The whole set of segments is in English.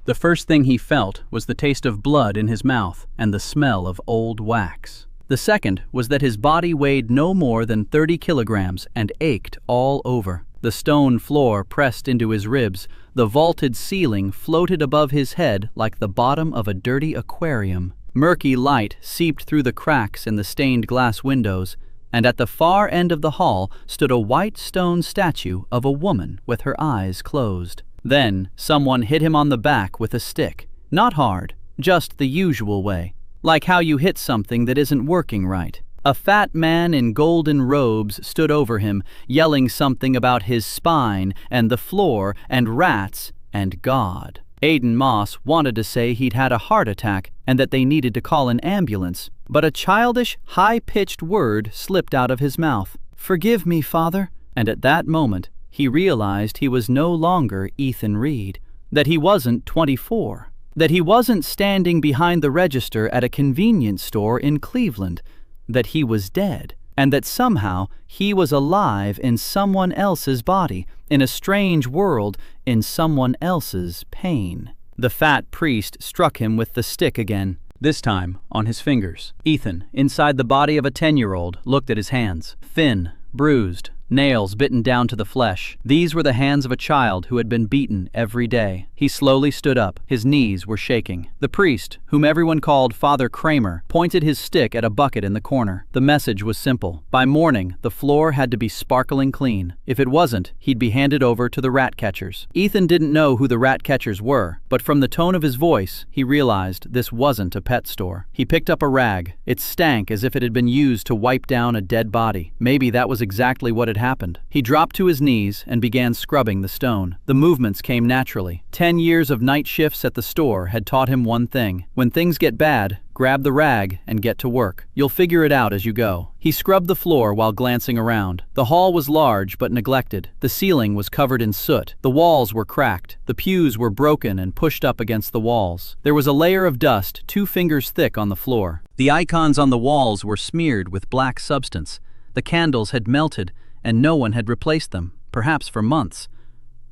The first thing he felt was the taste of blood in his mouth and the smell of old wax. The second was that his body weighed no more than 30 kilograms and ached all over. The stone floor pressed into his ribs, the vaulted ceiling floated above his head like the bottom of a dirty aquarium. Murky light seeped through the cracks in the stained glass windows, and at the far end of the hall stood a white stone statue of a woman with her eyes closed. Then someone hit him on the back with a stick. Not hard, just the usual way, like how you hit something that isn't working right. A fat man in golden robes stood over him, yelling something about his spine and the floor and rats and God. Aiden Moss wanted to say he'd had a heart attack and that they needed to call an ambulance, but a childish, high-pitched word slipped out of his mouth. "Forgive me, Father." And at that moment, he realized he was no longer Ethan Reed, that he wasn't 24, that he wasn't standing behind the register at a convenience store in Cleveland, that he was dead, and that somehow he was alive in someone else's body, in a strange world, in someone else's pain. The fat priest struck him with the stick again, this time on his fingers. Ethan, inside the body of a 10-year-old, looked at his hands. Thin, bruised, nails bitten down to the flesh. These were the hands of a child who had been beaten every day. He slowly stood up. His knees were shaking. The priest, whom everyone called Father Kramer, pointed his stick at a bucket in the corner. The message was simple. By morning, the floor had to be sparkling clean. If it wasn't, he'd be handed over to the rat catchers. Ethan didn't know who the rat catchers were, but from the tone of his voice, he realized this wasn't a pet store. He picked up a rag. It stank as if it had been used to wipe down a dead body. Maybe that was exactly what had happened. He dropped to his knees and began scrubbing the stone. The movements came naturally. 10 years of night shifts at the store had taught him one thing. When things get bad, grab the rag and get to work. You'll figure it out as you go. He scrubbed the floor while glancing around. The hall was large but neglected. The ceiling was covered in soot. The walls were cracked. The pews were broken and pushed up against the walls. There was a layer of dust 2 fingers thick on the floor. The icons on the walls were smeared with black substance. The candles had melted, and no one had replaced them, perhaps for months.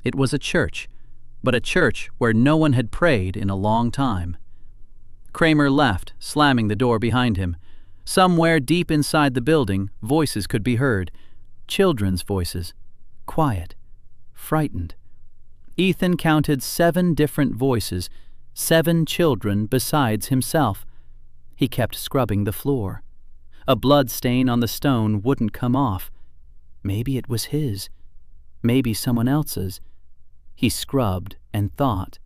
It was a church, but a church where no one had prayed in a long time. Kramer left, slamming the door behind him. Somewhere deep inside the building, voices could be heard. Children's voices. Quiet. Frightened. Ethan counted 7 different voices, 7 children besides himself. He kept scrubbing the floor. A blood stain on the stone wouldn't come off. Maybe it was his. Maybe someone else's. He scrubbed and thought.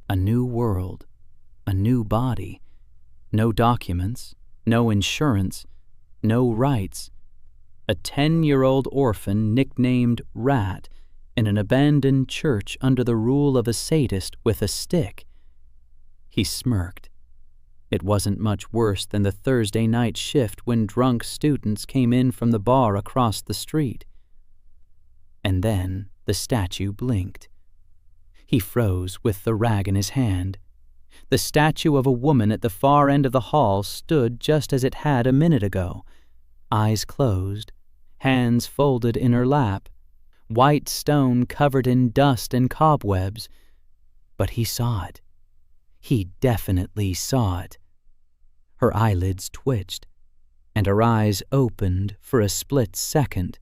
A new world. A new body. No documents. No insurance. No rights. A 10-year-old orphan nicknamed Rat in an abandoned church under the rule of a sadist with a stick. He smirked. It wasn't much worse than the Thursday night shift when drunk students came in from the bar across the street. And then the statue blinked. He froze with the rag in his hand. The statue of a woman at the far end of the hall stood just as it had a minute ago, eyes closed, hands folded in her lap, white stone covered in dust and cobwebs. But he saw it. He definitely saw it. Her eyelids twitched, and her eyes opened for a split second,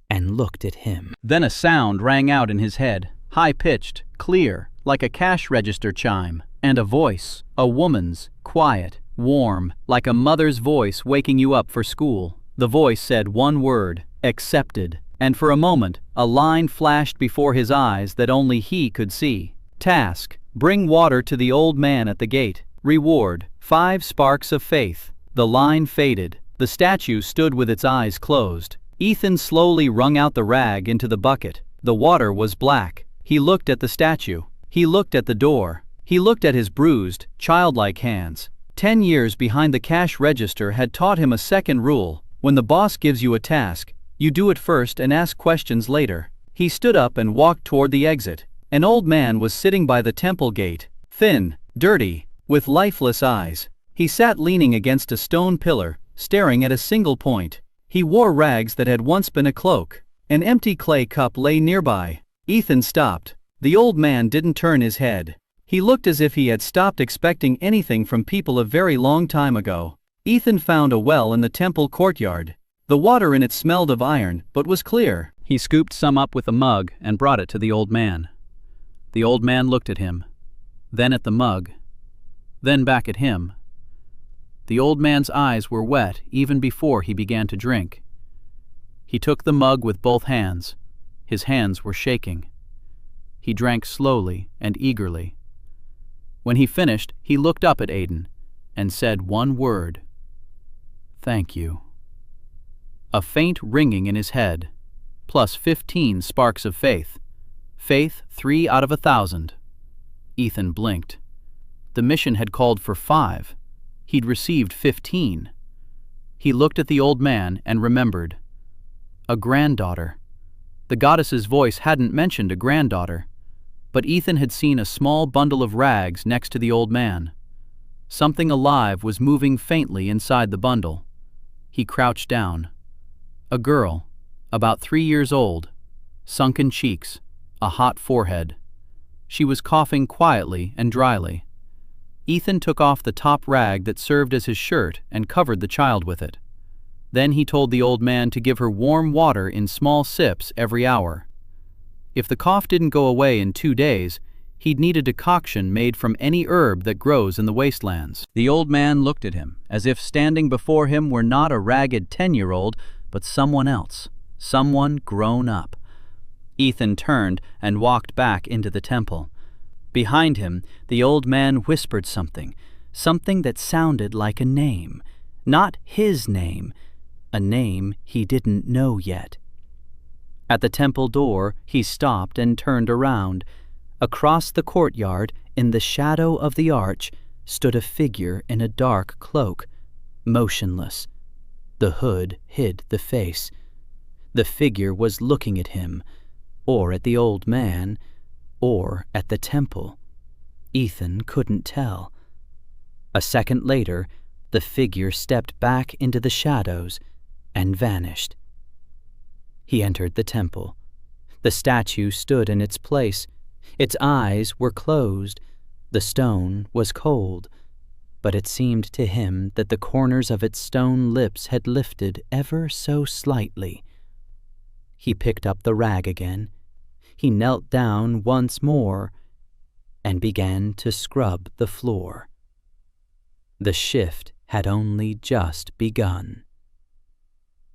and looked at him. Then a sound rang out in his head, high-pitched, clear, like a cash register chime, and a voice, a woman's, quiet, warm, like a mother's voice waking you up for school. The voice said one word, accepted, and for a moment, a line flashed before his eyes that only he could see. Task, bring water to the old man at the gate. Reward, 5 sparks of faith. The line faded. The statue stood with its eyes closed. Ethan slowly wrung out the rag into the bucket. The water was black. He looked at the statue. He looked at the door. He looked at his bruised, childlike hands. 10 years behind the cash register had taught him a second rule. When the boss gives you a task, you do it first and ask questions later. He stood up and walked toward the exit. An old man was sitting by the temple gate, thin, dirty, with lifeless eyes. He sat leaning against a stone pillar, staring at a single point. He wore rags that had once been a cloak. An empty clay cup lay nearby. Ethan stopped. The old man didn't turn his head. He looked as if he had stopped expecting anything from people a very long time ago. Ethan found a well in the temple courtyard. The water in it smelled of iron, but was clear. He scooped some up with a mug and brought it to the old man. The old man looked at him, then at the mug, then back at him. The old man's eyes were wet even before he began to drink. He took the mug with both hands. His hands were shaking. He drank slowly and eagerly. When he finished, he looked up at Aiden and said one word: "Thank you." A faint ringing in his head, plus 15 sparks of faith. Faith 3 out of 1,000. Ethan blinked. The mission had called for 5. He'd received 15. He looked at the old man and remembered. A granddaughter. The goddess's voice hadn't mentioned a granddaughter, but Ethan had seen a small bundle of rags next to the old man. Something alive was moving faintly inside the bundle. He crouched down. A girl, about 3 years old, sunken cheeks, a hot forehead. She was coughing quietly and dryly. Ethan took off the top rag that served as his shirt and covered the child with it. Then he told the old man to give her warm water in small sips every hour. If the cough didn't go away in 2 days, he'd need a decoction made from any herb that grows in the wastelands. The old man looked at him, as if standing before him were not a ragged 10-year-old, but someone else, someone grown up. Ethan turned and walked back into the temple. Behind him, the old man whispered something that sounded like a name. Not his name, a name he didn't know yet. At the temple door, he stopped and turned around. Across the courtyard, in the shadow of the arch, stood a figure in a dark cloak, motionless. The hood hid the face. The figure was looking at him, or at the old man, or at the temple. Ethan couldn't tell. A second later, the figure stepped back into the shadows and vanished. He entered the temple. The statue stood in its place. Its eyes were closed. The stone was cold, but it seemed to him that the corners of its stone lips had lifted ever so slightly. He picked up the rag again. He knelt down once more and began to scrub the floor. The shift had only just begun.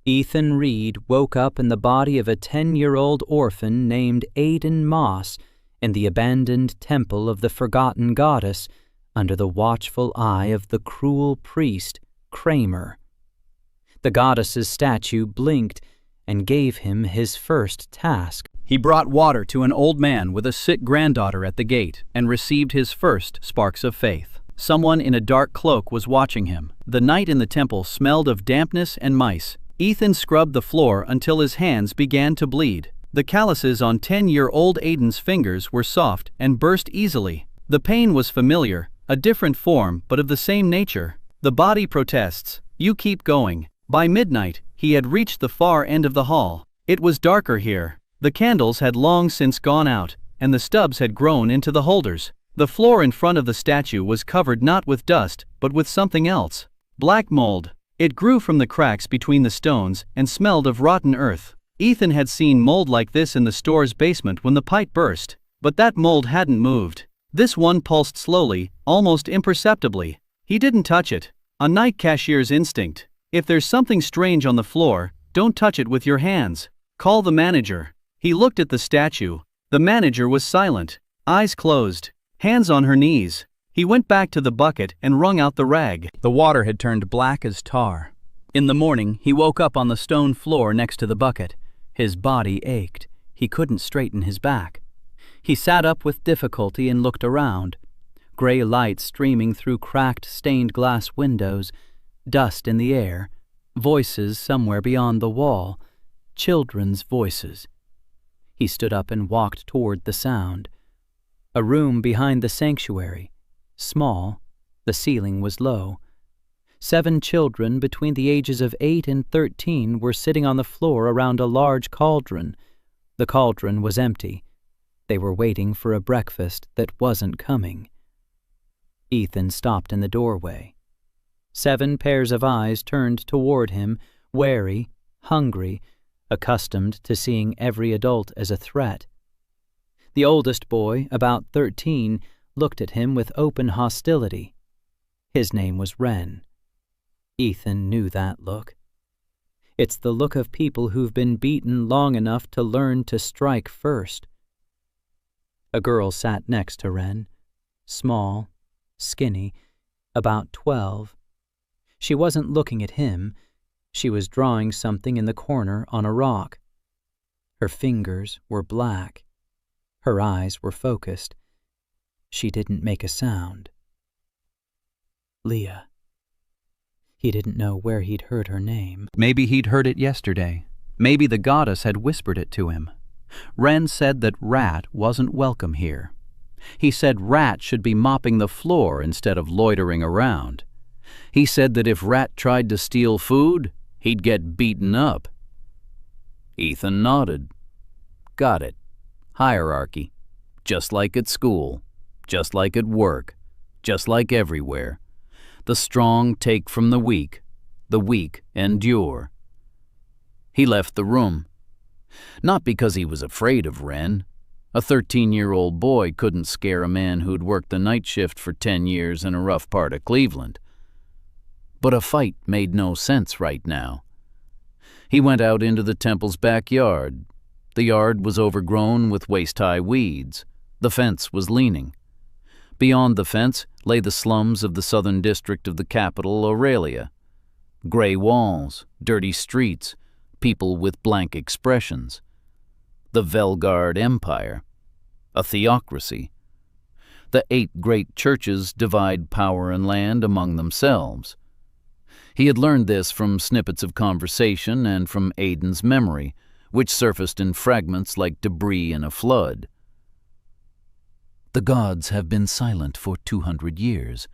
Ethan Reed woke up in the body of a 10-year-old orphan named Aiden Moss in the abandoned temple of the forgotten goddess under the watchful eye of the cruel priest, Kramer. The goddess's statue blinked and gave him his first task. He brought water to an old man with a sick granddaughter at the gate and received his first sparks of faith. Someone in a dark cloak was watching him. The night in the temple smelled of dampness and mice. Ethan scrubbed the floor until his hands began to bleed. The calluses on 10-year-old Aiden's fingers were soft and burst easily. The pain was familiar, a different form but of the same nature. The body protests, "You keep going." By midnight, he had reached the far end of the hall. It was darker here. The candles had long since gone out, and the stubs had grown into the holders. The floor in front of the statue was covered not with dust, but with something else. Black mold. It grew from the cracks between the stones and smelled of rotten earth. Ethan had seen mold like this in the store's basement when the pipe burst, but that mold hadn't moved. This one pulsed slowly, almost imperceptibly. He didn't touch it. A night cashier's instinct. If there's something strange on the floor, don't touch it with your hands. Call the manager. He looked at the statue. The manager was silent, eyes closed, hands on her knees. He went back to the bucket and wrung out the rag. The water had turned black as tar. In the morning, he woke up on the stone floor next to the bucket. His body ached. He couldn't straighten his back. He sat up with difficulty and looked around. Gray light streaming through cracked stained glass windows, dust in the air, voices somewhere beyond the wall, children's voices. He stood up and walked toward the sound. A room behind the sanctuary. Small, the ceiling was low. 7 children between the ages of 8 and 13 were sitting on the floor around a large cauldron. The cauldron was empty. They were waiting for a breakfast that wasn't coming. Ethan stopped in the doorway. 7 pairs of eyes turned toward him, wary, hungry, accustomed to seeing every adult as a threat. The oldest boy, about 13, looked at him with open hostility. His name was Wren. Ethan knew that look. It's the look of people who've been beaten long enough to learn to strike first. A girl sat next to Wren, small, skinny, about 12. She wasn't looking at him. She was drawing something in the corner on a rock. Her fingers were black. Her eyes were focused. She didn't make a sound. Leah. He didn't know where he'd heard her name. Maybe he'd heard it yesterday. Maybe the goddess had whispered it to him. Wren said that Rat wasn't welcome here. He said Rat should be mopping the floor instead of loitering around. He said that if Rat tried to steal food, he'd get beaten up. Ethan nodded. Got it. Hierarchy. Just like at school. Just like at work. Just like everywhere. The strong take from the weak endure. He left the room. Not because he was afraid of Wren. A 13-year-old boy couldn't scare a man who'd worked the night shift for 10 years in a rough part of Cleveland. But a fight made no sense right now. He went out into the temple's backyard. The yard was overgrown with waist-high weeds. The fence was leaning. Beyond the fence lay the slums of the southern district of the capital, Aurelia. Gray walls, dirty streets, people with blank expressions. The Velgard Empire. A theocracy. The 8 great churches divide power and land among themselves. He had learned this from snippets of conversation and from Aiden's memory, which surfaced in fragments like debris in a flood. The gods have been silent for 200 years.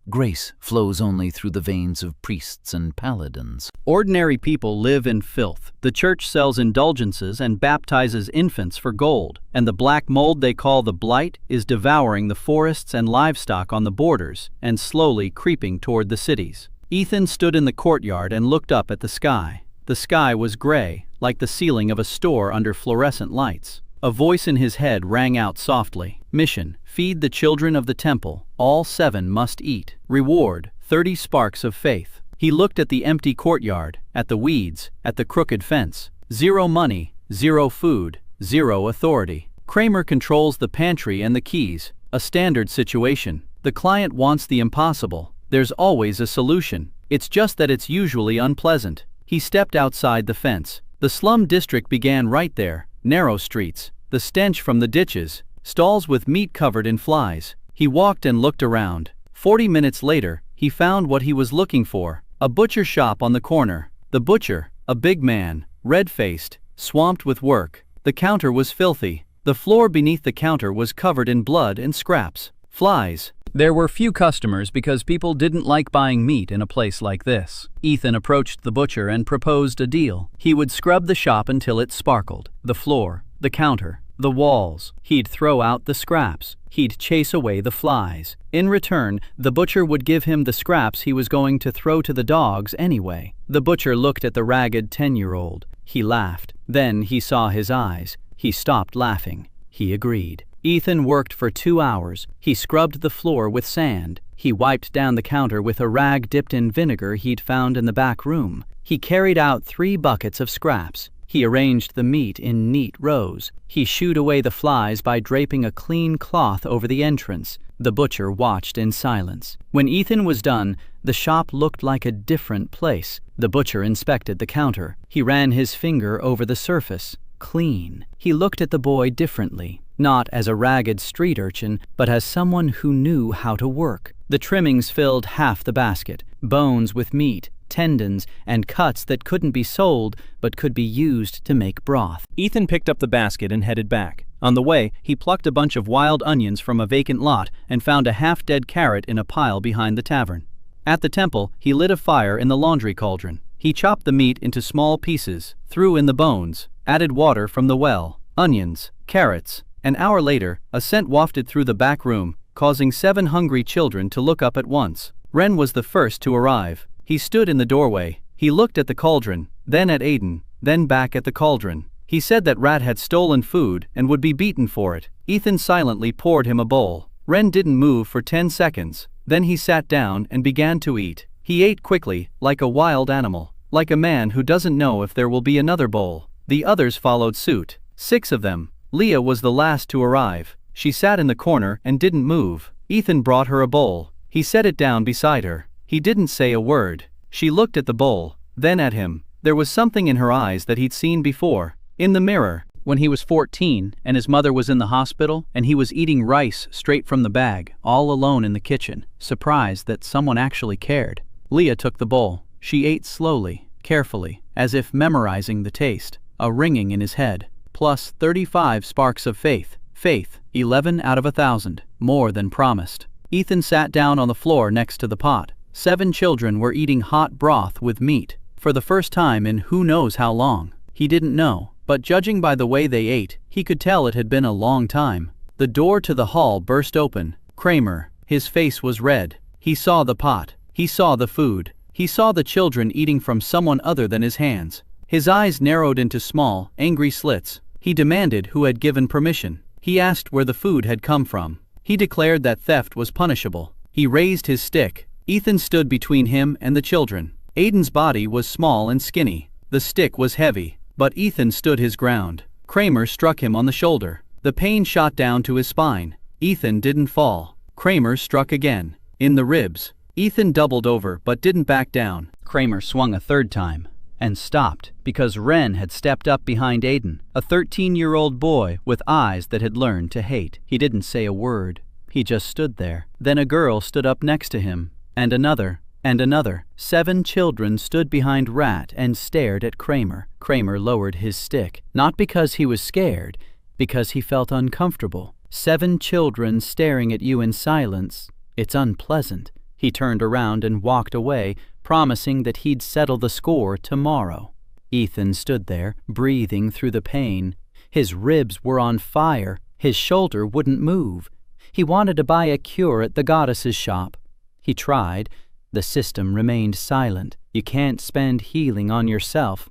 Grace flows only through the veins of priests and paladins. Ordinary people live in filth. The church sells indulgences and baptizes infants for gold, and the black mold they call the blight is devouring the forests and livestock on the borders and slowly creeping toward the cities. Ethan stood in the courtyard and looked up at the sky. The sky was gray, like the ceiling of a store under fluorescent lights. A voice in his head rang out softly. Mission: feed the children of the temple. All 7 must eat. Reward: 30 sparks of faith. He looked at the empty courtyard, at the weeds, at the crooked fence. 0 money, 0 food, 0 authority. Kramer controls the pantry and the keys. A standard situation. The client wants the impossible. There's always a solution. It's just that it's usually unpleasant. He stepped outside the fence. The slum district began right there. Narrow streets, the stench from the ditches, stalls with meat covered in flies. He walked and looked around. 40 minutes later, he found what he was looking for: a butcher shop on the corner. The butcher, a big man, red-faced, swamped with work. The counter was filthy. The floor beneath the counter was covered in blood and scraps. Flies. There were few customers because people didn't like buying meat in a place like this. Ethan approached the butcher and proposed a deal. He would scrub the shop until it sparkled. The floor, the counter, the walls. He'd throw out the scraps. He'd chase away the flies. In return, the butcher would give him the scraps he was going to throw to the dogs anyway. The butcher looked at the ragged 10-year-old. He laughed. Then he saw his eyes. He stopped laughing. He agreed. Ethan worked for 2 hours. He scrubbed the floor with sand. He wiped down the counter with a rag dipped in vinegar he'd found in the back room. He carried out 3 buckets of scraps. He arranged the meat in neat rows. He shooed away the flies by draping a clean cloth over the entrance. The butcher watched in silence. When Ethan was done, the shop looked like a different place. The butcher inspected the counter. He ran his finger over the surface. Clean. He looked at the boy differently. Not as a ragged street urchin, but as someone who knew how to work. The trimmings filled half the basket, bones with meat, tendons, and cuts that couldn't be sold but could be used to make broth. Ethan picked up the basket and headed back. On the way, he plucked a bunch of wild onions from a vacant lot and found a half-dead carrot in a pile behind the tavern. At the temple, he lit a fire in the laundry cauldron. He chopped the meat into small pieces, threw in the bones, added water from the well, onions, carrots, An hour later, a scent wafted through the back room, causing 7 hungry children to look up at once. Ren was the first to arrive. He stood in the doorway. He looked at the cauldron, then at Aiden, then back at the cauldron. He said that Rat had stolen food and would be beaten for it. Ethan silently poured him a bowl. Ren didn't move for 10 seconds. Then he sat down and began to eat. He ate quickly, like a wild animal, like a man who doesn't know if there will be another bowl. The others followed suit. 6 of them. Leah was the last to arrive. She sat in the corner and didn't move. Ethan brought her a bowl. He set it down beside her. He didn't say a word. She looked at the bowl, then at him. There was something in her eyes that he'd seen before. In the mirror, when he was 14 and his mother was in the hospital and he was eating rice straight from the bag, all alone in the kitchen, surprised that someone actually cared. Leah took the bowl. She ate slowly, carefully, as if memorizing the taste. A ringing in his head. Plus 35 sparks of faith. Faith, 11 out of 1,000, more than promised. Ethan sat down on the floor next to the pot. 7 children were eating hot broth with meat. For the first time in who knows how long. He didn't know, but judging by the way they ate, he could tell it had been a long time. The door to the hall burst open. Kramer, his face was red. He saw the pot. He saw the food. He saw the children eating from someone other than his hands. His eyes narrowed into small, angry slits. He demanded who had given permission. He asked where the food had come from. He declared that theft was punishable. He raised his stick. Ethan stood between him and the children. Aiden's body was small and skinny. The stick was heavy, but Ethan stood his ground. Kramer struck him on the shoulder. The pain shot down to his spine. Ethan didn't fall. Kramer struck again. In the ribs. Ethan doubled over but didn't back down. Kramer swung a third time and stopped because Ren had stepped up behind Aiden, a 13-year-old boy with eyes that had learned to hate. He didn't say a word. He just stood there. Then a girl stood up next to him, and another, and another. 7 children stood behind Rat and stared at Kramer. Kramer lowered his stick, not because he was scared, because he felt uncomfortable. 7 children staring at you in silence. It's unpleasant. He turned around and walked away, promising that he'd settle the score tomorrow. Ethan stood there, breathing through the pain. His ribs were on fire. His shoulder wouldn't move. He wanted to buy a cure at the goddess's shop. He tried. The system remained silent. You can't spend healing on yourself.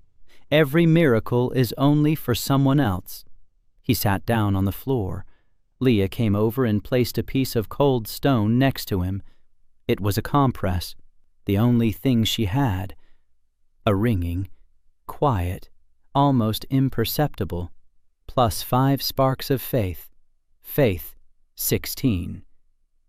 Every miracle is only for someone else. He sat down on the floor. Leah came over and placed a piece of cold stone next to him. It was a compress, the only thing she had. A ringing, quiet, almost imperceptible, plus 5 sparks of faith. Faith, 16.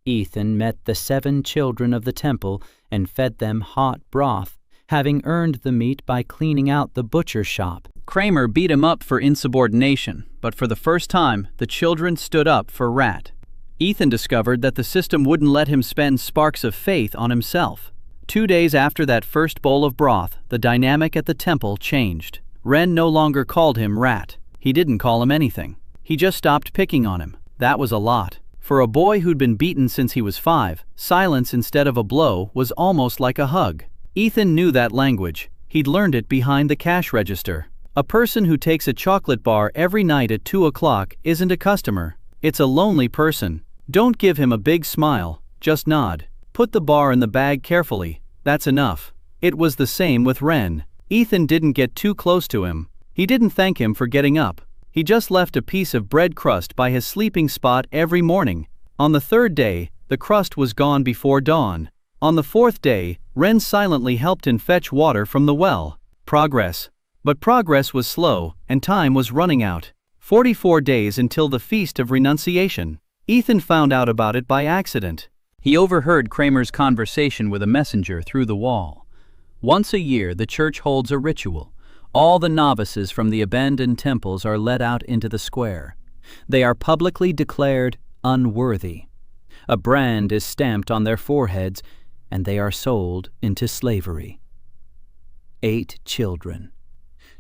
Ethan met the 7 children of the temple and fed them hot broth, having earned the meat by cleaning out the butcher shop. Kramer beat him up for insubordination, but for the first time, the children stood up for Rat. Ethan discovered that the system wouldn't let him spend sparks of faith on himself. 2 days after that first bowl of broth, the dynamic at the temple changed. Ren no longer called him Rat. He didn't call him anything. He just stopped picking on him. That was a lot. For a boy who'd been beaten since he was 5, silence instead of a blow was almost like a hug. Ethan knew that language. He'd learned it behind the cash register. A person who takes a chocolate bar every night at 2 o'clock isn't a customer. It's a lonely person. Don't give him a big smile, just nod. Put the bar in the bag carefully. That's enough. It was the same with Ren. Ethan didn't get too close to him. He didn't thank him for getting up. He just left a piece of bread crust by his sleeping spot every morning. On the 3rd day, the crust was gone before dawn. On the 4th day, Ren silently helped him fetch water from the well. Progress. But progress was slow, and time was running out. 44 days until the Feast of Renunciation. Ethan found out about it by accident. He overheard Kramer's conversation with a messenger through the wall. Once a year, the church holds a ritual. All the novices from the abandoned temples are led out into the square. They are publicly declared unworthy. A brand is stamped on their foreheads, and they are sold into slavery. 8 children.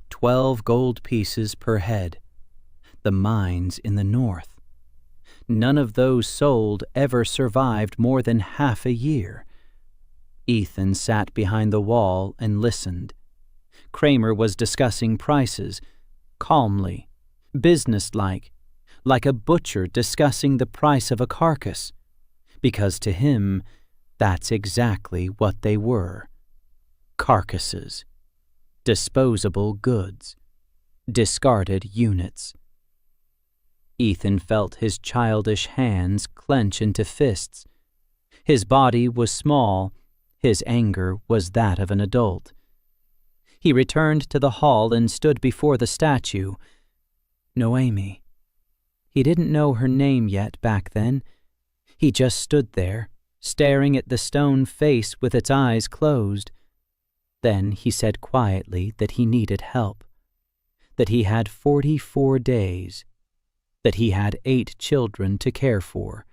12 gold pieces per head. The mines in the north. None of those sold ever survived more than half a year. Ethan sat behind the wall and listened. Kramer was discussing prices, calmly, businesslike, like a butcher discussing the price of a carcass, because to him, that's exactly what they were. Carcasses. Disposable goods. Discarded units. Ethan felt his childish hands clench into fists. His body was small. His anger was that of an adult. He returned to the hall and stood before the statue. Noemi. He didn't know her name yet back then. He just stood there, staring at the stone face with its eyes closed. Then he said quietly that he needed help, that he had 44 days, that he had 8 children to care for,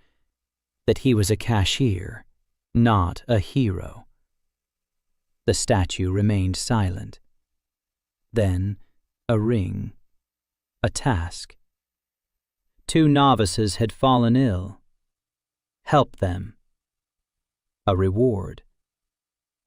that he was a cashier, not a hero. The statue remained silent. Then a ring, a task. 2 novices had fallen ill. Help them. A reward.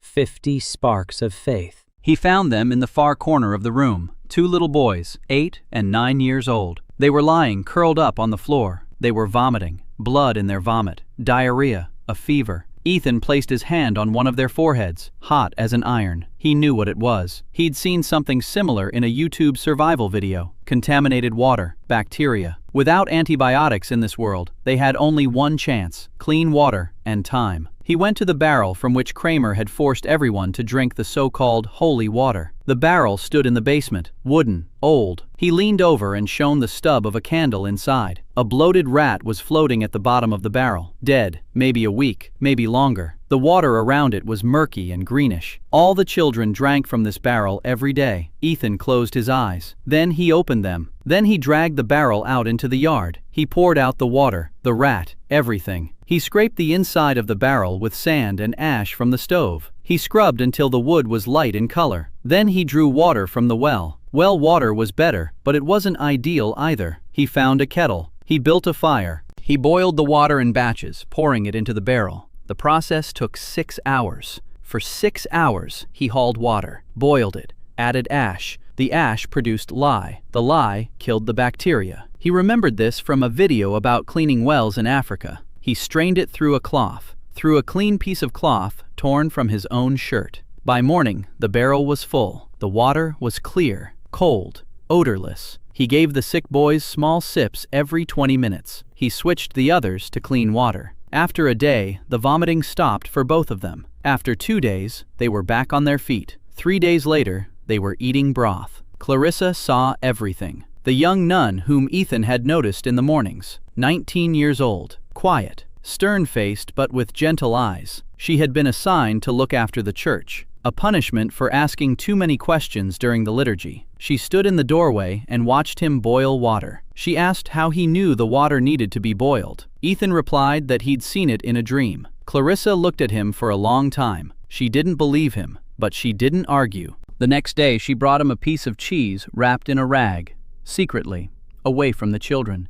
50 sparks of faith. He found them in the far corner of the room, 2 little boys, 8 and 9 years old. They were lying curled up on the floor. They were vomiting, blood in their vomit, diarrhea, a fever. Ethan placed his hand on one of their foreheads, hot as an iron. He knew what it was. He'd seen something similar in a YouTube survival video. Contaminated water, bacteria. Without antibiotics in this world, they had only one chance: clean water and time. He went to the barrel from which Kramer had forced everyone to drink the so-called holy water. The barrel stood in the basement, wooden, old. He leaned over and shone the stub of a candle inside. A bloated rat was floating at the bottom of the barrel, dead, maybe a week, maybe longer. The water around it was murky and greenish. All the children drank from this barrel every day. Ethan closed his eyes. Then he opened them. Then he dragged the barrel out into the yard. He poured out the water, the rat, everything. He scraped the inside of the barrel with sand and ash from the stove. He scrubbed until the wood was light in color. Then he drew water from the well. Well water was better, but it wasn't ideal either. He found a kettle. He built a fire. He boiled the water in batches, pouring it into the barrel. The process took 6 hours. For 6 hours, he hauled water, boiled it, added ash. The ash produced lye. The lye killed the bacteria. He remembered this from a video about cleaning wells in Africa. He strained it through a cloth, through a clean piece of cloth torn from his own shirt. By morning, the barrel was full. The water was clear, cold, odorless. He gave the sick boys small sips every 20 minutes. He switched the others to clean water. After a day, the vomiting stopped for both of them. After 2 days, they were back on their feet. 3 days later, they were eating broth. Clarissa saw everything. The young nun whom Ethan had noticed in the mornings, 19 years old, quiet, stern-faced but with gentle eyes. She had been assigned to look after the church, a punishment for asking too many questions during the liturgy. She stood in the doorway and watched him boil water. She asked how he knew the water needed to be boiled. Ethan replied that he'd seen it in a dream. Clarissa looked at him for a long time. She didn't believe him, but she didn't argue. The next day she brought him a piece of cheese wrapped in a rag, secretly, away from the children.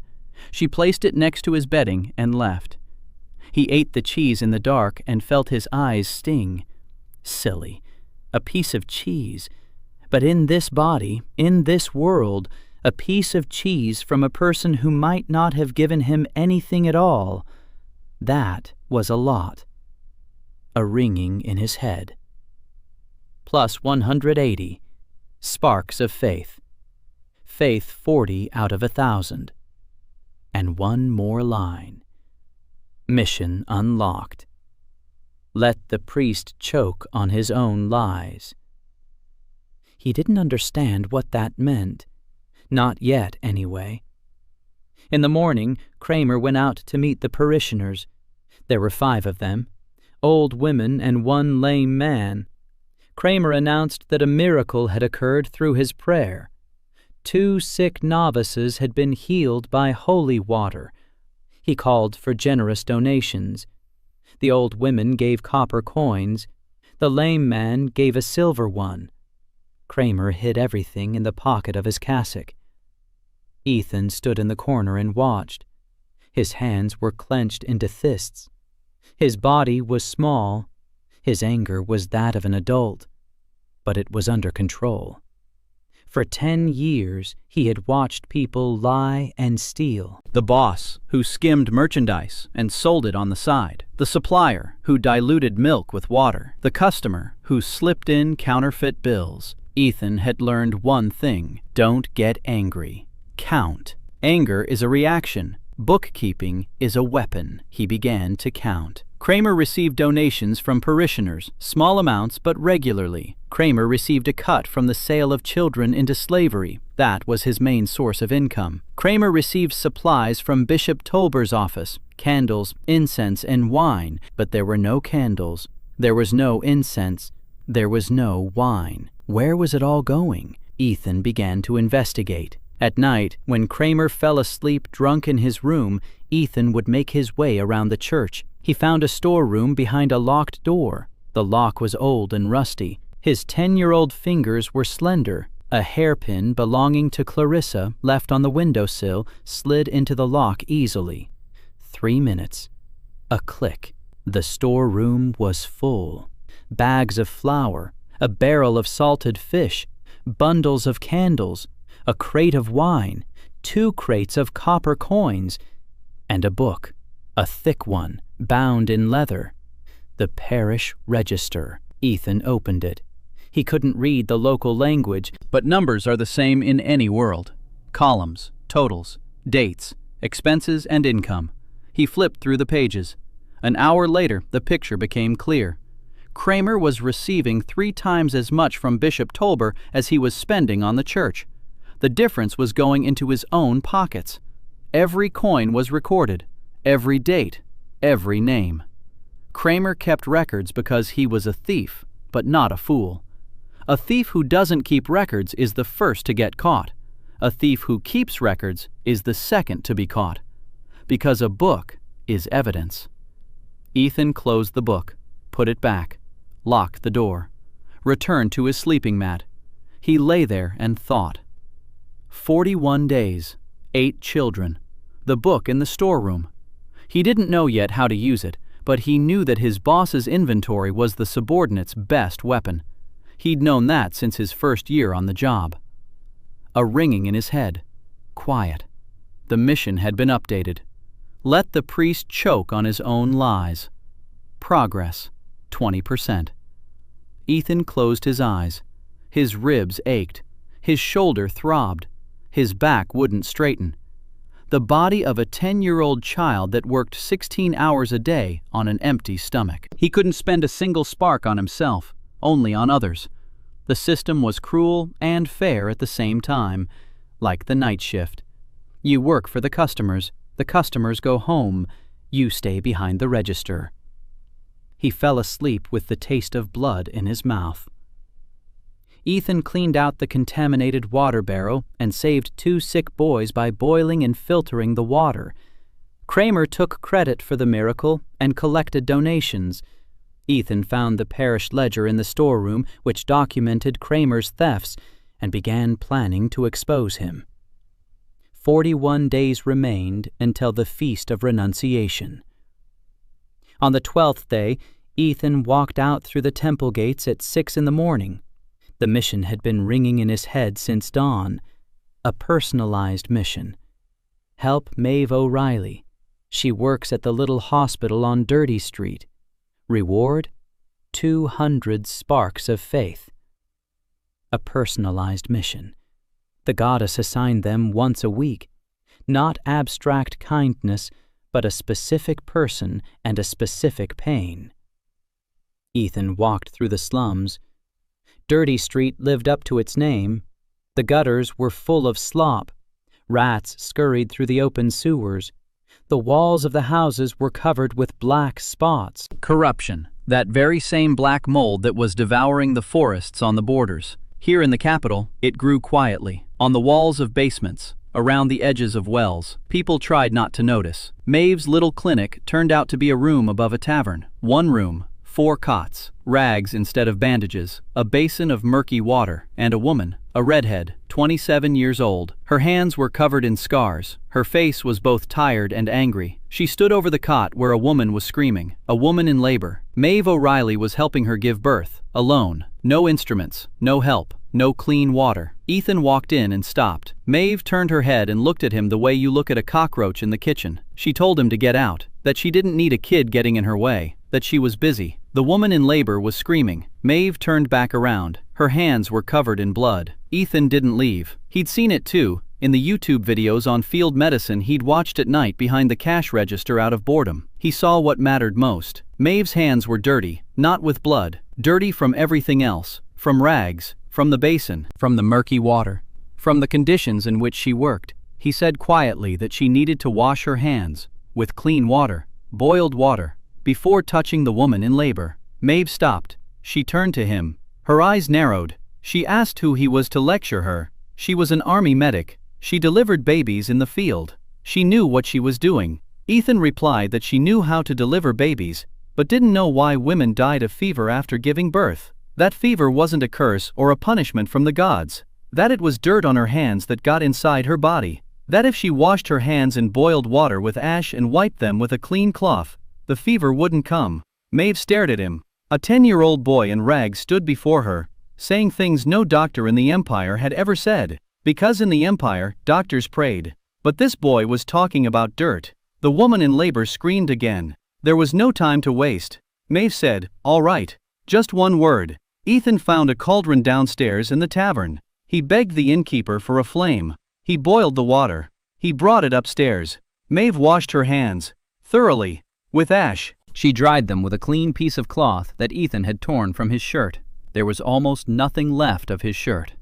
She placed it next to his bedding and left. He ate the cheese in the dark and felt his eyes sting. Silly. A piece of cheese. But in this body, in this world, a piece of cheese from a person who might not have given him anything at all, that was a lot. A ringing in his head. Plus 180. Sparks of faith. Faith 40 out of 1,000. And one more line. Mission unlocked. Let the priest choke on his own lies. He didn't understand what that meant. Not yet, anyway. In the morning, Kramer went out to meet the parishioners. There were 5 of them, old women and 1 lame man. Kramer announced that a miracle had occurred through his prayer. 2 sick novices had been healed by holy water. He called for generous donations. The old women gave copper coins. The lame man gave a silver one. Kramer hid everything in the pocket of his cassock. Ethan stood in the corner and watched. His hands were clenched into fists. His body was small. His anger was that of an adult, but it was under control. For 10 years, he had watched people lie and steal. The boss, who skimmed merchandise and sold it on the side. The supplier, who diluted milk with water. The customer, who slipped in counterfeit bills. Ethan had learned one thing: don't get angry. Count. Anger is a reaction. Bookkeeping is a weapon. He began to count. Kramer received donations from parishioners, small amounts but regularly. Kramer received a cut from the sale of children into slavery. That was his main source of income. Kramer received supplies from Bishop Tolber's office, candles, incense, and wine, but there were no candles. There was no incense. There was no wine. Where was it all going? Ethan began to investigate. At night, when Kramer fell asleep drunk in his room, Ethan would make his way around the church. He found a storeroom behind a locked door. The lock was old and rusty. His 10-year-old fingers were slender. A hairpin belonging to Clarissa, left on the windowsill, slid into the lock easily. 3 minutes. A click. The storeroom was full. Bags of flour, a barrel of salted fish, bundles of candles, a crate of wine, 2 crates of copper coins, and a book, a thick one, bound in leather. The parish register. Ethan opened it. He couldn't read the local language, but numbers are the same in any world. Columns, totals, dates, expenses, and income. He flipped through the pages. An hour later, the picture became clear. Kramer was receiving 3 times as much from Bishop Tolber as he was spending on the church. The difference was going into his own pockets. Every coin was recorded, every date, every name. Kramer kept records because he was a thief, but not a fool. A thief who doesn't keep records is the first to get caught. A thief who keeps records is the second to be caught, because a book is evidence. Ethan closed the book, put it back, locked the door, returned to his sleeping mat. He lay there and thought. 41 days, 8 children, the book in the storeroom. He didn't know yet how to use it, but he knew that his boss's inventory was the subordinate's best weapon. He'd known that since his first year on the job. A ringing in his head. Quiet. The mission had been updated. Let the priest choke on his own lies. Progress, 20%. Ethan closed his eyes. His ribs ached. His shoulder throbbed. His back wouldn't straighten. The body of a 10-year-old child that worked 16 hours a day on an empty stomach. He couldn't spend a single spark on himself, only on others. The system was cruel and fair at the same time, like the night shift. You work for the customers go home, you stay behind the register. He fell asleep with the taste of blood in his mouth. Ethan cleaned out the contaminated water barrel and saved 2 sick boys by boiling and filtering the water. Kramer took credit for the miracle and collected donations. Ethan found the parish ledger in the storeroom, which documented Kramer's thefts, and began planning to expose him. 41 days remained until the Feast of Renunciation. On the 12th day, Ethan walked out through the temple gates at 6 in the morning. The mission had been ringing in his head since dawn. A personalized mission. Help Maeve O'Reilly. She works at the little hospital on Dirty Street. Reward? 200 sparks of faith. A personalized mission. The goddess assigned them once a week. Not abstract kindness, but a specific person and a specific pain. Ethan walked through the slums. Dirty Street lived up to its name. The gutters were full of slop. Rats scurried through the open sewers. The walls of the houses were covered with black spots. Corruption, that very same black mold that was devouring the forests on the borders. Here in the capital, it grew quietly, on the walls of basements, around the edges of wells. People tried not to notice. Maeve's little clinic turned out to be a room above a tavern. 1 room, 4 cots, rags instead of bandages, a basin of murky water, and a woman, a redhead, 27 years old. Her hands were covered in scars. Her face was both tired and angry. She stood over the cot where a woman was screaming, a woman in labor. Maeve O'Reilly was helping her give birth, alone. No instruments, no help, no clean water. Ethan walked in and stopped. Maeve turned her head and looked at him the way you look at a cockroach in the kitchen. She told him to get out, that she didn't need a kid getting in her way, that she was busy. The woman in labor was screaming. Maeve turned back around. Her hands were covered in blood. Ethan didn't leave. He'd seen it too. In the YouTube videos on field medicine he'd watched at night behind the cash register out of boredom. He saw what mattered most. Maeve's hands were dirty, not with blood. Dirty from everything else. From rags, from the basin, from the murky water, from the conditions in which she worked. He said quietly that she needed to wash her hands, with clean water, boiled water, before touching the woman in labor. Maeve stopped. She turned to him. Her eyes narrowed. She asked who he was to lecture her. She was an army medic. She delivered babies in the field. She knew what she was doing. Ethan replied that she knew how to deliver babies, but didn't know why women died of fever after giving birth. That fever wasn't a curse or a punishment from the gods. That it was dirt on her hands that got inside her body. That if she washed her hands in boiled water with ash and wiped them with a clean cloth, the fever wouldn't come. Maeve stared at him. A 10-year-old boy in rags stood before her, saying things no doctor in the Empire had ever said. Because in the Empire, doctors prayed. But this boy was talking about dirt. The woman in labor screamed again. There was no time to waste. Maeve said, "All right. Just one word." Ethan found a cauldron downstairs in the tavern. He begged the innkeeper for a flame. He boiled the water. He brought it upstairs. Maeve washed her hands, thoroughly, with ash. She dried them with a clean piece of cloth that Ethan had torn from his shirt. There was almost nothing left of his shirt.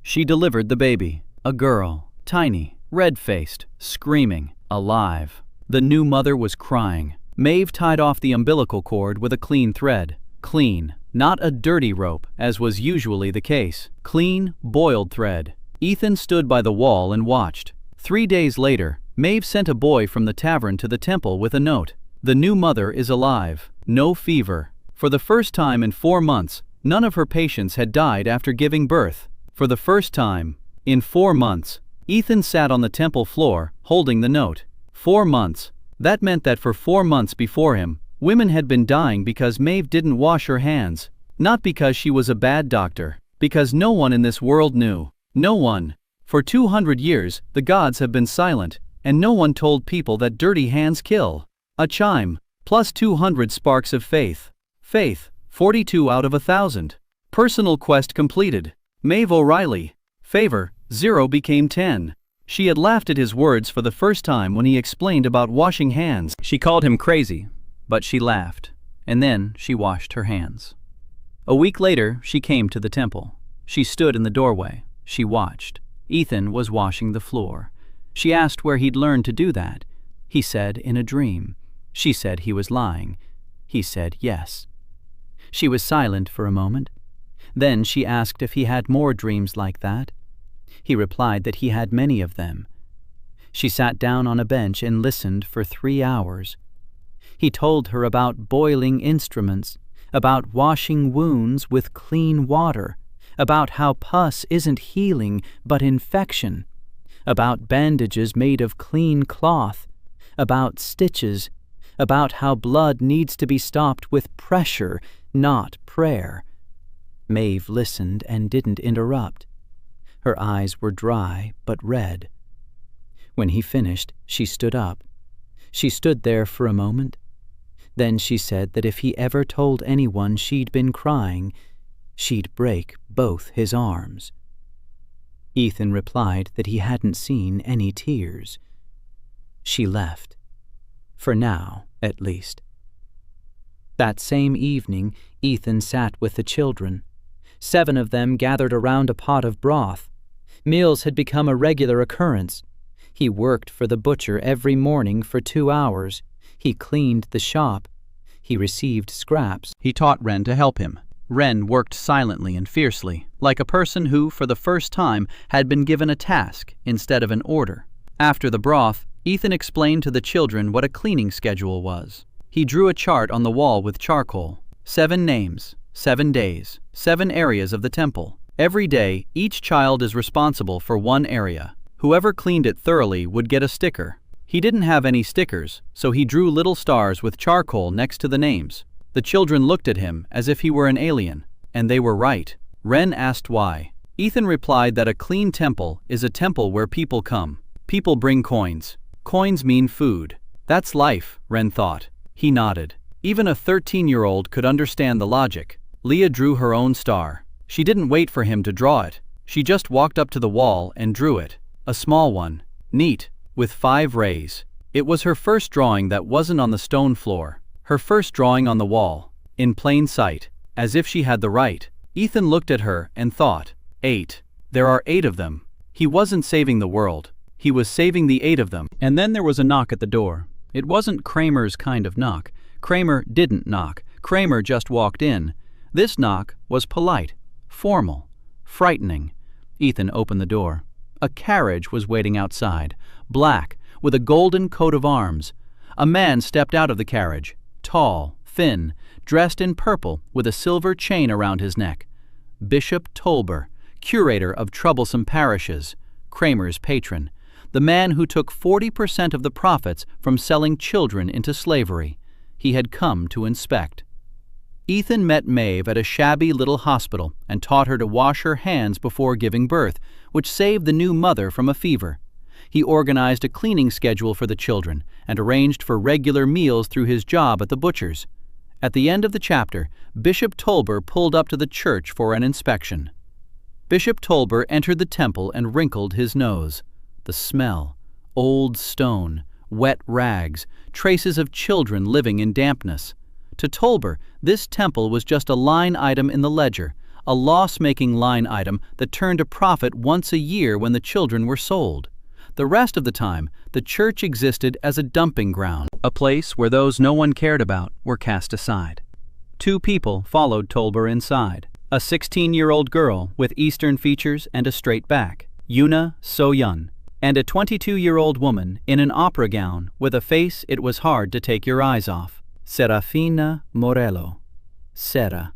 She delivered the baby, a girl, tiny, red-faced, screaming, alive. The new mother was crying. Maeve tied off the umbilical cord with a clean thread. Clean, not a dirty rope, as was usually the case. Clean, boiled thread. Ethan stood by the wall and watched. 3 days later, Maeve sent a boy from the tavern to the temple with a note. The new mother is alive. No fever. For the first time in 4 months, none of her patients had died after giving birth. For the first time, in 4 months, Ethan sat on the temple floor, holding the note. 4 months. That meant that for 4 months before him, women had been dying because Maeve didn't wash her hands. Not because she was a bad doctor. Because no one in this world knew. No one. For 200 years, the gods have been silent, and no one told people that dirty hands kill. A chime, plus 200 sparks of faith. Faith, 42 out of 1,000. Personal quest completed. Maeve O'Reilly. Favor, 0 became 10. She had laughed at his words for the first time when he explained about washing hands. She called him crazy, but she laughed, and then she washed her hands. A week later, she came to the temple. She stood in the doorway. She watched. Ethan was washing the floor. She asked where he'd learned to do that. He said in a dream. She said he was lying. He said yes. She was silent for a moment. Then she asked if he had more dreams like that. He replied that he had many of them. She sat down on a bench and listened for 3 hours. He told her about boiling instruments, about washing wounds with clean water, about how pus isn't healing but infection, about bandages made of clean cloth, about stitches, about how blood needs to be stopped with pressure, not prayer. Maeve listened and didn't interrupt. Her eyes were dry but red. When he finished, she stood up. She stood there for a moment. Then she said that if he ever told anyone she'd been crying, she'd break both his arms. Ethan replied that he hadn't seen any tears. She left. For now, at least. That same evening, Ethan sat with the children. 7 of them gathered around a pot of broth. Meals had become a regular occurrence. He worked for the butcher every morning for 2 hours. He cleaned the shop. He received scraps. He taught Ren to help him. Ren worked silently and fiercely, like a person who, for the first time, had been given a task instead of an order. After the broth, Ethan explained to the children what a cleaning schedule was. He drew a chart on the wall with charcoal. 7 names, 7 days, 7 areas of the temple. Every day, each child is responsible for one area. Whoever cleaned it thoroughly would get a sticker. He didn't have any stickers, so he drew little stars with charcoal next to the names. The children looked at him as if he were an alien, and they were right. Ren asked why. Ethan replied that a clean temple is a temple where people come. People bring coins. Coins mean food. That's life, Ren thought. He nodded. Even a 13-year-old could understand the logic. Leah drew her own star. She didn't wait for him to draw it. She just walked up to the wall and drew it. A small one. Neat. With 5 rays. It was her first drawing that wasn't on the stone floor. Her first drawing on the wall. In plain sight. As if she had the right. Ethan looked at her and thought, 8. There are 8 of them. He wasn't saving the world. He was saving the 8 of them. And then there was a knock at the door. It wasn't Kramer's kind of knock. Kramer didn't knock. Kramer just walked in. This knock was polite, formal, frightening. Ethan opened the door. A carriage was waiting outside, black, with a golden coat of arms. A man stepped out of the carriage, tall, thin, dressed in purple with a silver chain around his neck. Bishop Tolber, curator of troublesome parishes, Kramer's patron, the man who took 40% of the profits from selling children into slavery. He had come to inspect. Ethan met Maeve at a shabby little hospital and taught her to wash her hands before giving birth, which saved the new mother from a fever. He organized a cleaning schedule for the children and arranged for regular meals through his job at the butcher's. At the end of the chapter, Bishop Tolber pulled up to the church for an inspection. Bishop Tolber entered the temple and wrinkled his nose. The smell, old stone, wet rags, traces of children living in dampness. To Tolber, this temple was just a line item in the ledger, a loss-making line item that turned a profit once a year when the children were sold. The rest of the time, the church existed as a dumping ground, a place where those no one cared about were cast aside. 2 people followed Tolber inside. A 16-year-old girl with Eastern features and a straight back, Yuna So-yun, and a 22-year-old woman in an opera gown with a face it was hard to take your eyes off. Serafina Morello. Sera.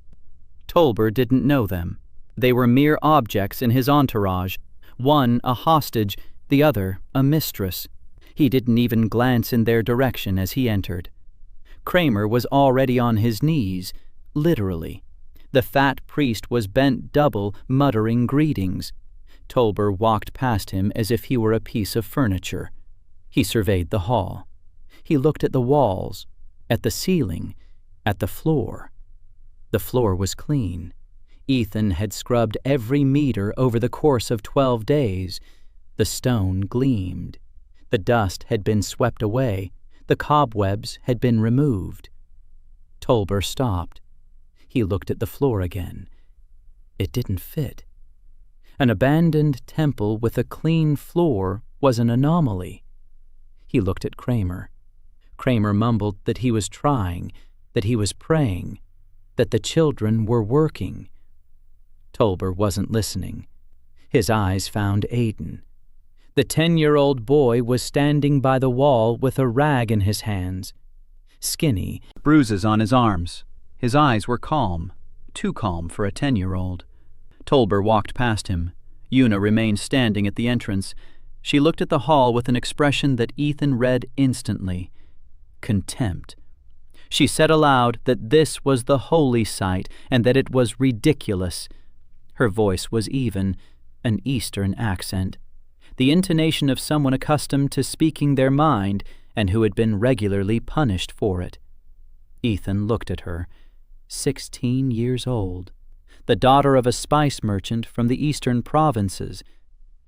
Tolber didn't know them. They were mere objects in his entourage, one a hostage, the other a mistress. He didn't even glance in their direction as he entered. Kramer was already on his knees, literally. The fat priest was bent double, muttering greetings. Tolber walked past him as if he were a piece of furniture. He surveyed the hall. He looked at the walls, at the ceiling, at the floor. The floor was clean. Ethan had scrubbed every meter over the course of 12 days. The stone gleamed. The dust had been swept away. The cobwebs had been removed. Tolber stopped. He looked at the floor again. It didn't fit. An abandoned temple with a clean floor was an anomaly. He looked at Kramer. Kramer mumbled that he was trying, that he was praying, that the children were working. Tolber wasn't listening. His eyes found Aiden. The 10-year-old boy was standing by the wall with a rag in his hands. Skinny, Bruises on his arms. His eyes were calm, too calm for a 10-year-old. Tolber walked past him. Yuna remained standing at the entrance. She looked at the hall with an expression that Ethan read instantly. Contempt. She said aloud that this was the holy site and that it was ridiculous. Her voice was even, an Eastern accent, the intonation of someone accustomed to speaking their mind and who had been regularly punished for it. Ethan looked at her, 16 years old, the daughter of a spice merchant from the eastern provinces,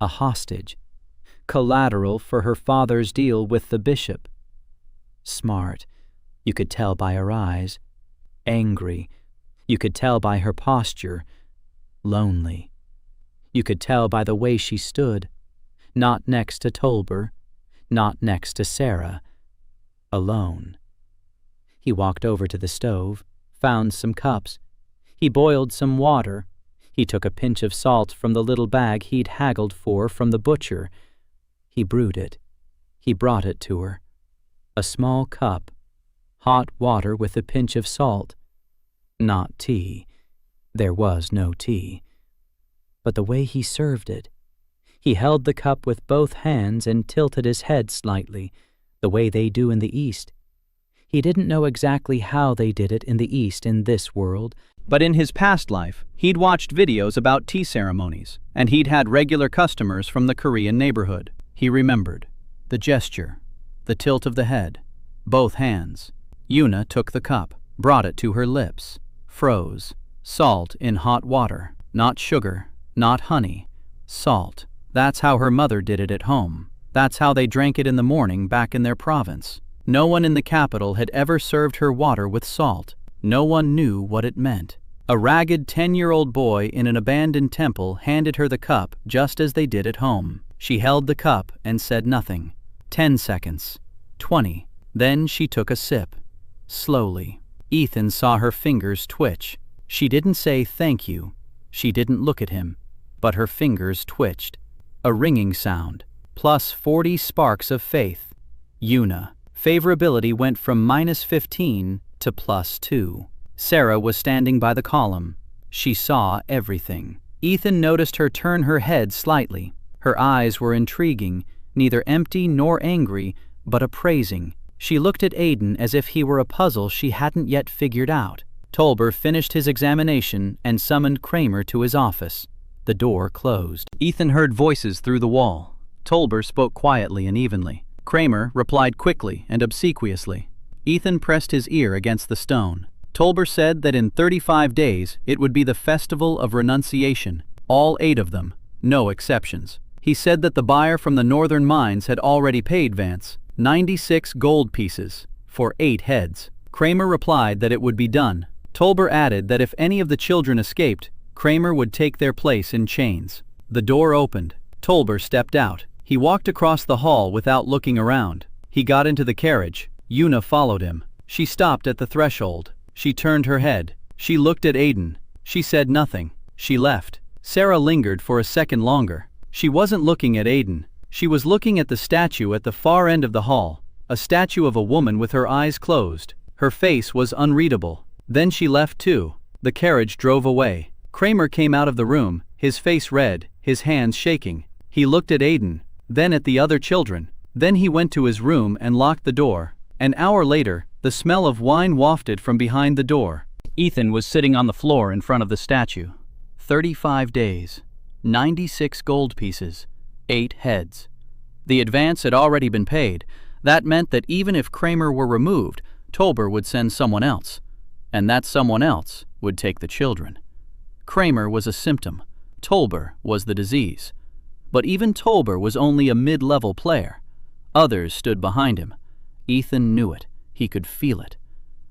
a hostage, collateral for her father's deal with the bishop. Smart, you could tell by her eyes. Angry, you could tell by her posture. Lonely, you could tell by the way she stood, not next to Tolber, not next to Sarah, alone. He walked over to the stove, found some cups. He boiled some water. He took a pinch of salt from the little bag he'd haggled for from the butcher. He brewed it. He brought it to her. A small cup, hot water with a pinch of salt. Not tea. There was no tea. But the way he served it. He held the cup with both hands and tilted his head slightly, the way they do in the East. He didn't know exactly how they did it in the East in this world, but in his past life, he'd watched videos about tea ceremonies, and he'd had regular customers from the Korean neighborhood. He remembered the gesture, the tilt of the head, both hands. Yuna took the cup, brought it to her lips, froze. Salt in hot water, not sugar, not honey, salt. That's how her mother did it at home. That's how they drank it in the morning back in their province. No one in the capital had ever served her water with salt. No one knew what it meant. A ragged 10-year-old boy in an abandoned temple handed her the cup just as they did at home. She held the cup and said nothing. 10 seconds. 20. Then she took a sip. Slowly. Ethan saw her fingers twitch. She didn't say thank you. She didn't look at him. But her fingers twitched. A ringing sound. Plus 40 sparks of faith. Yuna. Favorability went from -15 to +2. Sarah was standing by the column. She saw everything. Ethan noticed her turn her head slightly. Her eyes were intriguing, neither empty nor angry, but appraising. She looked at Aiden as if he were a puzzle she hadn't yet figured out. Tolber finished his examination and summoned Kramer to his office. The door closed. Ethan heard voices through the wall. Tolber spoke quietly and evenly. Kramer replied quickly and obsequiously. Ethan pressed his ear against the stone. Tolber said that in 35 days it would be the Festival of Renunciation, all 8 of them, no exceptions. He said that the buyer from the northern mines had already paid Vance 96 gold pieces for 8 heads. Kramer replied that it would be done. Tolber added that if any of the children escaped, Kramer would take their place in chains. The door opened. Tolber stepped out. He walked across the hall without looking around. He got into the carriage. Yuna followed him. She stopped at the threshold. She turned her head. She looked at Aiden. She said nothing. She left. Sarah lingered for a second longer. She wasn't looking at Aiden. She was looking at the statue at the far end of the hall, a statue of a woman with her eyes closed. Her face was unreadable. Then she left too. The carriage drove away. Kramer came out of the room, his face red, his hands shaking. He looked at Aiden, then at the other children. Then he went to his room and locked the door. An hour later, the smell of wine wafted from behind the door. Ethan was sitting on the floor in front of the statue. 35 days. 96 gold pieces. 8 heads. The advance had already been paid. That meant that even if Kramer were removed, Tolber would send someone else. And that someone else would take the children. Kramer was a symptom. Tolber was the disease. But even Tolber was only a mid-level player. Others stood behind him. Ethan knew it. He could feel it.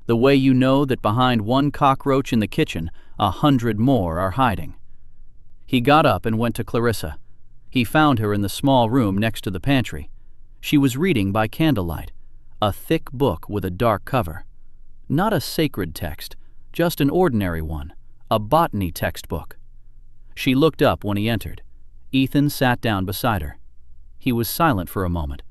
The way you know that behind one cockroach in the kitchen, 100 more are hiding. He got up and went to Clarissa. He found her in the small room next to the pantry. She was reading by candlelight, a thick book with a dark cover. Not a sacred text, just an ordinary one, a botany textbook. She looked up when he entered. Ethan sat down beside her. He was silent for a moment.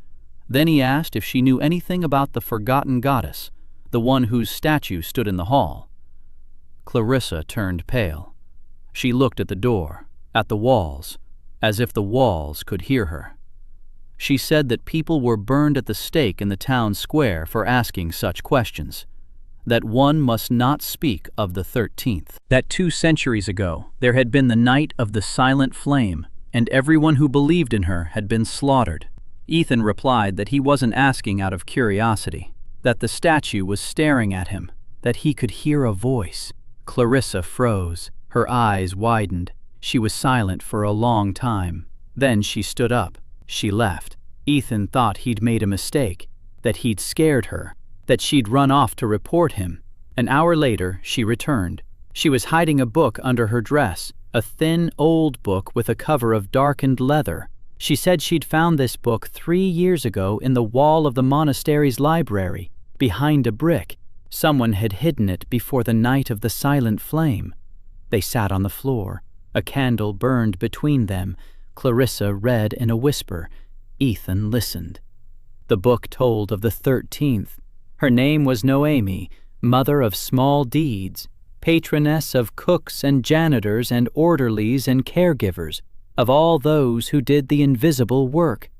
Then he asked if she knew anything about the forgotten goddess, the one whose statue stood in the hall. Clarissa turned pale. She looked at the door, at the walls, as if the walls could hear her. She said that people were burned at the stake in the town square for asking such questions, that one must not speak of the 13th. That 2 centuries ago there had been the night of the silent flame, and everyone who believed in her had been slaughtered. Ethan replied that he wasn't asking out of curiosity, that the statue was staring at him, that he could hear a voice. Clarissa froze. Her eyes widened. She was silent for a long time. Then she stood up. She left. Ethan thought he'd made a mistake, that he'd scared her, that she'd run off to report him. An hour later, she returned. She was hiding a book under her dress, a thin, old book with a cover of darkened leather. She said she'd found this book 3 years ago in the wall of the monastery's library, behind a brick. Someone had hidden it before the night of the silent flame. They sat on the floor. A candle burned between them. Clarissa read in a whisper. Ethan listened. The book told of the 13th. Her name was Noemi, mother of small deeds, patroness of cooks and janitors and orderlies and caregivers, of all those who did the invisible work.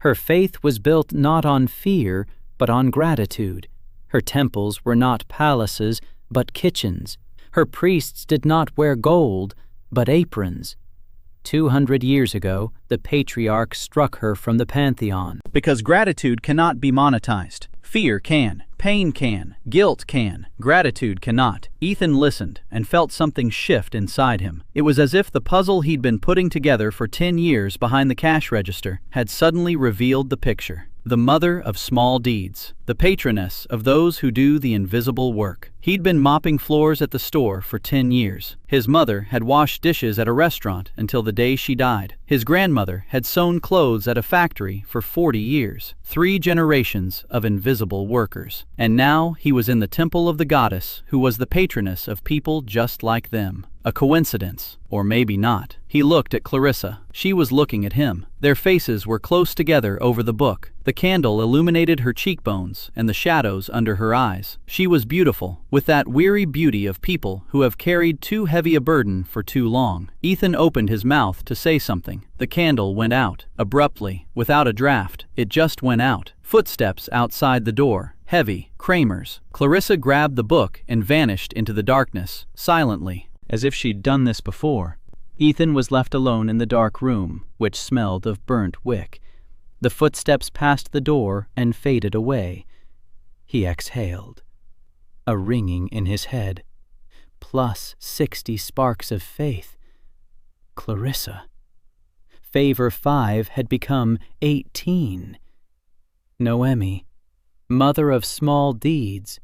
Her faith was built not on fear, but on gratitude. Her temples were not palaces, but kitchens. Her priests did not wear gold, but aprons. 200 years ago, the patriarch struck her from the pantheon. Because gratitude cannot be monetized. Fear can. Pain can. Guilt can. Gratitude cannot. Ethan listened and felt something shift inside him. It was as if the puzzle he'd been putting together for 10 years behind the cash register had suddenly revealed the picture. The mother of small deeds, the patroness of those who do the invisible work. He'd been mopping floors at the store for 10 years. His mother had washed dishes at a restaurant until the day she died. His grandmother had sewn clothes at a factory for 40 years. 3 generations of invisible workers. And now he was in the temple of the goddess who was the patroness of people just like them. A coincidence, or maybe not. He looked at Clarissa. She was looking at him. Their faces were close together over the book. The candle illuminated her cheekbones and the shadows under her eyes. She was beautiful, with that weary beauty of people who have carried too heavy a burden for too long. Ethan opened his mouth to say something. The candle went out, abruptly, without a draft. It just went out. Footsteps outside the door. Heavy. Kramer's. Clarissa grabbed the book and vanished into the darkness, silently. As if she'd done this before. Ethan was left alone in the dark room, which smelled of burnt wick. The footsteps passed the door and faded away. He exhaled. A ringing in his head. Plus 60 sparks of faith. Clarissa. Favor 5 had become 18. Noemi, mother of small deeds.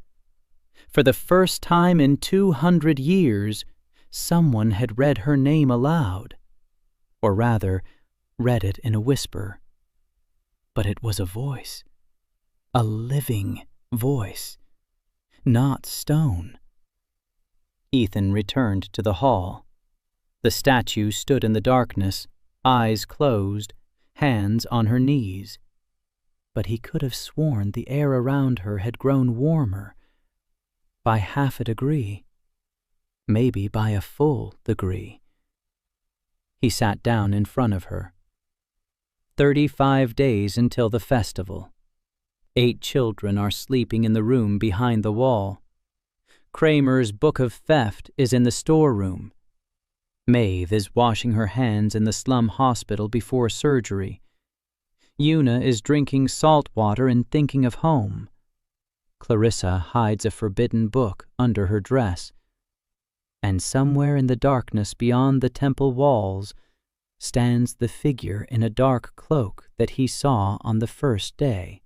For the first time in 200 years, someone had read her name aloud. Or rather, read it in a whisper. But it was a voice. A living voice. Not stone. Ethan returned to the hall. The statue stood in the darkness, eyes closed, hands on her knees. But he could have sworn the air around her had grown warmer. By half a degree. Maybe by a full degree. He sat down in front of her. 35 days until the festival. 8 children are sleeping in the room behind the wall. Kramer's Book of Theft is in the storeroom. Maeve is washing her hands in the slum hospital before surgery. Una is drinking salt water and thinking of home. Clarissa hides a forbidden book under her dress. And somewhere in the darkness beyond the temple walls stands the figure in a dark cloak that he saw on the first day.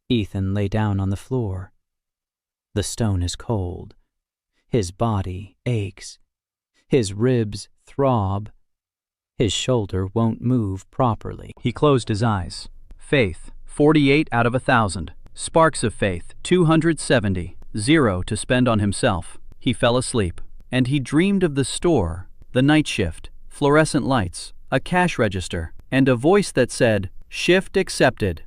Ethan lay down on the floor. The stone is cold. His body aches. His ribs throb. His shoulder won't move properly. He closed his eyes. Faith, 48 out of 1,000. Sparks of faith, 270. 0 to spend on himself. He fell asleep, and he dreamed of the store, the night shift, fluorescent lights, a cash register, and a voice that said, "Shift accepted."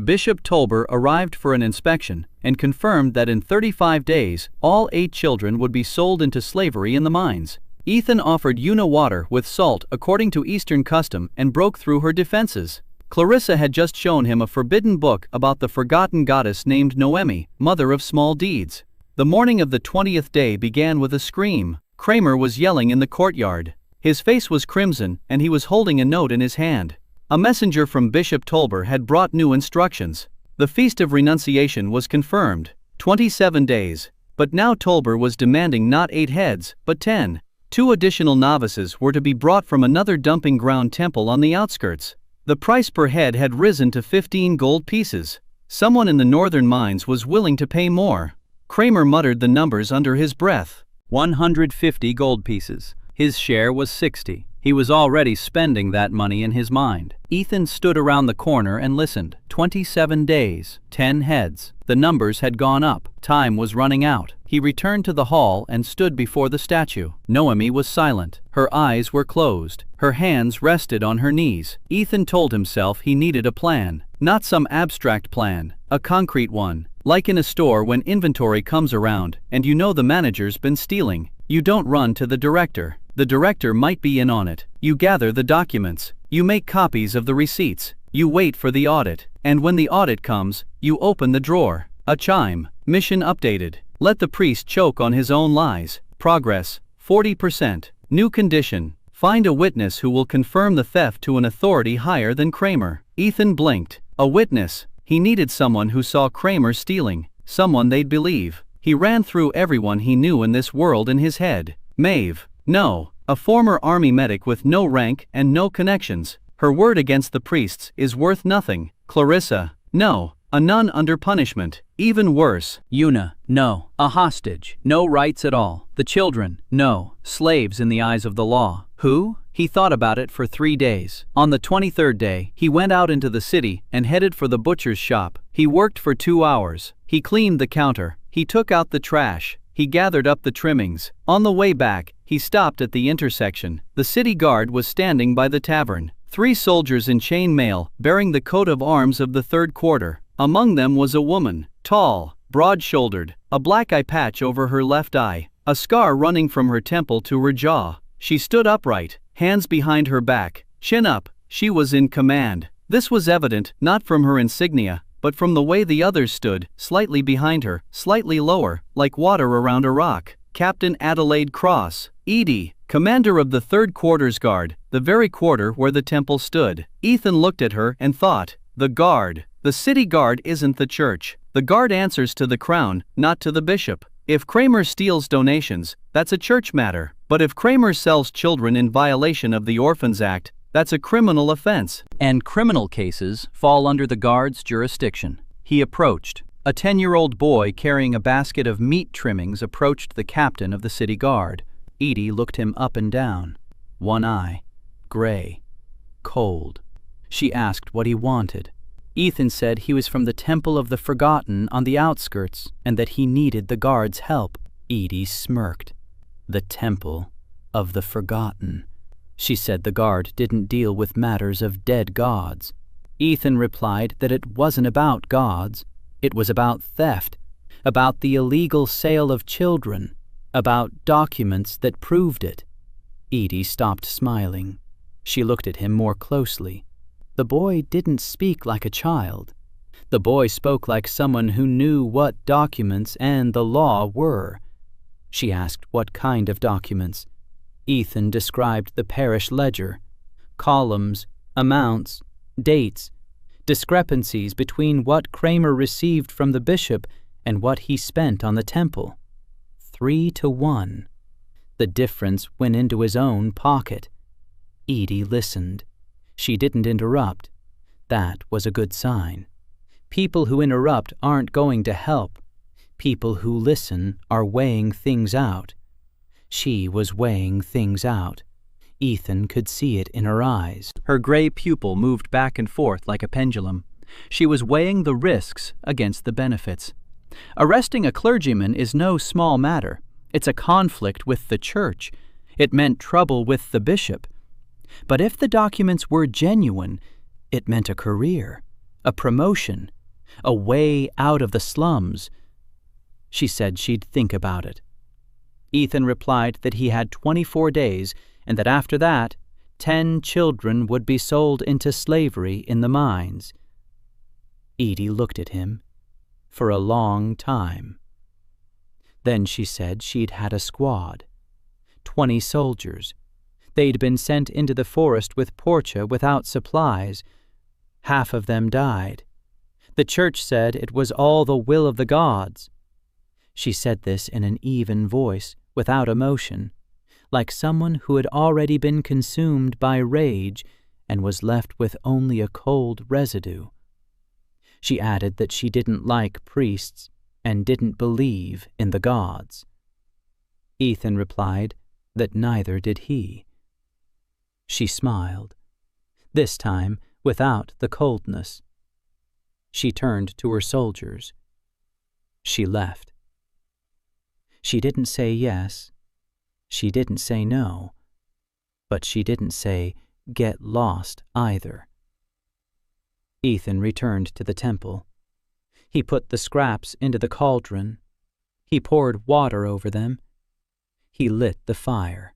Bishop Tolber arrived for an inspection and confirmed that in 35 days, all 8 children would be sold into slavery in the mines. Ethan offered Una water with salt according to Eastern custom and broke through her defenses. Clarissa had just shown him a forbidden book about the forgotten goddess named Noemi, mother of small deeds. The morning of the 20th day began with a scream. Kramer was yelling in the courtyard. His face was crimson and he was holding a note in his hand. A messenger from Bishop Tolber had brought new instructions. The Feast of Renunciation was confirmed. 27 days. But now Tolber was demanding not 8 heads, but 10. 2 additional novices were to be brought from another dumping ground temple on the outskirts. The price per head had risen to 15 gold pieces. Someone in the northern mines was willing to pay more. Kramer muttered the numbers under his breath. 150 gold pieces. His share was 60. He was already spending that money in his mind. Ethan stood around the corner and listened. 27 days, 10 heads. The numbers had gone up. Time was running out. He returned to the hall and stood before the statue. Noemi was silent. Her eyes were closed. Her hands rested on her knees. Ethan told himself he needed a plan. Not some abstract plan, a concrete one. Like in a store when inventory comes around and you know the manager's been stealing. You don't run to the director. The director might be in on it. You gather the documents. You make copies of the receipts. You wait for the audit. And when the audit comes, you open the drawer. A chime. Mission updated. Let the priest choke on his own lies. Progress, 40%. New condition. Find a witness who will confirm the theft to an authority higher than Kramer. Ethan blinked. A witness. He needed someone who saw Kramer stealing. Someone they'd believe. He ran through everyone he knew in this world in his head. Maeve. No. A former army medic with no rank and no connections. Her word against the priests is worth nothing. Clarissa. No. A nun under punishment. Even worse. Una. No. A hostage. No rights at all. The children. No. Slaves in the eyes of the law. Who? He thought about it for 3 days. On the 23rd day, he went out into the city and headed for the butcher's shop. He worked for 2 hours. He cleaned the counter. He took out the trash. He gathered up the trimmings. On the way back, he stopped at the intersection. The city guard was standing by the tavern. 3 soldiers in chain mail, bearing the coat of arms of the 3rd quarter. Among them was a woman, tall, broad-shouldered, a black eye patch over her left eye, a scar running from her temple to her jaw. She stood upright, hands behind her back, chin up. She was in command. This was evident not from her insignia, but from the way the others stood, slightly behind her, slightly lower, like water around a rock. Captain Adelaide Cross, Edie, commander of the 3rd Quarters Guard, the very quarter where the temple stood. Ethan looked at her and thought, the guard. The city guard isn't the church. The guard answers to the crown, not to the bishop. If Kramer steals donations, that's a church matter. But if Kramer sells children in violation of the Orphans Act, that's a criminal offense. And criminal cases fall under the guard's jurisdiction. He approached. A 10-year-old boy carrying a basket of meat trimmings approached the captain of the city guard. Edie looked him up and down. One eye. Gray. Cold. She asked what he wanted. Ethan said he was from the Temple of the Forgotten on the outskirts and that he needed the guard's help. Edie smirked. The Temple of the Forgotten. She said the guard didn't deal with matters of dead gods. Ethan replied that it wasn't about gods. It was about theft, about the illegal sale of children, about documents that proved it. Edie stopped smiling. She looked at him more closely. The boy didn't speak like a child. The boy spoke like someone who knew what documents and the law were. She asked what kind of documents. Ethan described the parish ledger, columns, amounts, dates, discrepancies between what Kramer received from the bishop and what he spent on the temple. 3 to 1. The difference went into his own pocket. Edie listened. She didn't interrupt. That was a good sign. People who interrupt aren't going to help. People who listen are weighing things out. She was weighing things out. Ethan could see it in her eyes. Her gray pupil moved back and forth like a pendulum. She was weighing the risks against the benefits. Arresting a clergyman is no small matter. It's a conflict with the church. It meant trouble with the bishop. But if the documents were genuine, it meant a career, a promotion, a way out of the slums. She said she'd think about it. Ethan replied that he had 24 days and that after that, 10 children would be sold into slavery in the mines. Edie looked at him for a long time. Then she said she'd had a squad, 20 soldiers. They'd been sent into the forest with Portia without supplies. Half of them died. The church said it was all the will of the gods. She said this in an even voice, without emotion, like someone who had already been consumed by rage and was left with only a cold residue. She added that she didn't like priests and didn't believe in the gods. Ethan replied that neither did he. She smiled, this time without the coldness. She turned to her soldiers. She left. She didn't say yes. She didn't say no. But she didn't say, get lost either. Ethan returned to the temple. He put the scraps into the cauldron. He poured water over them. He lit the fire.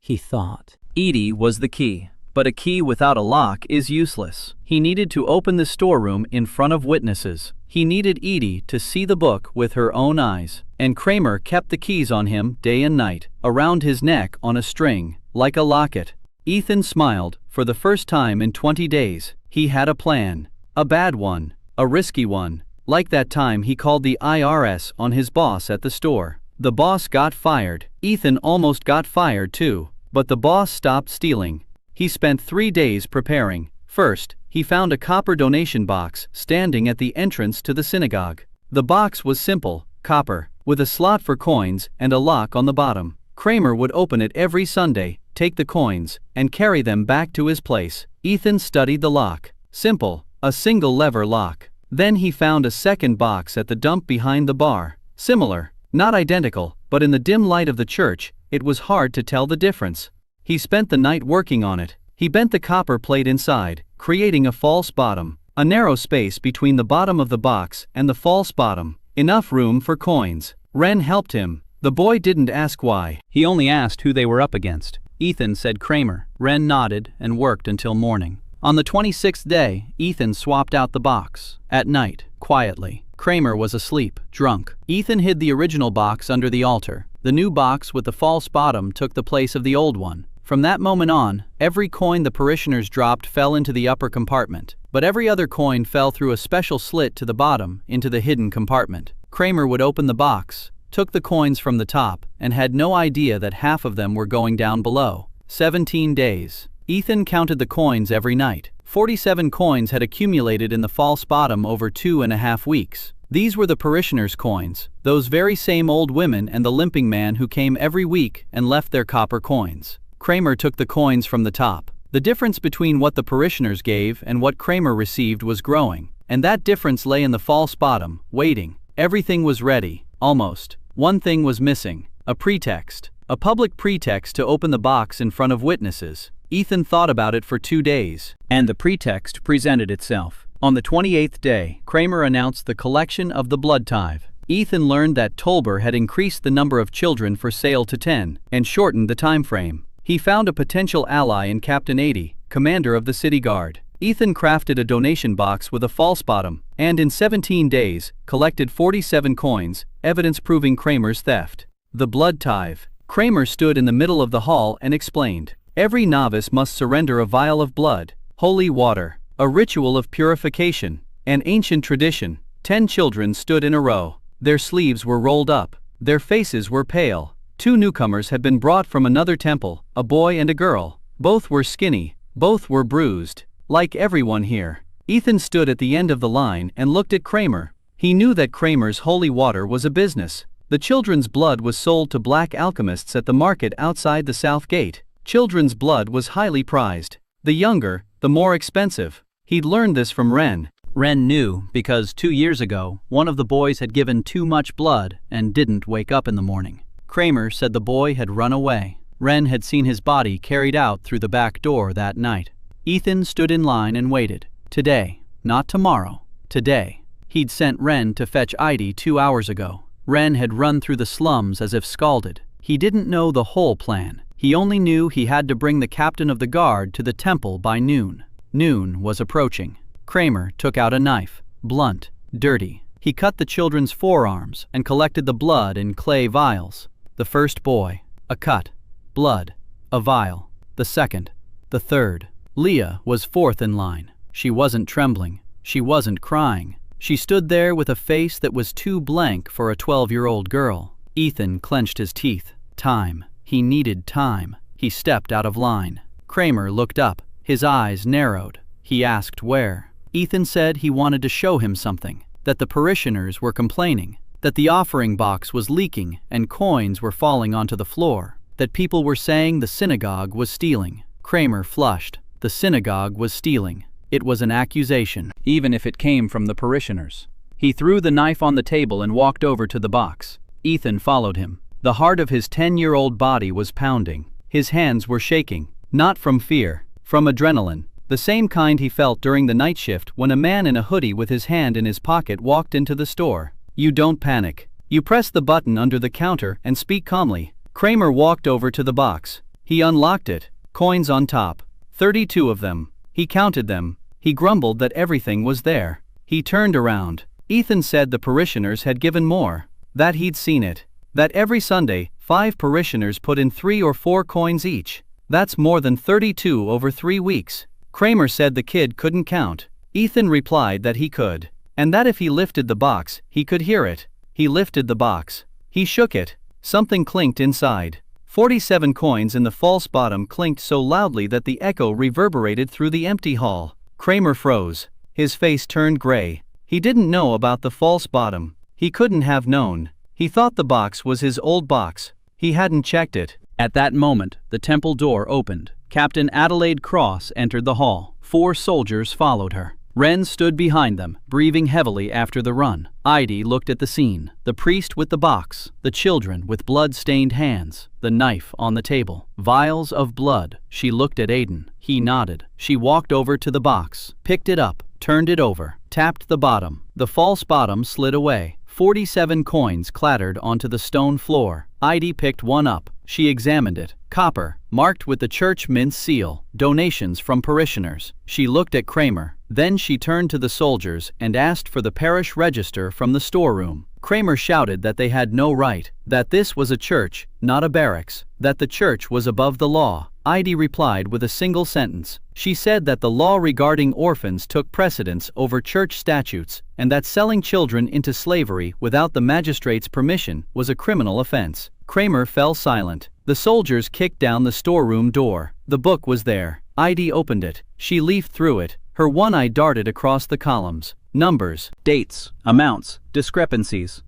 He thought. Edie was the key. But a key without a lock is useless. He needed to open the storeroom in front of witnesses. He needed Edie to see the book with her own eyes. And Kramer kept the keys on him day and night, around his neck on a string, like a locket. Ethan smiled. For the first time in 20 days, he had a plan. A bad one. A risky one. Like that time he called the IRS on his boss at the store. The boss got fired. Ethan almost got fired too. But the boss stopped stealing. He spent 3 days preparing. First, he found a copper donation box standing at the entrance to the synagogue. The box was simple, copper, with a slot for coins and a lock on the bottom. Kramer would open it every Sunday, take the coins, and carry them back to his place. Ethan studied the lock. Simple, a single lever lock. Then he found a second box at the dump behind the bar. Similar, not identical, but in the dim light of the church, it was hard to tell the difference. He spent the night working on it. He bent the copper plate inside, creating a false bottom. A narrow space between the bottom of the box and the false bottom. Enough room for coins. Ren helped him. The boy didn't ask why. He only asked who they were up against. Ethan said Kramer. Ren nodded and worked until morning. On the 26th day, Ethan swapped out the box. At night, quietly. Kramer was asleep, drunk. Ethan hid the original box under the altar. The new box with the false bottom took the place of the old one. From that moment on, every coin the parishioners dropped fell into the upper compartment, but every other coin fell through a special slit to the bottom, into the hidden compartment. Kramer would open the box, took the coins from the top, and had no idea that half of them were going down below. 17 days. Ethan counted the coins every night. 47 coins had accumulated in the false bottom over 2.5 weeks. These were the parishioners' coins, those very same old women and the limping man who came every week and left their copper coins. Kramer took the coins from the top. The difference between what the parishioners gave and what Kramer received was growing, and that difference lay in the false bottom, waiting. Everything was ready, almost. One thing was missing, a pretext. A public pretext to open the box in front of witnesses. Ethan thought about it for 2 days, and the pretext presented itself. On the 28th day, Kramer announced the collection of the blood tithe. Ethan learned that Tolber had increased the number of children for sale to 10, and shortened the time frame. He found a potential ally in Captain 80, commander of the city guard. Ethan crafted a donation box with a false bottom, and in 17 days, collected 47 coins, evidence proving Kramer's theft. The blood tithe. Kramer stood in the middle of the hall and explained. Every novice must surrender a vial of blood, holy water, a ritual of purification, an ancient tradition. 10 children stood in a row. Their sleeves were rolled up. Their faces were pale. 2 newcomers had been brought from another temple, a boy and a girl. Both were skinny. Both were bruised. Like everyone here. Ethan stood at the end of the line and looked at Kramer. He knew that Kramer's holy water was a business. The children's blood was sold to black alchemists at the market outside the south gate. Children's blood was highly prized. The younger, the more expensive. He'd learned this from Ren. Ren knew because 2 years ago, one of the boys had given too much blood and didn't wake up in the morning. Kramer said the boy had run away. Ren had seen his body carried out through the back door that night. Ethan stood in line and waited. Today, not tomorrow, today. He'd sent Ren to fetch Edie 2 hours ago. Ren had run through the slums as if scalded. He didn't know the whole plan. He only knew he had to bring the captain of the guard to the temple by noon. Noon was approaching. Kramer took out a knife, blunt, dirty. He cut the children's forearms and collected the blood in clay vials. The first boy, a cut, blood, a vial. The second, the third. Leah was fourth in line. She wasn't trembling. She wasn't crying. She stood there with a face that was too blank for a 12-year-old girl. Ethan clenched his teeth. Time. He needed time. He stepped out of line. Kramer looked up. His eyes narrowed. He asked where. Ethan said he wanted to show him something. That the parishioners were complaining. That the offering box was leaking and coins were falling onto the floor. That people were saying the synagogue was stealing. Kramer flushed. The synagogue was stealing. It was an accusation, even if it came from the parishioners. He threw the knife on the table and walked over to the box. Ethan followed him. The heart of his 10-year-old body was pounding. His hands were shaking, not from fear, from adrenaline, the same kind he felt during the night shift when a man in a hoodie with his hand in his pocket walked into the store. You don't panic. You press the button under the counter and speak calmly. Kramer walked over to the box. He unlocked it. Coins on top. 32 of them. He counted them. He grumbled that everything was there. He turned around. Ethan said the parishioners had given more. That he'd seen it. That every Sunday, 5 parishioners put in 3 or 4 coins each. That's more than 32 over 3 weeks. Kramer said the kid couldn't count. Ethan replied that he could. And that if he lifted the box, he could hear it. He lifted the box. He shook it. Something clinked inside. 47 coins in the false bottom clinked so loudly that the echo reverberated through the empty hall. Kramer froze. His face turned gray. He didn't know about the false bottom. He couldn't have known. He thought the box was his old box. He hadn't checked it. At that moment, the temple door opened. Captain Adelaide Cross entered the hall. 4 soldiers followed her. Wren stood behind them, breathing heavily after the run. Heidi looked at the scene. The priest with the box, the children with blood-stained hands, the knife on the table, vials of blood. She looked at Aiden. He nodded. She walked over to the box, picked it up, turned it over, tapped the bottom. The false bottom slid away. 47 coins clattered onto the stone floor. Heidi picked one up. She examined it. Copper, marked with the church mint seal. Donations from parishioners. She looked at Kramer. Then she turned to the soldiers and asked for the parish register from the storeroom. Kramer shouted that they had no right, that this was a church, not a barracks, that the church was above the law. Heidi replied with a single sentence. She said that the law regarding orphans took precedence over church statutes, and that selling children into slavery without the magistrate's permission was a criminal offense. Kramer fell silent. The soldiers kicked down the storeroom door. The book was there. Heidi opened it. She leafed through it. Her one eye darted across the columns. Numbers, dates, amounts, discrepancies.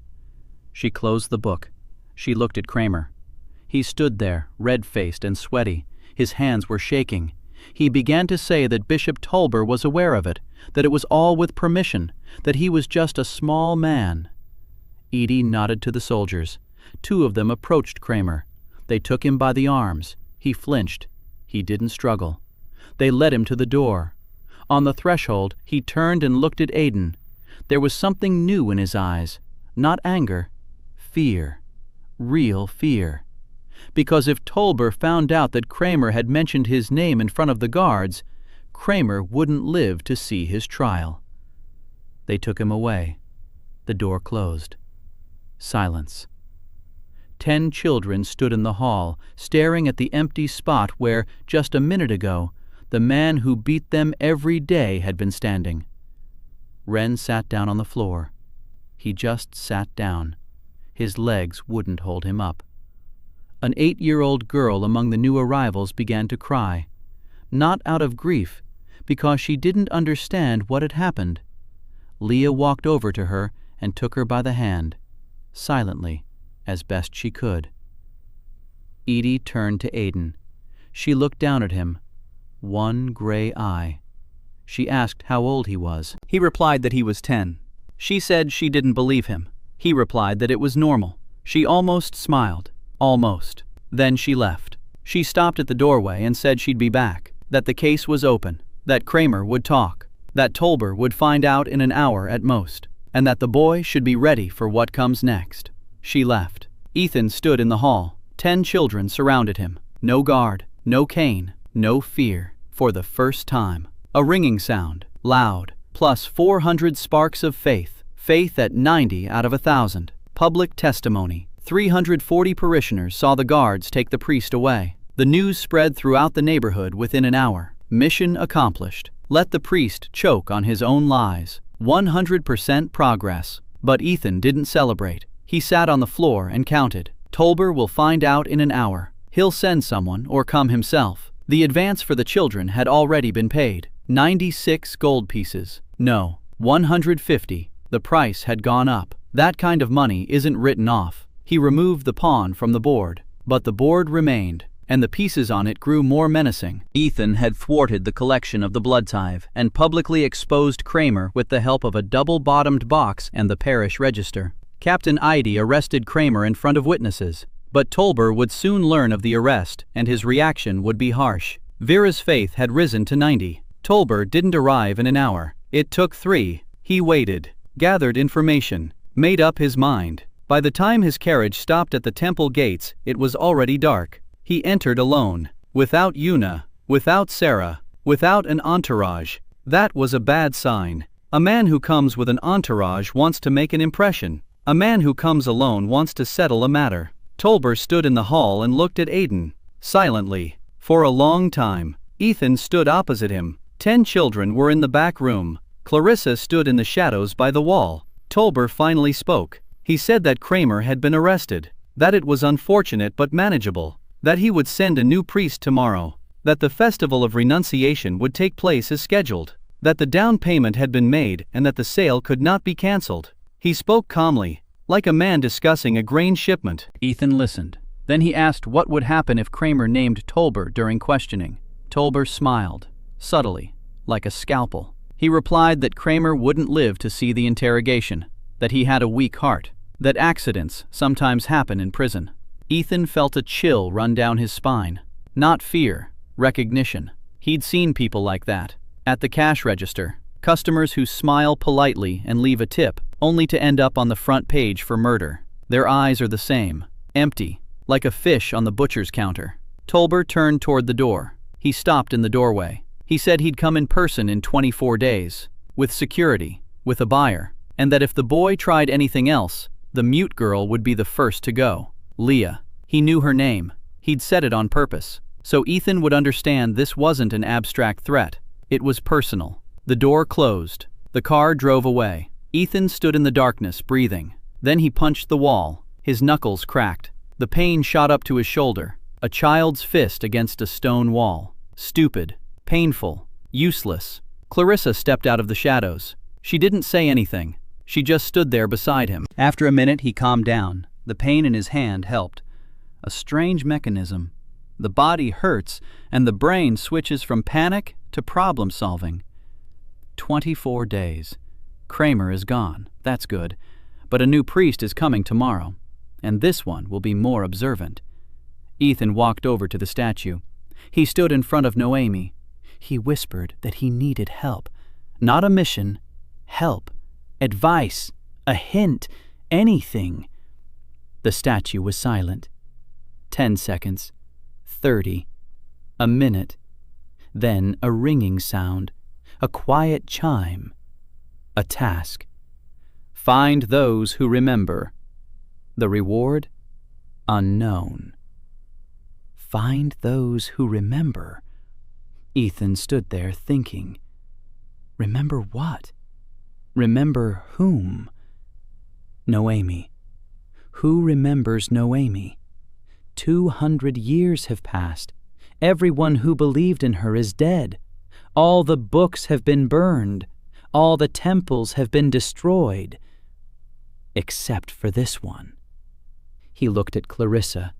She closed the book. She looked at Kramer. He stood there, red-faced and sweaty. His hands were shaking. He began to say that Bishop Tolber was aware of it, that it was all with permission, that he was just a small man. Edie nodded to the soldiers. 2 of them approached Kramer. They took him by the arms. He flinched. He didn't struggle. They led him to the door. On the threshold, he turned and looked at Aiden. There was something new in his eyes. Not anger. Fear. Real fear. Because if Tolber found out that Kramer had mentioned his name in front of the guards, Kramer wouldn't live to see his trial. They took him away. The door closed. Silence. 10 children stood in the hall, staring at the empty spot where, just a minute ago, the man who beat them every day had been standing. Wren sat down on the floor. He just sat down. His legs wouldn't hold him up. An 8-year-old girl among the new arrivals began to cry. Not out of grief, because she didn't understand what had happened. Leah walked over to her and took her by the hand, silently, as best she could. Edie turned to Aiden. She looked down at him. One gray eye. She asked how old he was. He replied that he was 10. She said she didn't believe him. He replied that it was normal. She almost smiled. Almost. Then she left. She stopped at the doorway and said she'd be back, that the case was open, that Kramer would talk, that Tolber would find out in an hour at most, and that the boy should be ready for what comes next. She left. Ethan stood in the hall. 10 children surrounded him. No guard, no cane, no fear. For the first time, a ringing sound, loud, plus 400 sparks of faith. Faith at 90 out of 1,000. Public testimony. 340 parishioners saw the guards take the priest away. The news spread throughout the neighborhood within an hour. Mission accomplished. Let the priest choke on his own lies. 100% progress. But Ethan didn't celebrate. He sat on the floor and counted. Tolber will find out in an hour. He'll send someone or come himself. The advance for the children had already been paid. 96 gold pieces. No, 150. The price had gone up. That kind of money isn't written off. He removed the pawn from the board. But the board remained, and the pieces on it grew more menacing. Ethan had thwarted the collection of the blood tithe and publicly exposed Kramer with the help of a double-bottomed box and the parish register. Captain Heidi arrested Kramer in front of witnesses, but Tolber would soon learn of the arrest and his reaction would be harsh. Vera's faith had risen to 90. Tolber didn't arrive in an hour. It took 3. He waited, gathered information, made up his mind. By the time his carriage stopped at the temple gates, it was already dark. He entered alone, without Una, without Sarah, without an entourage. That was a bad sign. A man who comes with an entourage wants to make an impression. A man who comes alone wants to settle a matter. Tolber stood in the hall and looked at Aiden, silently. For a long time, Ethan stood opposite him. 10 children were in the back room. Clarissa stood in the shadows by the wall. Tolber finally spoke. He said that Kramer had been arrested, that it was unfortunate but manageable, that he would send a new priest tomorrow, that the festival of renunciation would take place as scheduled, that the down payment had been made and that the sale could not be cancelled. He spoke calmly, like a man discussing a grain shipment. Ethan listened. Then he asked what would happen if Kramer named Tolber during questioning. Tolber smiled, subtly, like a scalpel. He replied that Kramer wouldn't live to see the interrogation, that he had a weak heart, that accidents sometimes happen in prison. Ethan felt a chill run down his spine. Not fear, recognition. He'd seen people like that. At the cash register, customers who smile politely and leave a tip, only to end up on the front page for murder. Their eyes are the same, empty, like a fish on the butcher's counter. Tolber turned toward the door. He stopped in the doorway. He said he'd come in person in 24 days, with security, with a buyer, and that if the boy tried anything else, the mute girl would be the first to go. Leah. He knew her name. He'd said it on purpose. So Ethan would understand this wasn't an abstract threat. It was personal. The door closed. The car drove away. Ethan stood in the darkness, breathing. Then he punched the wall. His knuckles cracked. The pain shot up to his shoulder. A child's fist against a stone wall. Stupid. Painful. Useless. Clarissa stepped out of the shadows. She didn't say anything. She just stood there beside him. After a minute, he calmed down. The pain in his hand helped. A strange mechanism. The body hurts, and the brain switches from panic to problem solving. 24 days. Kramer is gone. That's good. But a new priest is coming tomorrow, and this one will be more observant. Ethan walked over to the statue. He stood in front of Noemi. He whispered that he needed help. Not a mission. Help. Advice. A hint. Anything. The statue was silent. 10 seconds. 30. A minute. Then a ringing sound. A quiet chime. A task. Find those who remember. The reward? Unknown. Find those who remember. Ethan stood there thinking. Remember what? Remember whom? Noemi. Who remembers Noemi? 200 years have passed. Everyone who believed in her is dead. All the books have been burned. All the temples have been destroyed. Except for this one. He looked at Clarissa.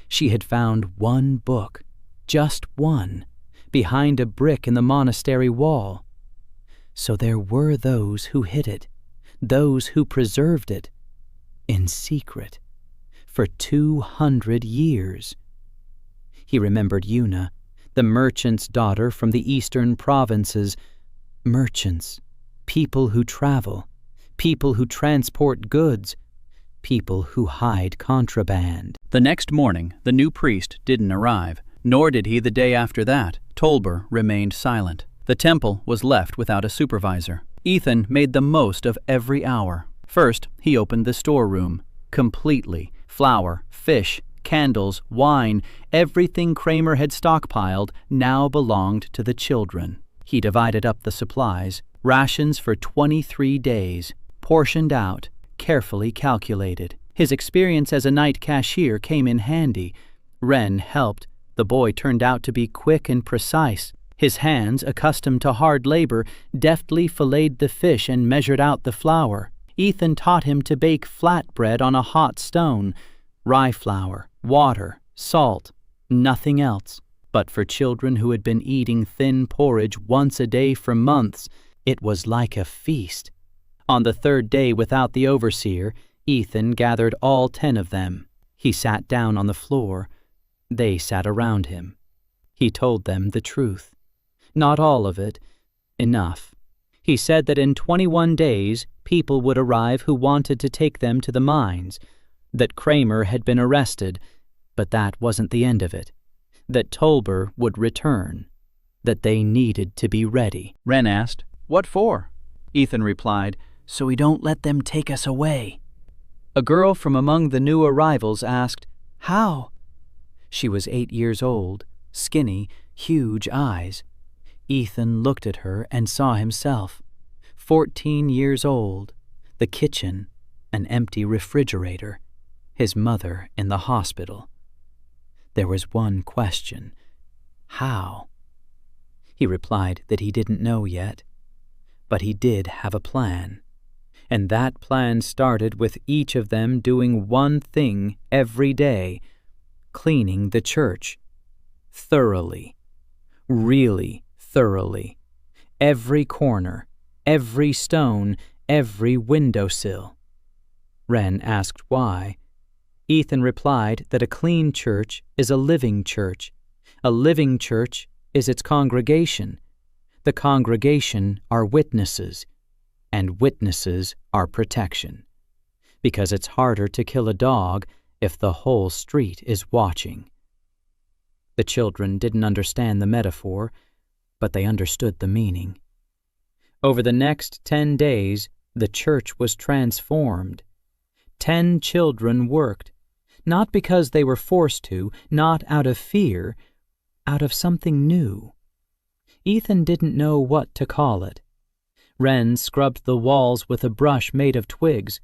She had found one book, just one, behind a brick in the monastery wall. So there were those who hid it, those who preserved it, in secret, for 200 years. He remembered Una, the merchant's daughter from the eastern provinces. Merchants, people who travel, people who transport goods, people who hide contraband. The next morning, the new priest didn't arrive, nor did he the day after that. Tolber remained silent. The temple was left without a supervisor. Ethan made the most of every hour. First, he opened the storeroom. Completely. Flour, fish, candles, wine, everything Kramer had stockpiled now belonged to the children. He divided up the supplies, rations for 23 days, portioned out, carefully calculated. His experience as a night cashier came in handy. Wren helped. The boy turned out to be quick and precise. His hands, accustomed to hard labor, deftly filleted the fish and measured out the flour. Ethan taught him to bake flatbread on a hot stone. Rye flour, water, salt, nothing else. But for children who had been eating thin porridge once a day for months, it was like a feast. On the third day without the overseer, Ethan gathered all 10 of them. He sat down on the floor. They sat around him. He told them the truth. Not all of it. Enough. He said that in 21 days, people would arrive who wanted to take them to the mines, that Kramer had been arrested, but that wasn't the end of it, that Tolber would return. that they needed to be ready. Wren asked, "What for?" Ethan replied, "So we don't let them take us away." A girl from among the new arrivals asked, "How?" She was 8 years old, skinny, huge eyes. Ethan looked at her and saw himself, 14 years old, the kitchen, an empty refrigerator, his mother in the hospital. There was one question: how? He replied that he didn't know yet, but he did have a plan. And that plan started with each of them doing one thing every day: cleaning the church. Thoroughly. Really thoroughly. Every corner, every stone, every windowsill. Wren asked why. Ethan replied that a clean church is a living church. A living church is its congregation. The congregation are witnesses, and witnesses are protection, because it's harder to kill a dog if the whole street is watching. The children didn't understand the metaphor, but they understood the meaning. Over the next 10 days, the church was transformed. 10 children worked, not because they were forced to, not out of fear, out of something new. Ethan didn't know what to call it. Wren scrubbed the walls with a brush made of twigs.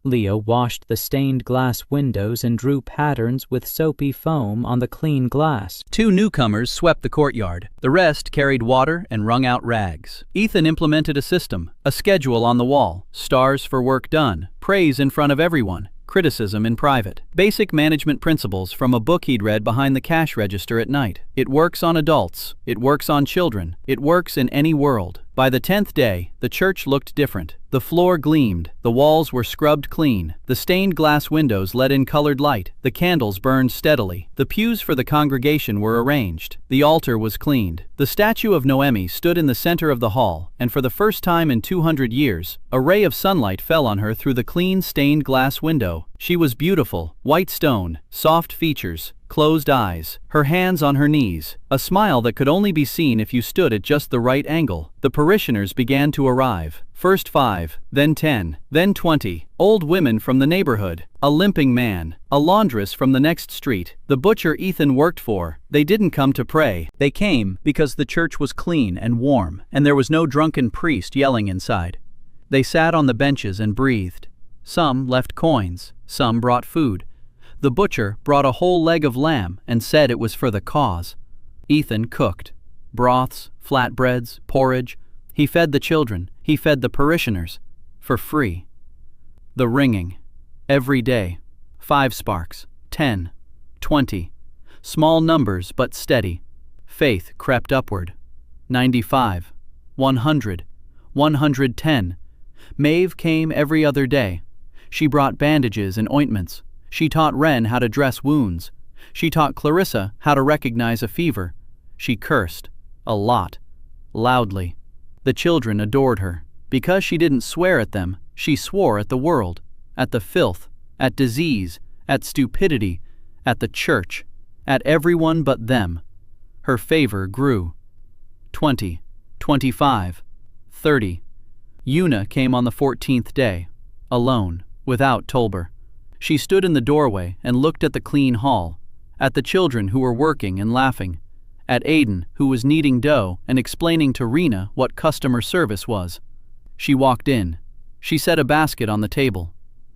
Leo washed the stained glass windows and drew patterns with soapy foam on the clean glass. 2 newcomers swept the courtyard. The rest carried water and wrung out rags. Ethan implemented a system, a schedule on the wall, stars for work done, praise in front of everyone, criticism in private. Basic management principles from a book he'd read behind the cash register at night. It works on adults. It works on children. It works in any world. By the 10th day, the church looked different. The floor gleamed. The walls were scrubbed clean. The stained glass windows let in colored light. The candles burned steadily. The pews for the congregation were arranged. The altar was cleaned. The statue of Noemi stood in the center of the hall, and for the first time in 200 years, a ray of sunlight fell on her through the clean stained glass window. She was beautiful, white stone, soft features, closed eyes, her hands on her knees, a smile that could only be seen if you stood at just the right angle. The parishioners began to arrive. First 5, then 10, then 20, old women from the neighborhood, a limping man, a laundress from the next street, the butcher Ethan worked for. They didn't come to pray. They came because the church was clean and warm, and there was no drunken priest yelling inside. They sat on the benches and breathed. Some left coins, some brought food. The butcher brought a whole leg of lamb and said it was for the cause. Ethan cooked. Broths, flatbreads, porridge. He fed the children. He fed the parishioners. For free. The ringing. Every day. 5 sparks. 10. 20. Small numbers but steady. Faith crept upward. 95. 100. 110. Maeve came every other day. She brought bandages and ointments. She taught Wren how to dress wounds. She taught Clarissa how to recognize a fever. She cursed. A lot. Loudly. The children adored her. Because she didn't swear at them, she swore at the world, at the filth, at disease, at stupidity, at the church, at everyone but them. Her favor grew. 20. 25. 30. Una came on the 14th day, alone, without Tolber. She stood in the doorway and looked at the clean hall, at the children who were working and laughing, at Aiden, who was kneading dough and explaining to Rena what customer service was. She walked in. She set a basket on the table.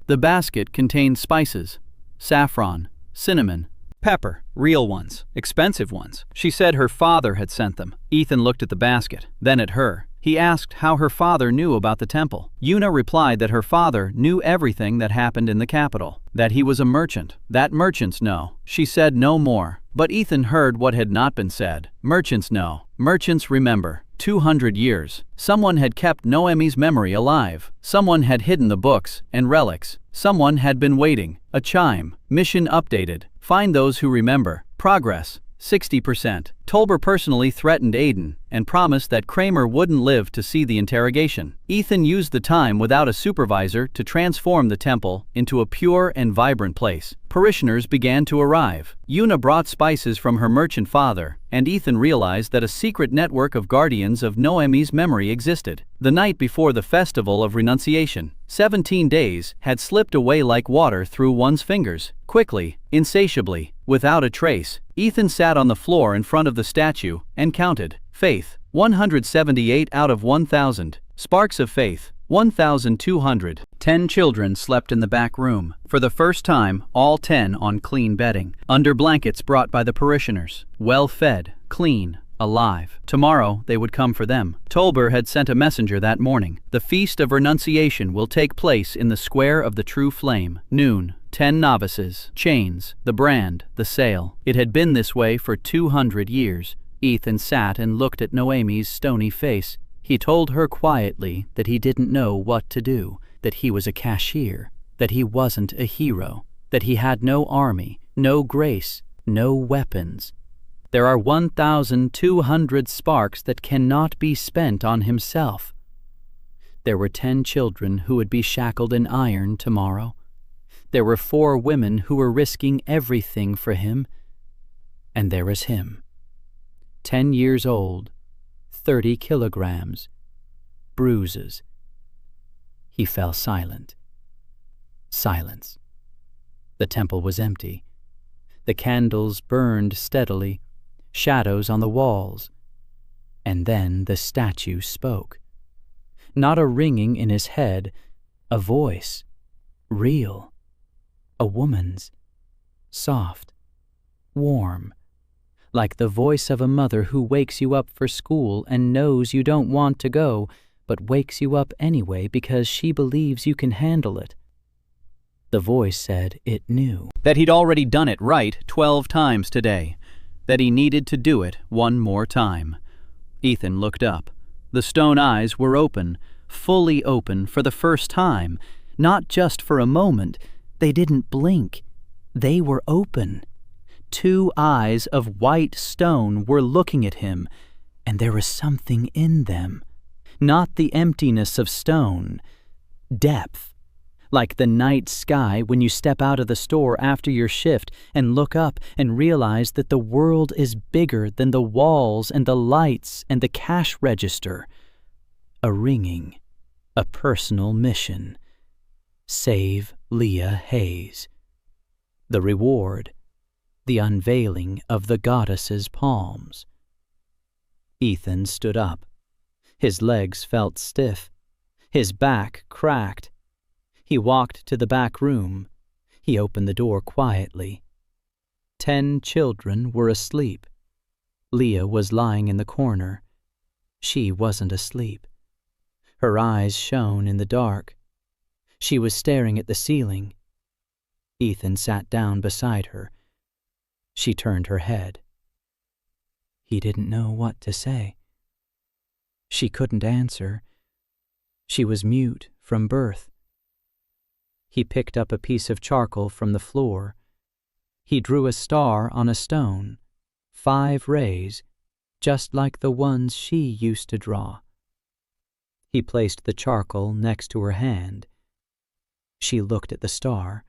The basket contained spices, saffron, cinnamon, pepper, real ones, expensive ones. She said her father had sent them. Ethan looked at the basket, then at her. He asked how her father knew about the temple. Una replied that her father knew everything that happened in the capital, that he was a merchant. That merchants know. She said no more, but Ethan heard what had not been said. Merchants know. Merchants remember. 200 years. Someone had kept Noemi's memory alive. Someone had hidden the books and relics. Someone had been waiting. A chime. Mission updated. Find those who remember. Progress. 60%. Tolber personally threatened Aiden and promised that Kramer wouldn't live to see the interrogation. Ethan used the time without a supervisor to transform the temple into a pure and vibrant place. Parishioners began to arrive. Una brought spices from her merchant father, and Ethan realized that a secret network of guardians of Noemi's memory existed. The night before the festival of renunciation, 17 days had slipped away like water through one's fingers. Quickly, insatiably, without a trace, Ethan sat on the floor in front of the statue and counted. Faith, 178 out of 1,000. Sparks of faith, 1,200. 10 children slept in the back room. For the first time, all 10 on clean bedding, under blankets brought by the parishioners. Well fed, clean, alive. Tomorrow they would come for them. Tolber had sent a messenger that morning. The Feast of Renunciation will take place in the Square of the True Flame. Noon. 10 novices, chains, the brand, the sail. It had been this way for 200 years. Ethan sat and looked at Noemi's stony face. He told her quietly that he didn't know what to do, that he was a cashier, that he wasn't a hero, that he had no army, no grace, no weapons. There are 1,200 sparks that cannot be spent on himself. There were 10 children who would be shackled in iron tomorrow. There were 4 women who were risking everything for him. And there was him. 10 years old, 30 kilograms, bruises. He fell silent. Silence. The temple was empty. The candles burned steadily, shadows on the walls. And then the statue spoke. Not a ringing in his head, a voice, real. A woman's, soft, warm, like the voice of a mother who wakes you up for school and knows you don't want to go, but wakes you up anyway because she believes you can handle it. The voice said it knew. That he'd already done it right 12 times today. That he needed to do it one more time. Ethan looked up. The stone eyes were open, fully open for the first time, not just for a moment. They didn't blink. They were open. 2 eyes of white stone were looking at him, and there was something in them. Not the emptiness of stone. Depth. Like the night sky when you step out of the store after your shift and look up and realize that the world is bigger than the walls and the lights and the cash register. A ringing. A personal mission. Save Leah Hayes. The reward, the unveiling of the goddess's palms. Ethan stood up. His legs felt stiff. His back cracked. He walked to the back room. He opened the door quietly. 10 children were asleep. Leah was lying in the corner. She wasn't asleep. Her eyes shone in the dark. She was staring at the ceiling. Ethan sat down beside her. She turned her head. He didn't know what to say. She couldn't answer. She was mute from birth. He picked up a piece of charcoal from the floor. He drew a star on a stone, 5 rays, just like the ones she used to draw. He placed the charcoal next to her hand. She looked at the star,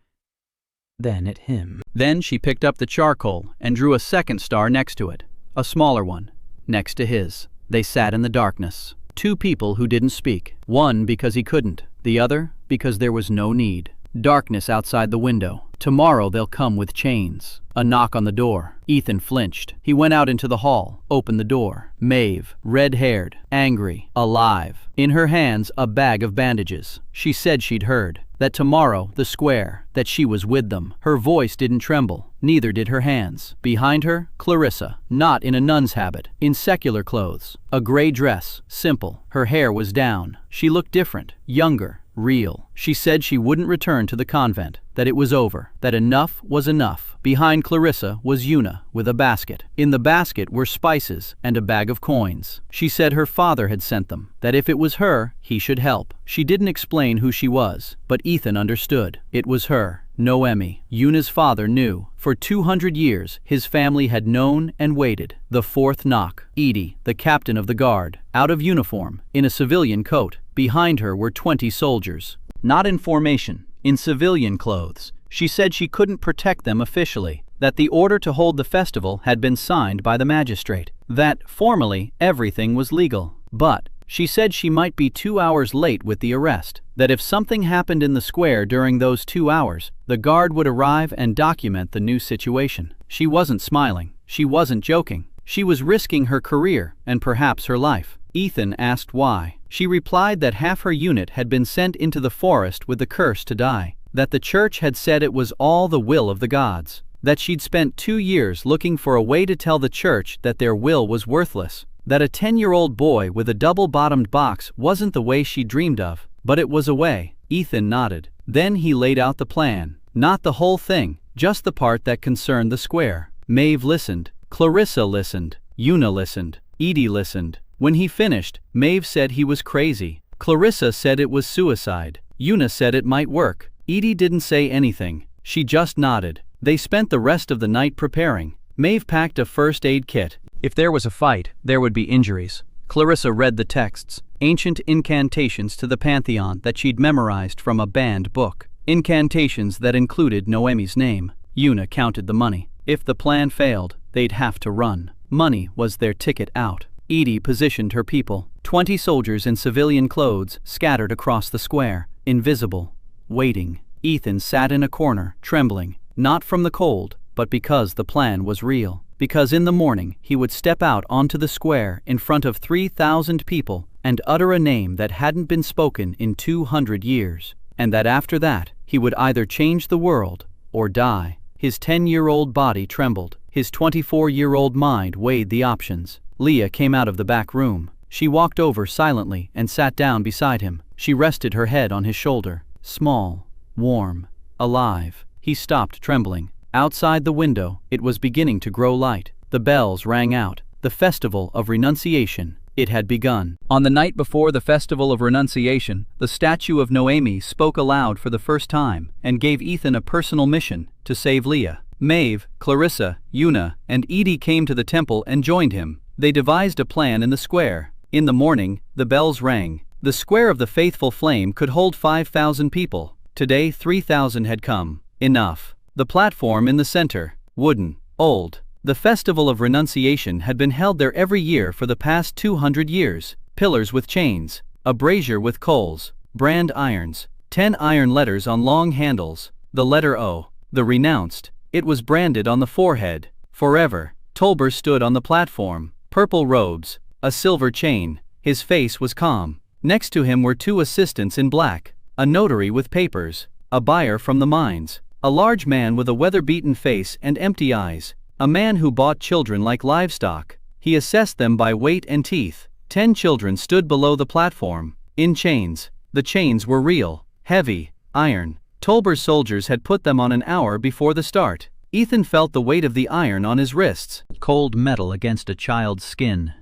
then at him. Then she picked up the charcoal and drew a second star next to it, a smaller one, next to his. They sat in the darkness. 2 people who didn't speak. One because he couldn't, the other because there was no need. Darkness outside the window. Tomorrow they'll come with chains. A knock on the door. Ethan flinched. He went out into the hall, opened the door. Maeve, red-haired, angry, alive. In her hands, a bag of bandages. She said she'd heard. That tomorrow, the square, that she was with them. Her voice didn't tremble. Neither did her hands. Behind her, Clarissa, not in a nun's habit, in secular clothes. A gray dress, simple. Her hair was down. She looked different, younger, real. She said she wouldn't return to the convent, that it was over, that enough was enough. Behind Clarissa was Una, with a basket. In the basket were spices and a bag of coins. She said her father had sent them, that if it was her, he should help. She didn't explain who she was, but Ethan understood. It was her, Noemi, Yuna's father, knew. For 200 years, his family had known and waited. The fourth knock. Edie, the captain of the guard, out of uniform, in a civilian coat. Behind her were 20 soldiers. Not in formation, in civilian clothes. She said she couldn't protect them officially, that the order to hold the festival had been signed by the magistrate, that, formally, everything was legal. But she said she might be 2 hours late with the arrest, that if something happened in the square during those 2 hours, the guard would arrive and document the new situation. She wasn't smiling. She wasn't joking. She was risking her career and perhaps her life. Ethan asked why. She replied that half her unit had been sent into the forest with the curse to die, that the church had said it was all the will of the gods, that she'd spent 2 years looking for a way to tell the church that their will was worthless, that a 10-year-old boy with a double-bottomed box wasn't the way she dreamed of, but it was a way. Ethan nodded. Then he laid out the plan. Not the whole thing, just the part that concerned the square. Maeve listened. Clarissa listened. Una listened. Edie listened. When he finished, Maeve said he was crazy. Clarissa said it was suicide. Una said it might work. Edie didn't say anything. She just nodded. They spent the rest of the night preparing. Maeve packed a first aid kit. If there was a fight, there would be injuries. Clarissa read the texts, ancient incantations to the pantheon that she'd memorized from a banned book. Incantations that included Noemi's name. Una counted the money. If the plan failed, they'd have to run. Money was their ticket out. Edie positioned her people. 20 soldiers in civilian clothes scattered across the square, invisible, waiting. Ethan sat in a corner, trembling, not from the cold, but because the plan was real. Because in the morning he would step out onto the square in front of 3,000 people and utter a name that hadn't been spoken in 200 years, and that after that he would either change the world or die. His 10-year-old body trembled. His 24-year-old mind weighed the options. Leah came out of the back room. She walked over silently and sat down beside him. She rested her head on his shoulder. Small, warm, alive. He stopped trembling. Outside the window, it was beginning to grow light. The bells rang out. The Festival of Renunciation. It had begun. On the night before the Festival of Renunciation, the statue of Noemi spoke aloud for the first time and gave Ethan a personal mission to save Leah. Maeve, Clarissa, Una, and Edie came to the temple and joined him. They devised a plan in the square. In the morning, the bells rang. The square of the faithful flame could hold 5,000 people. Today 3,000 had come. Enough. The platform in the center, wooden, old. The Festival of Renunciation had been held there every year for the past 200 years. Pillars with chains, a brazier with coals, brand irons, 10 iron letters on long handles, the letter O, the renounced. It was branded on the forehead. Forever. Tolber stood on the platform, purple robes, a silver chain. His face was calm. Next to him were 2 assistants in black, a notary with papers, a buyer from the mines. A large man with a weather-beaten face and empty eyes. A man who bought children like livestock. He assessed them by weight and teeth. 10 children stood below the platform, in chains. The chains were real, heavy, iron. Tolber's soldiers had put them on an hour before the start. Ethan felt the weight of the iron on his wrists. Cold metal against a child's skin.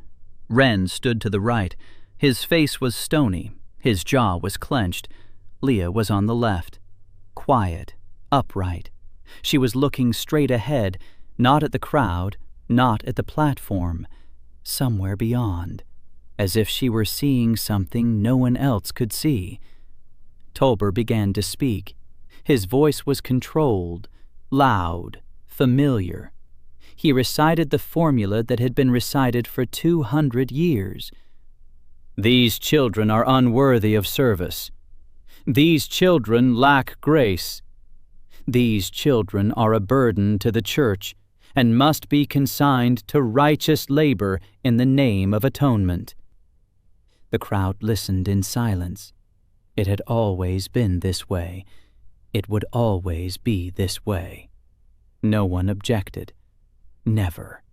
Ren stood to the right. His face was stony. His jaw was clenched. Leah was on the left. Quiet. Upright. She was looking straight ahead, not at the crowd, not at the platform, somewhere beyond, as if she were seeing something no one else could see. Tolber began to speak. His voice was controlled, loud, familiar. He recited the formula that had been recited for 200 years. These children are unworthy of service. These children lack grace. These children are a burden to the church and must be consigned to righteous labor in the name of atonement. The crowd listened in silence. It had always been this way. It would always be this way. No one objected. Never.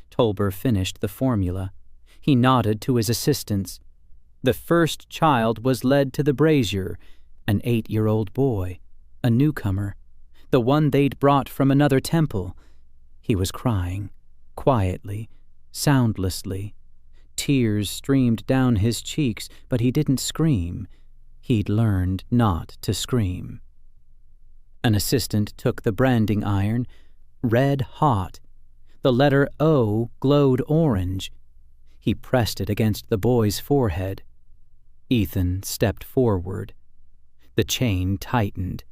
Tolber finished the formula. He nodded to his assistants. The first child was led to the brazier, an 8-year-old boy. A newcomer, the one they'd brought from another temple. He was crying, quietly, soundlessly. Tears streamed down his cheeks, but he didn't scream. He'd learned not to scream. An assistant took the branding iron, red hot. The letter O glowed orange. He pressed it against the boy's forehead. Ethan stepped forward. The chain tightened.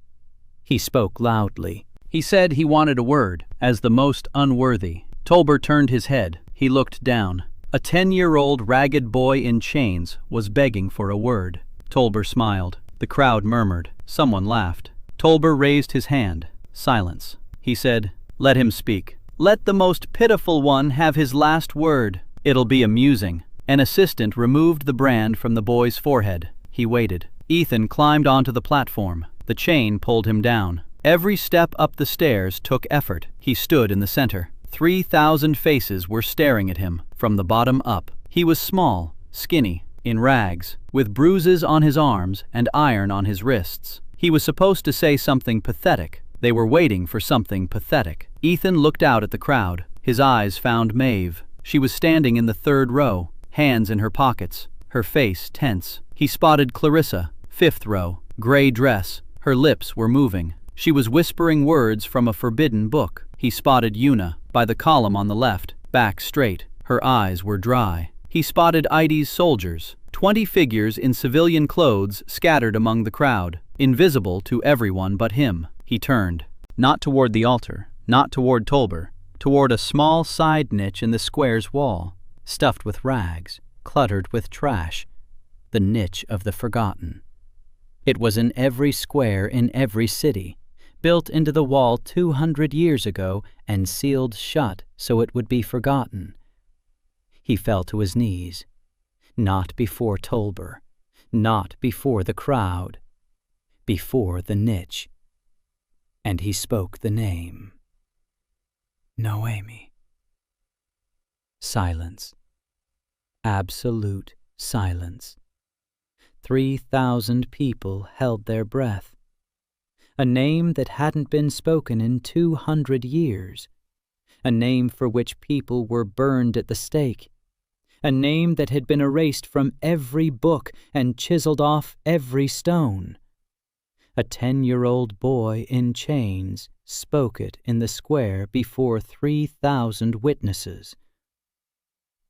He spoke loudly. He said he wanted a word, as the most unworthy. Tolber turned his head. He looked down. A 10-year-old ragged boy in chains was begging for a word. Tolber smiled. The crowd murmured. Someone laughed. Tolber raised his hand. Silence. He said, "Let him speak. Let the most pitiful one have his last word. It'll be amusing." An assistant removed the brand from the boy's forehead. He waited. Ethan climbed onto the platform. The chain pulled him down. Every step up the stairs took effort. He stood in the center. 3,000 faces were staring at him, from the bottom up. He was small, skinny, in rags, with bruises on his arms and iron on his wrists. He was supposed to say something pathetic. They were waiting for something pathetic. Ethan looked out at the crowd. His eyes found Maeve. She was standing in the third row, hands in her pockets, her face tense. He spotted Clarissa, fifth row, gray dress. Her lips were moving. She was whispering words from a forbidden book. He spotted Una, by the column on the left, back straight. Her eyes were dry. He spotted Ides soldiers, 20 figures in civilian clothes scattered among the crowd, invisible to everyone but him. He turned, not toward the altar, not toward Tolber, toward a small side niche in the square's wall, stuffed with rags, cluttered with trash, the niche of the forgotten. It was in every square in every city, built into the wall 200 years ago and sealed shut so it would be forgotten. He fell to his knees, not before Tolber, not before the crowd, before the niche. And he spoke the name. Noemi. Silence. Absolute silence. 3,000 people held their breath. A name that hadn't been spoken in 200 years. A name for which people were burned at the stake. A name that had been erased from every book and chiseled off every stone. A 10-year-old boy in chains spoke it in the square before 3,000 witnesses.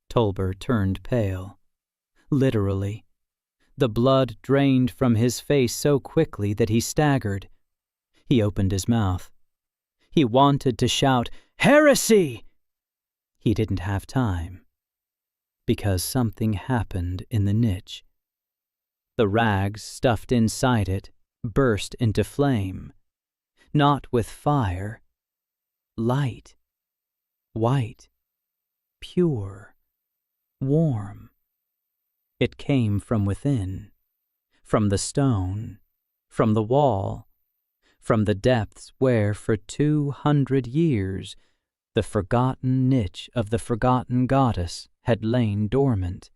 Tolber turned pale. Literally. The blood drained from his face so quickly that he staggered. He opened his mouth. He wanted to shout, "Heresy!" He didn't have time, because something happened in the niche. The rags stuffed inside it burst into flame, not with fire, light, white, pure, warm. It came from within, from the stone, from the wall, from the depths where for 200 years the forgotten niche of the forgotten goddess had lain dormant.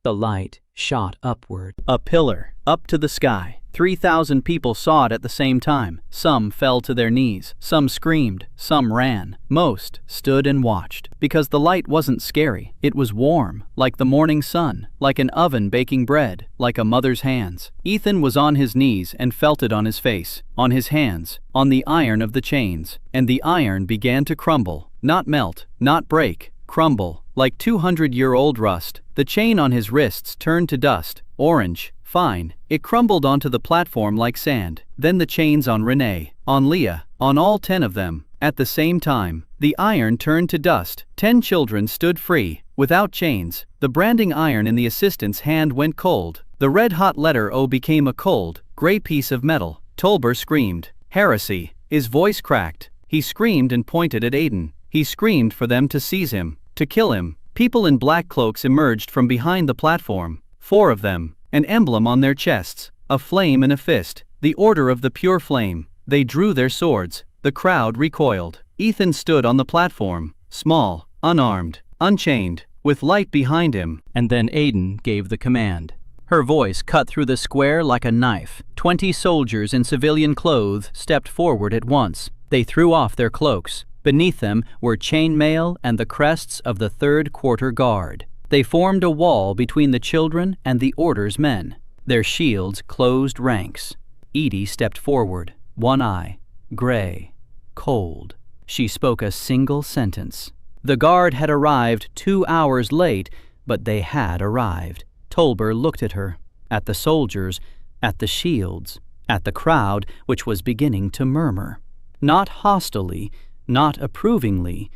The light shot upward. A pillar, up to the sky. 3,000 people saw it at the same time. Some fell to their knees, some screamed, some ran. Most stood and watched, because the light wasn't scary. It was warm, like the morning sun, like an oven baking bread, like a mother's hands. Ethan was on his knees and felt it on his face, on his hands, on the iron of the chains, and the iron began to crumble, not melt, not break, crumble, like 200-year-old rust. The chain on his wrists turned to dust, orange, fine. It crumbled onto the platform like sand. Then the chains on Renee, on Leah, on all 10 of them. At the same time, the iron turned to dust. 10 children stood free, without chains. The branding iron in the assistant's hand went cold. The red-hot letter O became a cold, gray piece of metal. Tolber screamed, "Heresy!" His voice cracked. He screamed and pointed at Aiden. He screamed for them to seize him, to kill him. People in black cloaks emerged from behind the platform. 4 of them, an emblem on their chests, a flame and a fist, the order of the pure flame. They drew their swords. The crowd recoiled. Ethan stood on the platform, small, unarmed, unchained, with light behind him. And then Aiden gave the command. Her voice cut through the square like a knife. 20 soldiers in civilian clothes stepped forward at once. They threw off their cloaks. Beneath them were chainmail and the crests of the 3rd Quarter Guard. They formed a wall between the children and the Order's men. Their shields closed ranks. Edie stepped forward. One eye, gray, cold. She spoke a single sentence. The guard had arrived 2 hours late, but they had arrived. Tolber looked at her, at the soldiers, at the shields, at the crowd, which was beginning to murmur. Not hostilely, not approvingly,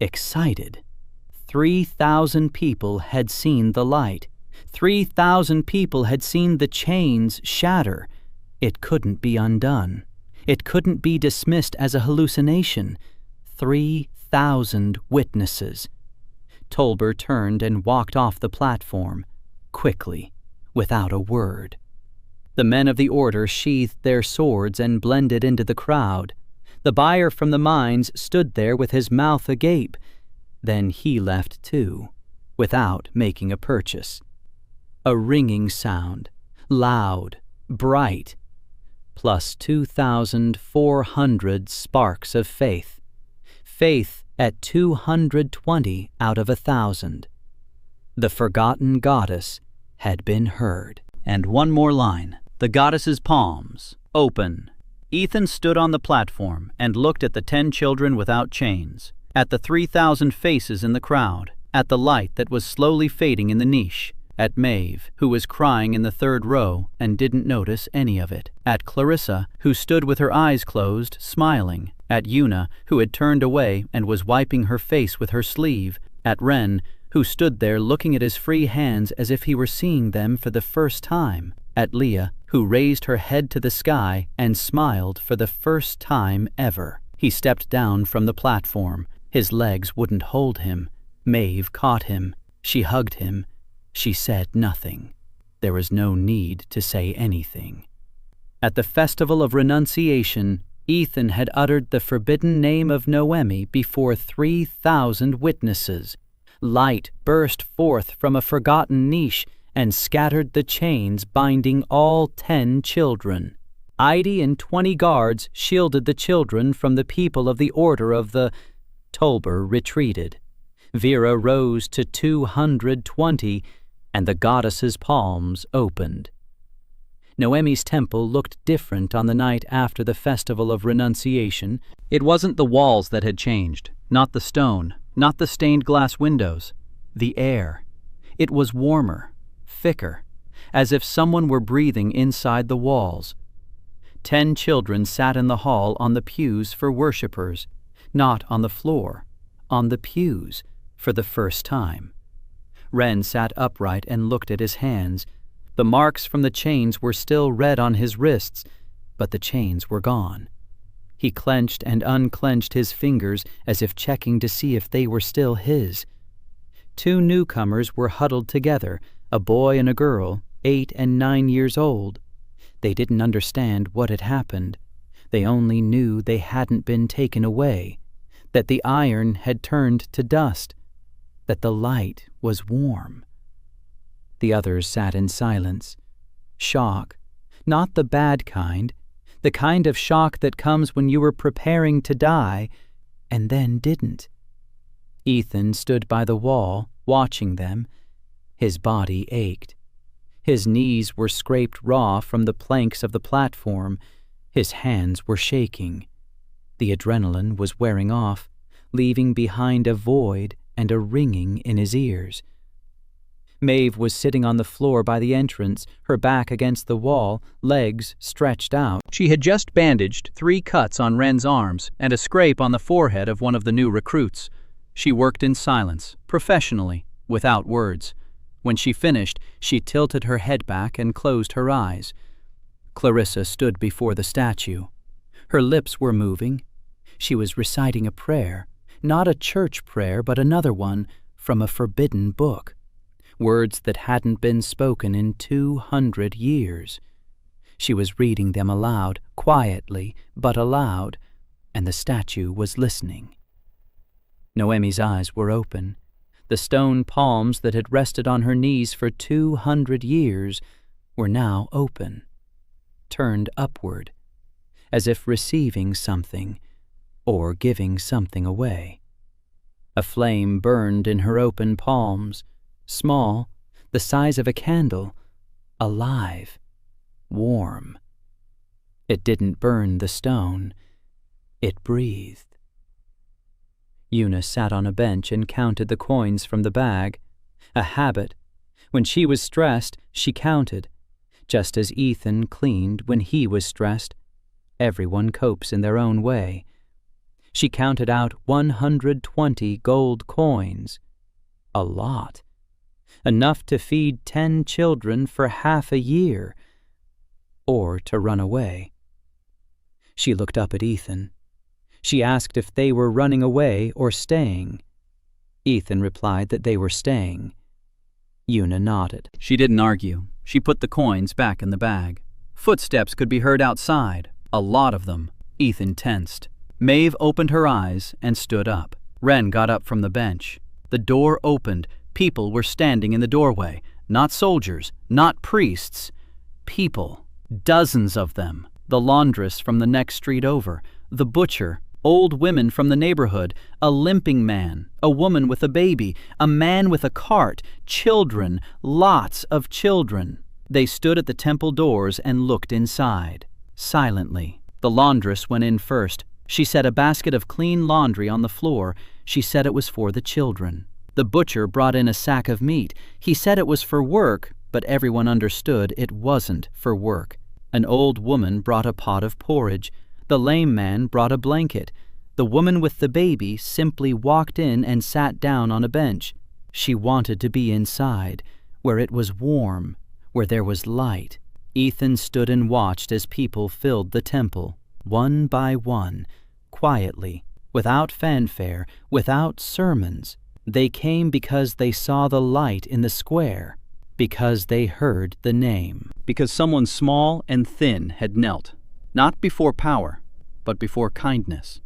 excited. 3,000 people had seen the light. 3,000 people had seen the chains shatter. It couldn't be undone. It couldn't be dismissed as a hallucination. 3,000 witnesses. Tolber turned and walked off the platform, quickly, without a word. The men of the order sheathed their swords and blended into the crowd. The buyer from the mines stood there with his mouth agape. Then he left too, without making a purchase. A ringing sound, loud, bright, plus 2,400 sparks of faith. Faith at 220 out of 1,000. The forgotten goddess had been heard. And one more line. The goddess's palms, open. Ethan stood on the platform and looked at the 10 children without chains, at the 3,000 faces in the crowd, at the light that was slowly fading in the niche, at Maeve, who was crying in the 3rd row and didn't notice any of it, at Clarissa, who stood with her eyes closed, smiling, at Una, who had turned away and was wiping her face with her sleeve, at Wren, who stood there looking at his free hands as if he were seeing them for the first time, at Leah, who raised her head to the sky and smiled for the first time ever. He stepped down from the platform. His legs wouldn't hold him. Maeve caught him. She hugged him. She said nothing. There was no need to say anything. At the festival of renunciation, Ethan had uttered the forbidden name of Noemi before 3,000 witnesses. Light burst forth from a forgotten niche and scattered the chains binding all 10 children. Idy and 20 guards shielded the children from the people of the Order of the... Tolber retreated. Vera rose to 220, and the goddess's palms opened. Noemi's temple looked different on the night after the festival of renunciation. It wasn't the walls that had changed, not the stone, not the stained glass windows. The air. It was warmer, thicker, as if someone were breathing inside the walls. 10 children sat in the hall on the pews for worshippers, not on the floor, on the pews, for the first time. Wren sat upright and looked at his hands. The marks from the chains were still red on his wrists, but the chains were gone. He clenched and unclenched his fingers as if checking to see if they were still his. 2 newcomers were huddled together, a boy and a girl, 8 and 9 years old. They didn't understand what had happened. They only knew they hadn't been taken away, that the iron had turned to dust, that the light was warm. The others sat in silence. Shock, not the bad kind, the kind of shock that comes when you were preparing to die and then didn't. Ethan stood by the wall, watching them. His body ached. His knees were scraped raw from the planks of the platform. His hands were shaking. The adrenaline was wearing off, leaving behind a void and a ringing in his ears. Maeve was sitting on the floor by the entrance, her back against the wall, legs stretched out. She had just bandaged 3 cuts on Wren's arms and a scrape on the forehead of one of the new recruits. She worked in silence, professionally, without words. When she finished, she tilted her head back and closed her eyes. Clarissa stood before the statue. Her lips were moving. She was reciting a prayer, not a church prayer, but another one from a forbidden book. Words that hadn't been spoken in 200 years. She was reading them aloud, quietly, but aloud, and the statue was listening. Noemi's eyes were open. The stone palms that had rested on her knees for 200 years were now open, turned upward, as if receiving something or giving something away. A flame burned in her open palms, small, the size of a candle, alive, warm. It didn't burn the stone. It breathed. Una sat on a bench and counted the coins from the bag. A habit. When she was stressed, she counted. Just as Ethan cleaned when he was stressed. Everyone copes in their own way. She counted out 120 gold coins. A lot. Enough to feed 10 children for half a year. Or to run away. She looked up at Ethan. She asked if they were running away or staying. Ethan replied that they were staying. Una nodded. She didn't argue. She put the coins back in the bag. Footsteps could be heard outside. A lot of them. Ethan tensed. Maeve opened her eyes and stood up. Wren got up from the bench. The door opened. People were standing in the doorway. Not soldiers, not priests. People. Dozens of them. The laundress from the next street over. The butcher. Old women from the neighborhood. A limping man. A woman with a baby. A man with a cart. Children. Lots of children. They stood at the temple doors and looked inside. Silently. The laundress went in first. She set a basket of clean laundry on the floor. She said it was for the children. The butcher brought in a sack of meat. He said it was for work, but everyone understood it wasn't for work. An old woman brought a pot of porridge. The lame man brought a blanket. The woman with the baby simply walked in and sat down on a bench. She wanted to be inside, where it was warm, where there was light. Ethan stood and watched as people filled the temple, one by one, quietly, without fanfare, without sermons. They came because they saw the light in the square, because they heard the name. Because someone small and thin had knelt, not before power, but before kindness.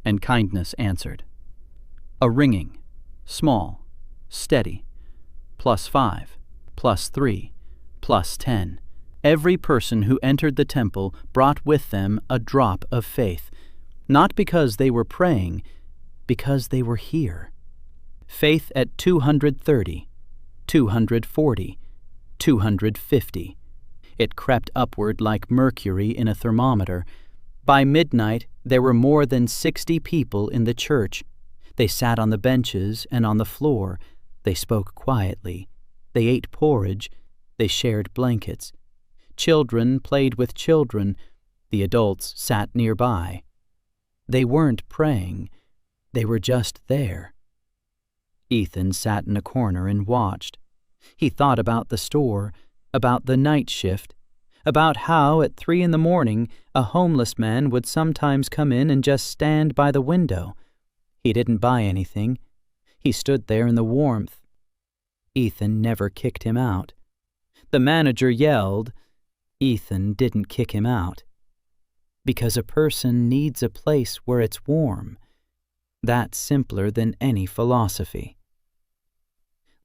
And kindness answered. A ringing, small, steady, +5, +3, +10. Every person who entered the temple brought with them a drop of faith, not because they were praying, because they were here. Faith at 230, 240, 250. It crept upward like mercury in a thermometer. By midnight, there were more than 60 people in the church. They sat on the benches and on the floor. They spoke quietly. They ate porridge. They shared blankets. Children played with children. The adults sat nearby. They weren't praying. They were just there. Ethan sat in a corner and watched. He thought about the store, about the night shift, about how at 3 a.m, a homeless man would sometimes come in and just stand by the window. He didn't buy anything. He stood there in the warmth. Ethan never kicked him out. The manager yelled. Ethan didn't kick him out. Because a person needs a place where it's warm. That's simpler than any philosophy.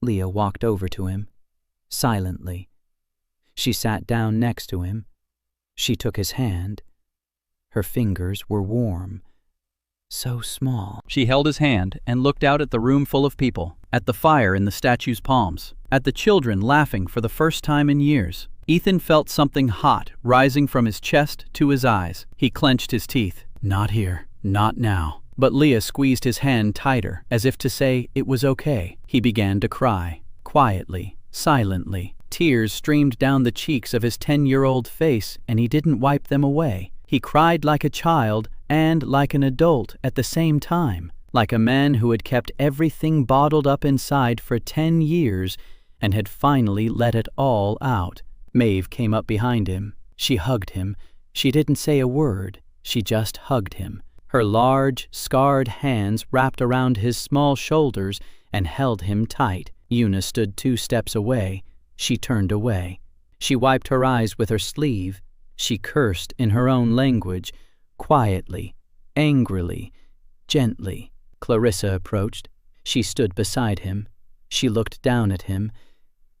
Leah walked over to him, silently. She sat down next to him. She took his hand. Her fingers were warm, so small. She held his hand and looked out at the room full of people, at the fire in the statue's palms, at the children laughing for the first time in years. Ethan felt something hot rising from his chest to his eyes. He clenched his teeth. Not here, not now. But Leah squeezed his hand tighter, as if to say it was okay. He began to cry, quietly, silently. Tears streamed down the cheeks of his 10-year-old face, and he didn't wipe them away. He cried like a child and like an adult at the same time, like a man who had kept everything bottled up inside for 10 years and had finally let it all out. Maeve came up behind him. She hugged him. She didn't say a word. She just hugged him. Her large, scarred hands wrapped around his small shoulders and held him tight. Una stood 2 steps away. She turned away. She wiped her eyes with her sleeve. She cursed in her own language, quietly, angrily, gently. Clarissa approached. She stood beside him. She looked down at him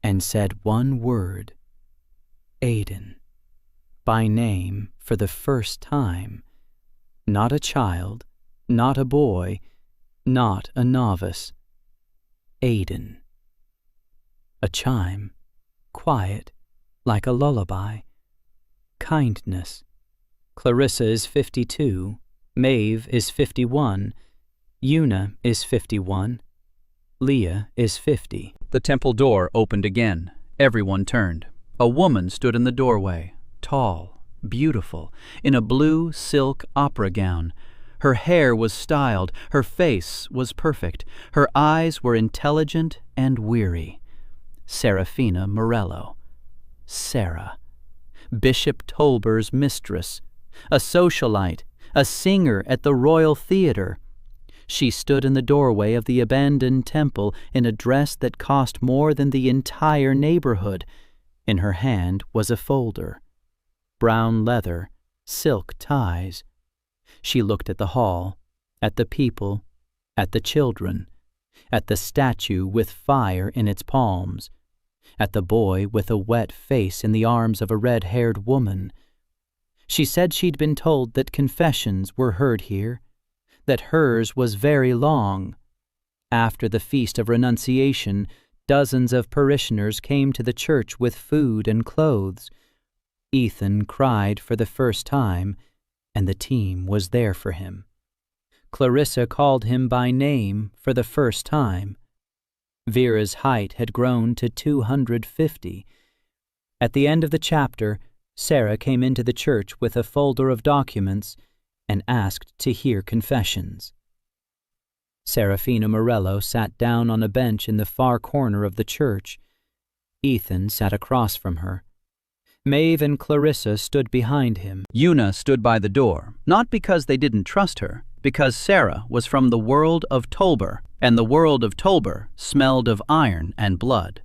and said one word. Aiden. By name for the first time. Not a child, not a boy, not a novice. Aiden. A chime, quiet, like a lullaby. Kindness, Clarissa is 52. Maeve is 51. Una is 51. Leah is 50. The temple door opened again. Everyone turned. A woman stood in the doorway, tall, beautiful, in a blue silk opera gown. Her hair was styled, her face was perfect, her eyes were intelligent and weary. Serafina Morello. Sarah. Bishop Tolber's mistress. A socialite, a singer at the Royal Theatre. She stood in the doorway of the abandoned temple in a dress that cost more than the entire neighborhood. In her hand was a folder. Brown leather, silk ties. She looked at the hall, at the people, at the children, at the statue with fire in its palms, at the boy with a wet face in the arms of a red-haired woman. She said she'd been told that confessions were heard here, that hers was very long. After the Feast of Renunciation, dozens of parishioners came to the church with food and clothes. Ethan cried for the first time, and the team was there for him. Clarissa called him by name for the first time. Vera's height had grown to 250. At the end of the chapter, Sarah came into the church with a folder of documents and asked to hear confessions. Serafina Morello sat down on a bench in the far corner of the church. Ethan sat across from her. Maeve and Clarissa stood behind him. Una stood by the door, not because they didn't trust her, because Sarah was from the world of Tolber, and the world of Tolber smelled of iron and blood.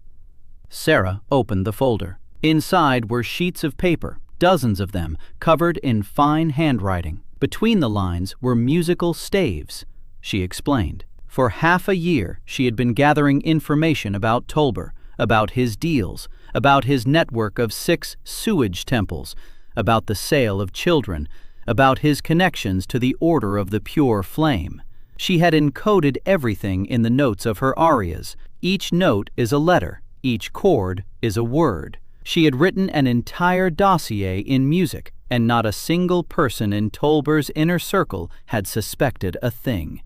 Sarah opened the folder. Inside were sheets of paper, dozens of them, covered in fine handwriting. Between the lines were musical staves, she explained. For half a year she had been gathering information about Tolber, about his deals, about his network of 6 sewage temples, about the sale of children, about his connections to the Order of the Pure Flame. She had encoded everything in the notes of her arias. Each note is a letter, each chord is a word. She had written an entire dossier in music, and not a single person in Tolber's inner circle had suspected a thing.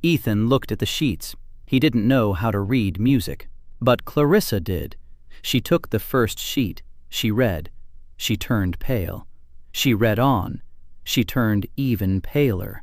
Ethan looked at the sheets. He didn't know how to read music, but Clarissa did. She took the first sheet. She read. She turned pale. She read on. She turned even paler.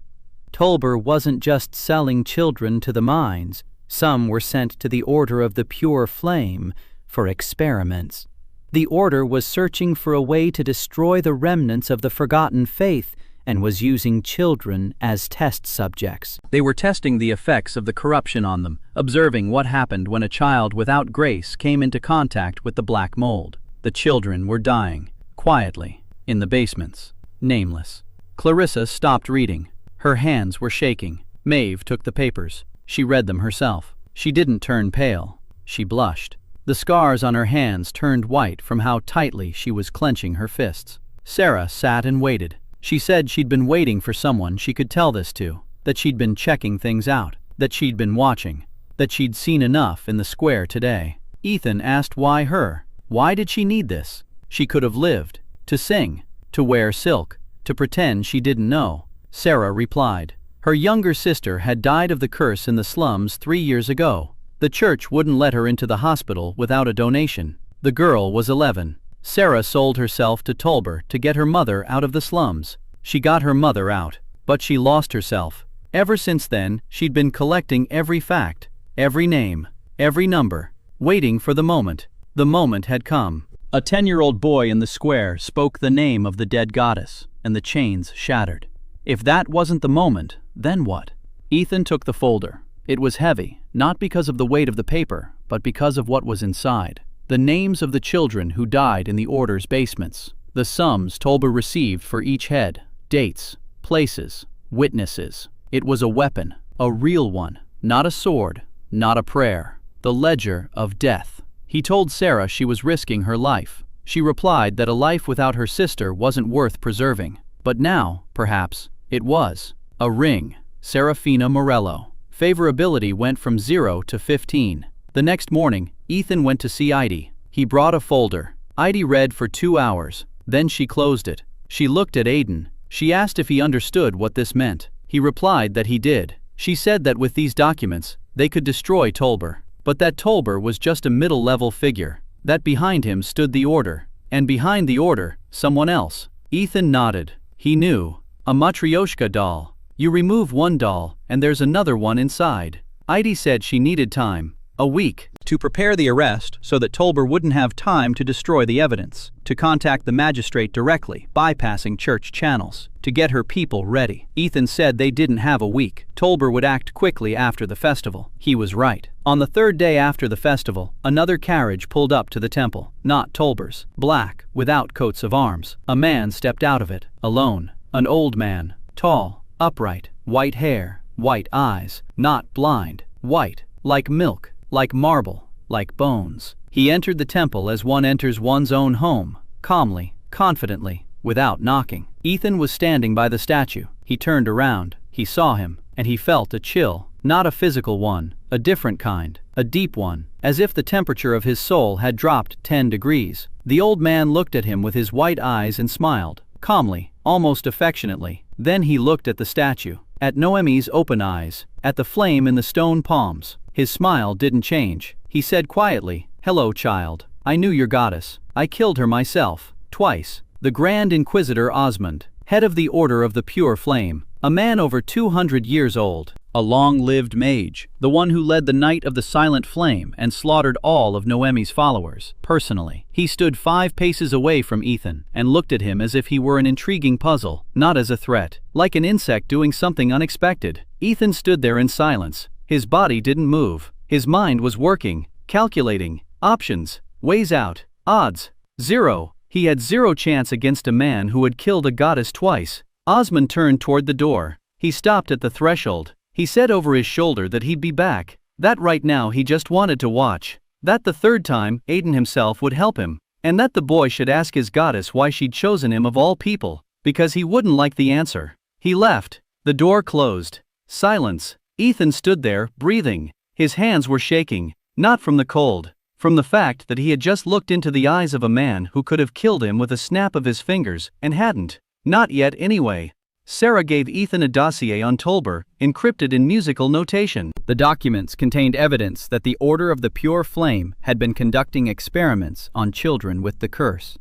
Tolber wasn't just selling children to the mines. Some were sent to the Order of the Pure Flame for experiments. The Order was searching for a way to destroy the remnants of the forgotten faith and was using children as test subjects. They were testing the effects of the corruption on them, observing what happened when a child without grace came into contact with the black mold. The children were dying, quietly, in the basements, nameless. Clarissa stopped reading. Her hands were shaking. Maeve took the papers. She read them herself. She didn't turn pale. She blushed. The scars on her hands turned white from how tightly she was clenching her fists. Sarah sat and waited. She said she'd been waiting for someone she could tell this to, that she'd been checking things out, that she'd been watching, that she'd seen enough in the square today. Ethan asked why her. Why did she need this? She could have lived, to sing, to wear silk, to pretend she didn't know. Sarah replied. Her younger sister had died of the curse in the slums 3 years ago. The church wouldn't let her into the hospital without a donation. The girl was 11. Sarah sold herself to Tolber to get her mother out of the slums. She got her mother out, but she lost herself. Ever since then, she'd been collecting every fact, every name, every number, waiting for the moment. The moment had come. A 10-year-old boy in the square spoke the name of the dead goddess, and the chains shattered. If that wasn't the moment, then what? Ethan took the folder. It was heavy, not because of the weight of the paper, but because of what was inside. The names of the children who died in the Order's basements. The sums Tolber received for each head. Dates, places, witnesses. It was a weapon, a real one, not a sword, not a prayer. The ledger of death. He told Sarah she was risking her life. She replied that a life without her sister wasn't worth preserving. But now, perhaps, it was. A ring. Serafina Morello. Favorability went from 0 to 15. The next morning, Ethan went to see Heidi. He brought a folder. Heidi read for 2 hours. Then she closed it. She looked at Aiden. She asked if he understood what this meant. He replied that he did. She said that with these documents, they could destroy Tolber. But that Tolber was just a middle-level figure. That behind him stood the Order. And behind the Order, someone else. Ethan nodded. He knew. A Matryoshka doll. You remove one doll, and there's another one inside. Heidi said she needed time. A week. To prepare the arrest so that Tolber wouldn't have time to destroy the evidence, to contact the magistrate directly, bypassing church channels, to get her people ready. Ethan said they didn't have a week. Tolber would act quickly after the festival. He was right. On the third day after the festival, another carriage pulled up to the temple, not Tolber's. Black, without coats of arms. A man stepped out of it, alone. An old man, tall, upright, white hair, white eyes, not blind, white, like milk. Like marble, like bones. He entered the temple as one enters one's own home, calmly, confidently, without knocking. Ethan was standing by the statue. He turned around, he saw him, and he felt a chill, not a physical one, a different kind, a deep one, as if the temperature of his soul had dropped 10 degrees. The old man looked at him with his white eyes and smiled, calmly, almost affectionately. Then he looked at the statue, at Noemi's open eyes, at the flame in the stone palms. His smile didn't change. He said quietly, "Hello, child. I knew your goddess. I killed her myself, twice." The Grand Inquisitor Osmond, head of the Order of the Pure Flame, a man over 200 years old, a long-lived mage, the one who led the Night of the Silent Flame and slaughtered all of Noemi's followers, personally. He stood 5 paces away from Ethan and looked at him as if he were an intriguing puzzle, not as a threat, like an insect doing something unexpected. Ethan stood there in silence. His body didn't move. His mind was working, calculating, options, ways out, odds, 0. He had 0 chance against a man who had killed a goddess twice. Osmond turned toward the door. He stopped at the threshold. He said over his shoulder that he'd be back. That right now he just wanted to watch. That the third time, Aiden himself would help him. And that the boy should ask his goddess why she'd chosen him of all people. Because he wouldn't like the answer. He left. The door closed. Silence. Ethan stood there, breathing. His hands were shaking, not from the cold, from the fact that he had just looked into the eyes of a man who could have killed him with a snap of his fingers, and hadn't. Not yet anyway. Sarah gave Ethan a dossier on Tolber, encrypted in musical notation. The documents contained evidence that the Order of the Pure Flame had been conducting experiments on children with the curse.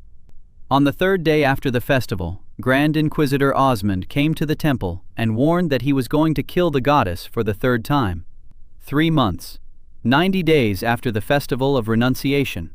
On the third day after the festival, Grand Inquisitor Osmond came to the temple and warned that he was going to kill the goddess for the third time. 3 months, 90 days after the festival of renunciation,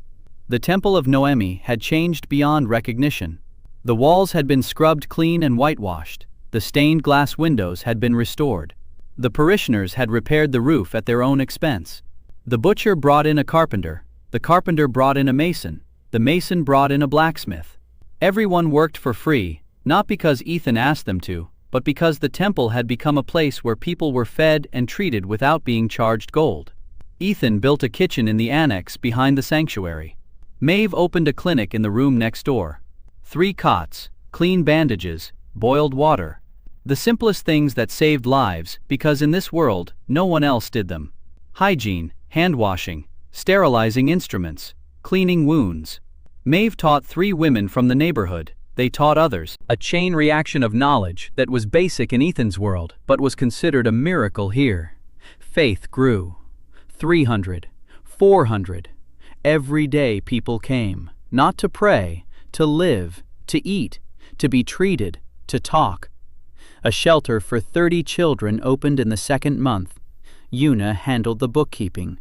the temple of Noemi had changed beyond recognition. The walls had been scrubbed clean and whitewashed. The stained glass windows had been restored. The parishioners had repaired the roof at their own expense. The butcher brought in a carpenter. The carpenter brought in a mason. The mason brought in a blacksmith. Everyone worked for free, not because Ethan asked them to, but because the temple had become a place where people were fed and treated without being charged gold. Ethan built a kitchen in the annex behind the sanctuary. Maeve opened a clinic in the room next door. 3 cots, clean bandages, boiled water. The simplest things that saved lives, because in this world, no one else did them. Hygiene, hand washing, sterilizing instruments, cleaning wounds. Maeve taught 3 women from the neighborhood. They taught others. A chain reaction of knowledge that was basic in Ethan's world, but was considered a miracle here. Faith grew. 300, 400. Every day people came, not to pray, to live, to eat, to be treated, to talk. A shelter for 30 children opened in the 2nd month. Una handled the bookkeeping.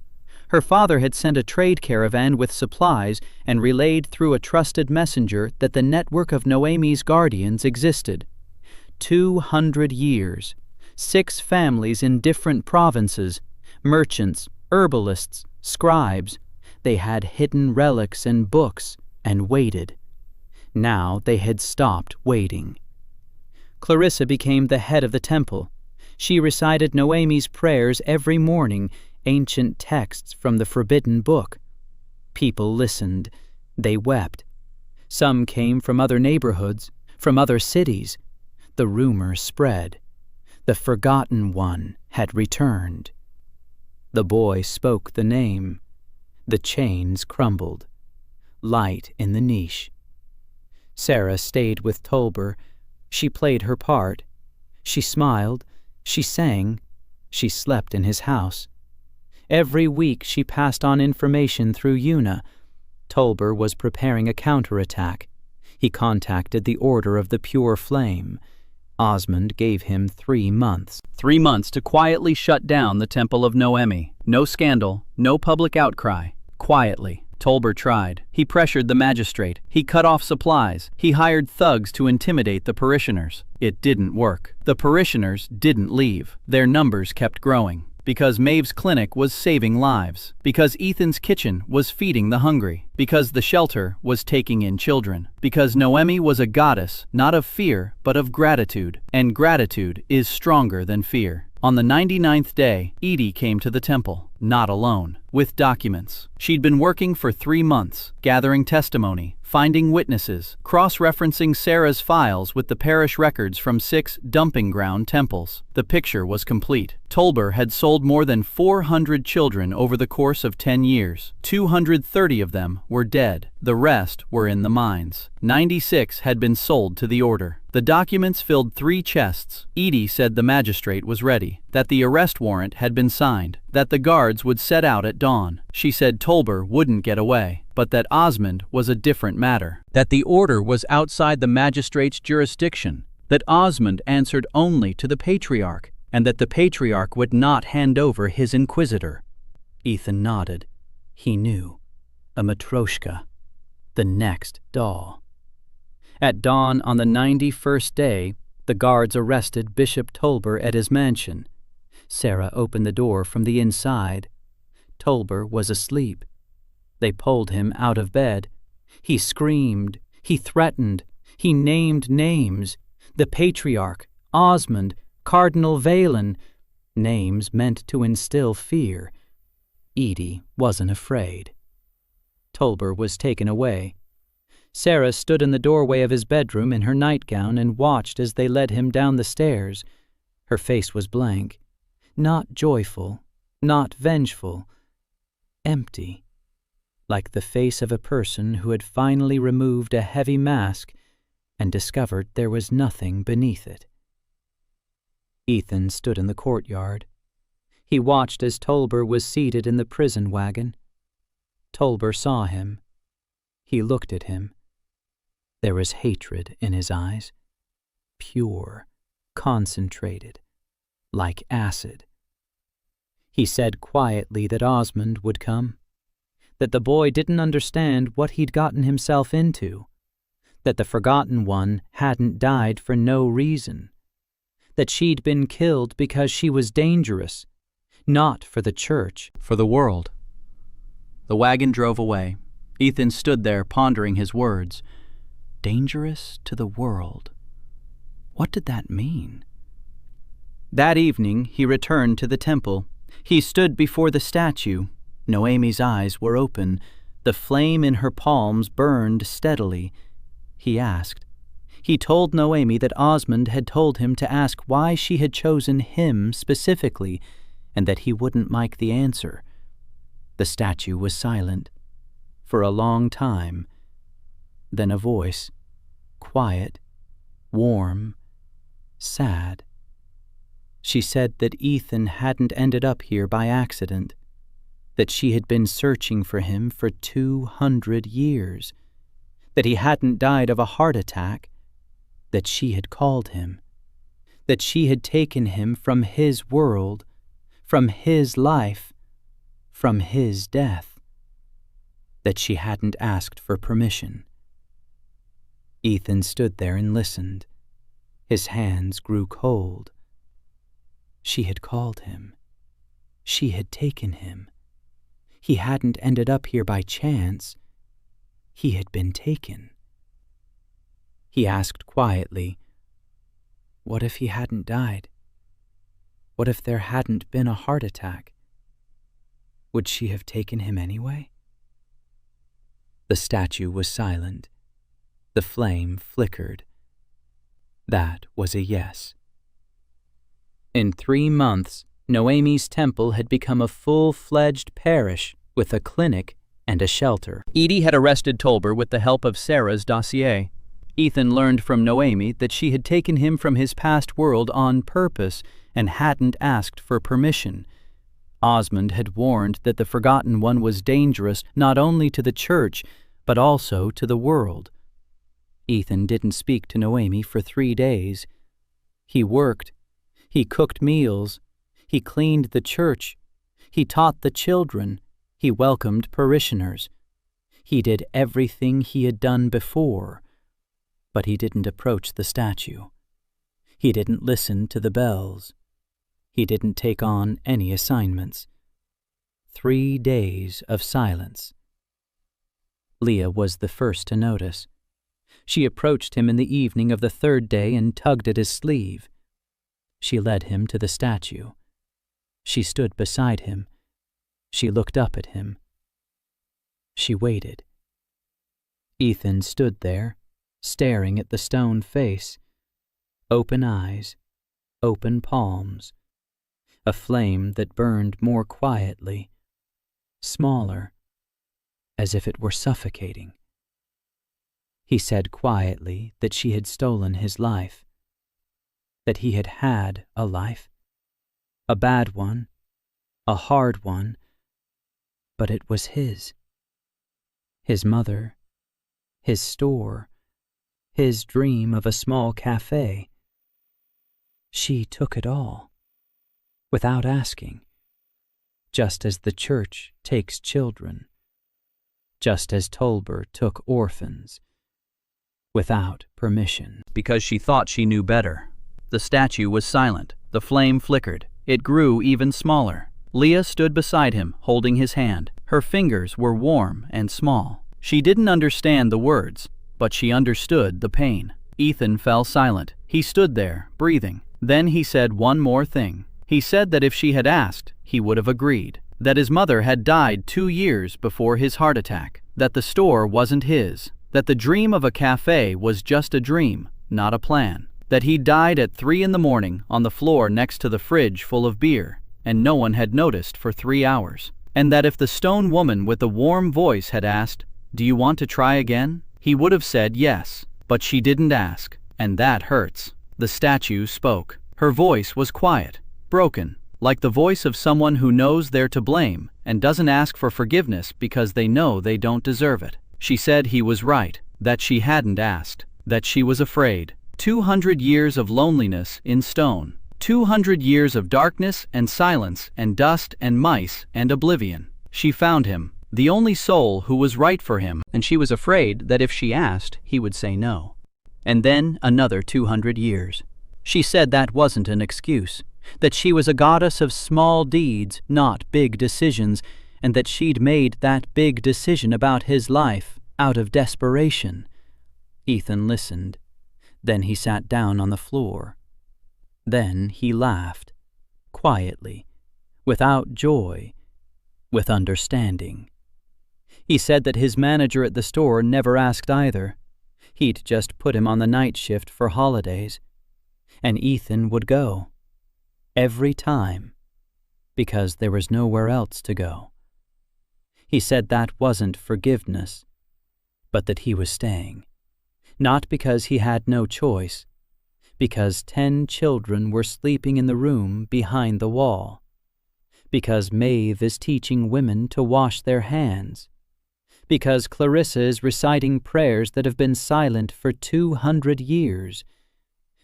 Her father had sent a trade caravan with supplies and relayed through a trusted messenger that the network of Noemi's guardians existed. 200 years, 6 families in different provinces, merchants, herbalists, scribes. They had hidden relics and books and waited. Now they had stopped waiting. Clarissa became the head of the temple. She recited Noemi's prayers every morning, ancient texts from the forbidden book. People listened. They wept. Some came from other neighborhoods, from other cities. The rumor spread. The forgotten one had returned. The boy spoke the name. The chains crumbled. Light in the niche. Sarah stayed with Tolber. She played her part. She smiled, she sang, she slept in his house. Every week she passed on information through Una. Tolber was preparing a counterattack. He contacted the Order of the Pure Flame. Osmond gave him 3 months. 3 months to quietly shut down the Temple of Noemi. No scandal, no public outcry. Quietly. Tolber tried. He pressured the magistrate. He cut off supplies. He hired thugs to intimidate the parishioners. It didn't work. The parishioners didn't leave. Their numbers kept growing. Because Maeve's clinic was saving lives. Because Ethan's kitchen was feeding the hungry. Because the shelter was taking in children. Because Noemi was a goddess, not of fear, but of gratitude. And gratitude is stronger than fear. On the 99th day, Edie came to the temple, not alone, with documents. She'd been working for 3 months, gathering testimony, finding witnesses, cross-referencing Sarah's files with the parish records from 6 dumping ground temples. The picture was complete. Tolber had sold more than 400 children over the course of 10 years. 230 of them were dead. The rest were in the mines. 96 had been sold to the order. The documents filled 3 chests. Edie said the magistrate was ready, that the arrest warrant had been signed, that the guards would set out at dawn. She said Tolber wouldn't get away, but that Osmond was a different matter. That the order was outside the magistrate's jurisdiction, that Osmond answered only to the patriarch, and that the patriarch would not hand over his inquisitor. Ethan nodded. He knew. A Matryoshka. The next doll. At dawn on the 91st day, the guards arrested Bishop Tolber at his mansion. Sarah opened the door from the inside. Tolber was asleep. They pulled him out of bed. He screamed. He threatened. He named names. The Patriarch, Osmond, Cardinal Valen. Names meant to instill fear. Edie wasn't afraid. Tolber was taken away. Sarah stood in the doorway of his bedroom in her nightgown and watched as they led him down the stairs. Her face was blank, not joyful, not vengeful, empty, like the face of a person who had finally removed a heavy mask and discovered there was nothing beneath it. Ethan stood in the courtyard. He watched as Tolber was seated in the prison wagon. Tolber saw him. He looked at him. There was hatred in his eyes, pure, concentrated, like acid. He said quietly that Osmond would come, that the boy didn't understand what he'd gotten himself into, that the forgotten one hadn't died for no reason, that she'd been killed because she was dangerous, not for the church, for the world. The wagon drove away. Ethan stood there pondering his words. Dangerous to the world. What did that mean? That evening he returned to the temple. He stood before the statue. Noemi's eyes were open. The flame in her palms burned steadily. He asked. He told Noemi that Osmond had told him to ask why she had chosen him specifically, and that he wouldn't like the answer. The statue was silent. For a long time. Then a voice, quiet, warm, sad. She said that Ethan hadn't ended up here by accident, that she had been searching for him for 200 years, that he hadn't died of a heart attack, that she had called him, that she had taken him from his world, from his life, from his death, that she hadn't asked for permission. Ethan stood there and listened. His hands grew cold. She had called him. She had taken him. He hadn't ended up here by chance. He had been taken. He asked quietly, what if he hadn't died? What if there hadn't been a heart attack? Would she have taken him anyway? The statue was silent. The flame flickered. That was a yes. In 3 months, Noemi's temple had become a full-fledged parish with a clinic and a shelter. Edie had arrested Tolber with the help of Sarah's dossier. Ethan learned from Noemi that she had taken him from his past world on purpose and hadn't asked for permission. Osmond had warned that the Forgotten One was dangerous not only to the church, but also to the world. Ethan didn't speak to Noemi for 3 days. He worked. He cooked meals. He cleaned the church. He taught the children. He welcomed parishioners. He did everything he had done before, but he didn't approach the statue. He didn't listen to the bells. He didn't take on any assignments. 3 days of silence. Leah was the first to notice. She approached him in the evening of the 3rd day and tugged at his sleeve. She led him to the statue. She stood beside him. She looked up at him. She waited. Ethan stood there, staring at the stone face. Open eyes, open palms. A flame that burned more quietly, smaller, as if it were suffocating. He said quietly that she had stolen his life, that he had a life, a bad one, a hard one, but it was his. His mother, his store, his dream of a small cafe. She took it all, without asking, just as the church takes children, just as Tolber took orphans, without permission. Because she thought she knew better. The statue was silent. The flame flickered. It grew even smaller. Leah stood beside him, holding his hand. Her fingers were warm and small. She didn't understand the words, but she understood the pain. Ethan fell silent. He stood there, breathing. Then he said one more thing. He said that if she had asked, he would have agreed. That his mother had died 2 years before his heart attack. That the store wasn't his. That the dream of a cafe was just a dream, not a plan. That he died at 3 in the morning on the floor next to the fridge full of beer, and no one had noticed for 3 hours. And that if the stone woman with the warm voice had asked, "Do you want to try again?" he would have said yes. But she didn't ask, and that hurts. The statue spoke. Her voice was quiet, broken, like the voice of someone who knows they're to blame and doesn't ask for forgiveness because they know they don't deserve it. She said he was right, that she hadn't asked, that she was afraid. 200 years of loneliness in stone. 200 years of darkness and silence and dust and mice and oblivion. She found him, the only soul who was right for him, and she was afraid that if she asked, he would say no. And then another 200 years. She said that wasn't an excuse, that she was a goddess of small deeds, not big decisions, and that she'd made that big decision about his life out of desperation. Ethan listened. Then he sat down on the floor. Then he laughed, quietly, without joy, with understanding. He said that his manager at the store never asked either. He'd just put him on the night shift for holidays. And Ethan would go. Every time. Because there was nowhere else to go. He said that wasn't forgiveness, but that he was staying. Not because he had no choice, because 10 children were sleeping in the room behind the wall, because Maeve is teaching women to wash their hands, because Clarissa is reciting prayers that have been silent for 200 years,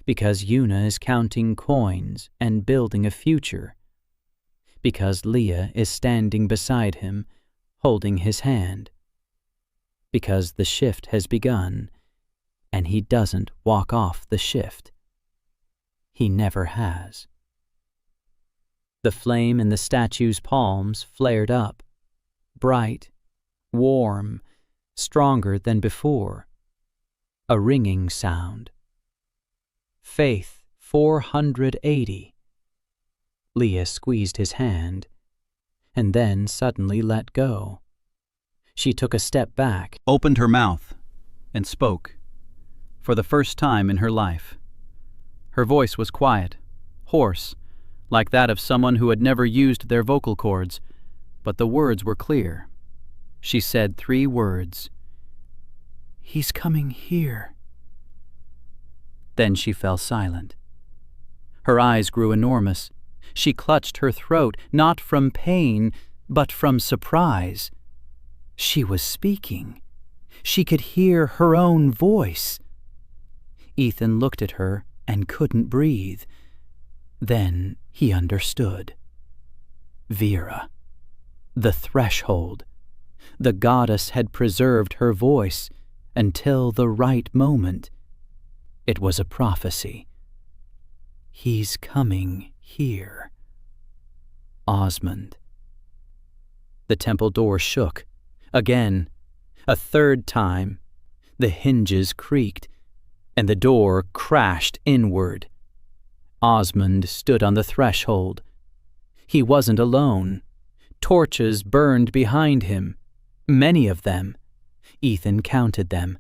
because Una is counting coins and building a future, because Leah is standing beside him, holding his hand, because the shift has begun, and he doesn't walk off the shift. He never has. The flame in the statue's palms flared up, bright, warm, stronger than before. A ringing sound. Faith 480. Leah squeezed his hand, and then suddenly let go. She took a step back, opened her mouth, and spoke, for the first time in her life. Her voice was quiet, hoarse, like that of someone who had never used their vocal cords, but the words were clear. She said 3 words. "He's coming here." Then she fell silent. Her eyes grew enormous. She clutched her throat, not from pain, but from surprise. She was speaking. She could hear her own voice. Ethan looked at her and couldn't breathe. Then he understood. Vera. The threshold. The goddess had preserved her voice until the right moment. It was a prophecy. He's coming here. Osmond. The temple door shook. Again. A third time. The hinges creaked, and the door crashed inward. Osmond stood on the threshold. He wasn't alone. Torches burned behind him. Many of them. Ethan counted them.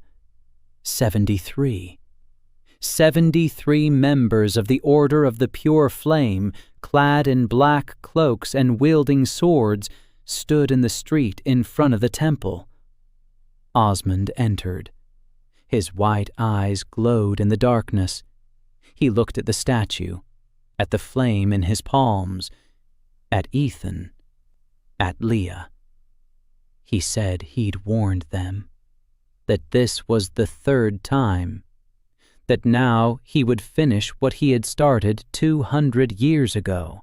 73. 73 members of the Order of the Pure Flame, clad in black cloaks and wielding swords, stood in the street in front of the temple. Osmond entered. His white eyes glowed in the darkness. He looked at the statue, at the flame in his palms, at Ethan, at Leah. He said he'd warned them, that this was the third time, that now he would finish what he had started 200 years ago.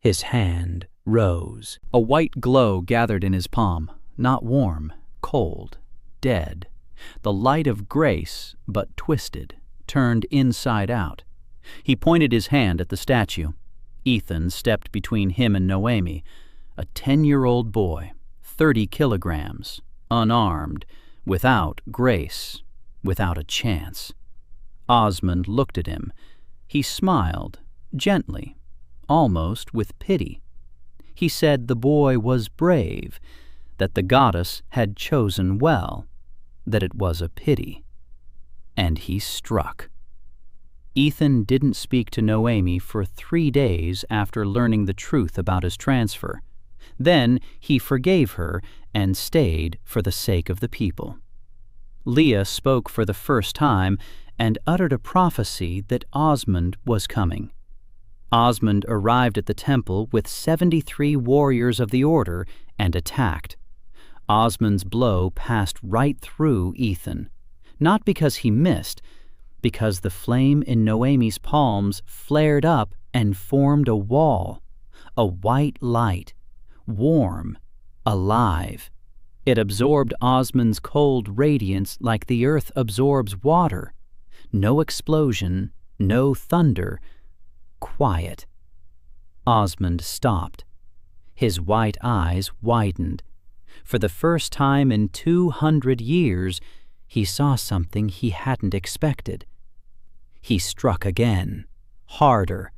His hand rose. A white glow gathered in his palm, not warm, cold, dead. The light of grace, but twisted, turned inside out. He pointed his hand at the statue. Ethan stepped between him and Noemi, a 10-year-old boy, 30 kilograms, unarmed, without grace, without a chance. Osmond looked at him. He smiled, gently, almost with pity. He said the boy was brave, that the goddess had chosen well, that it was a pity. And he struck. Ethan didn't speak to Noemi for 3 days after learning the truth about his transfer. Then he forgave her and stayed for the sake of the people. Leah spoke for the first time and uttered a prophecy that Osmond was coming. Osmond arrived at the temple with 73 warriors of the order and attacked. Osmond's blow passed right through Ethan, not because he missed, because the flame in Noemi's palms flared up and formed a wall, a white light, warm, alive. It absorbed Osmond's cold radiance like the earth absorbs water. No explosion, no thunder, quiet. Osmond stopped. His white eyes widened. For the first time in 200 years, he saw something he hadn't expected. He struck again, harder.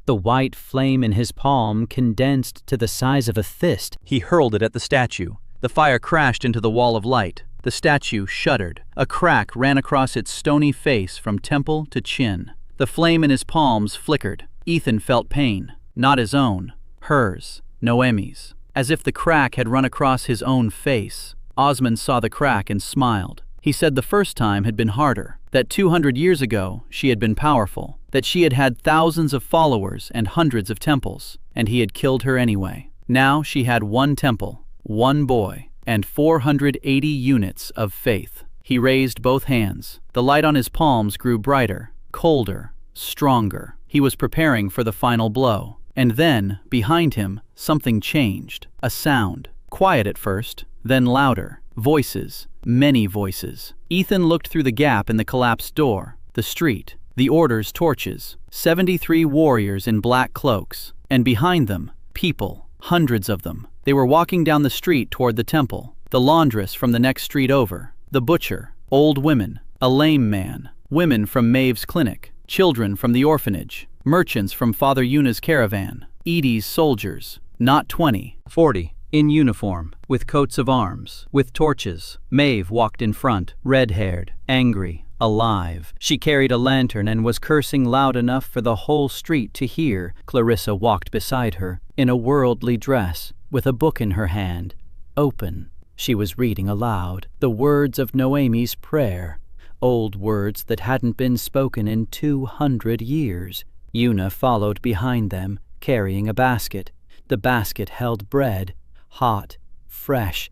The white flame in his palm condensed to the size of a fist. He hurled it at the statue. The fire crashed into the wall of light. The statue shuddered. A crack ran across its stony face from temple to chin. The flame in his palms flickered. Ethan felt pain, not his own, hers, Noemi's. As if the crack had run across his own face. Osmond saw the crack and smiled. He said the first time had been harder, that 200 years ago she had been powerful, that she had had thousands of followers and hundreds of temples, and he had killed her anyway. Now she had one temple, one boy, and 480 units of faith. He raised both hands. The light on his palms grew brighter, colder, stronger. He was preparing for the final blow. And then, behind him, something changed. A sound. Quiet at first, then louder. Voices. Many voices. Ethan looked through the gap in the collapsed door. The street. The Order's torches. 73 warriors in black cloaks. And behind them, people. Hundreds of them. They were walking down the street toward the temple. The laundress from the next street over. The butcher. Old women. A lame man. Women from Maeve's clinic. Children from the orphanage. Merchants from Father Yuna's caravan. Edie's soldiers. Not 20. 40. In uniform, with coats of arms, with torches. Maeve walked in front, red-haired, angry, alive. She carried a lantern and was cursing loud enough for the whole street to hear. Clarissa walked beside her, in a worldly dress, with a book in her hand, open. She was reading aloud, the words of Noemi's prayer. old words that hadn't been spoken in 200 years. Una followed behind them, carrying a basket. The basket held bread, hot, fresh.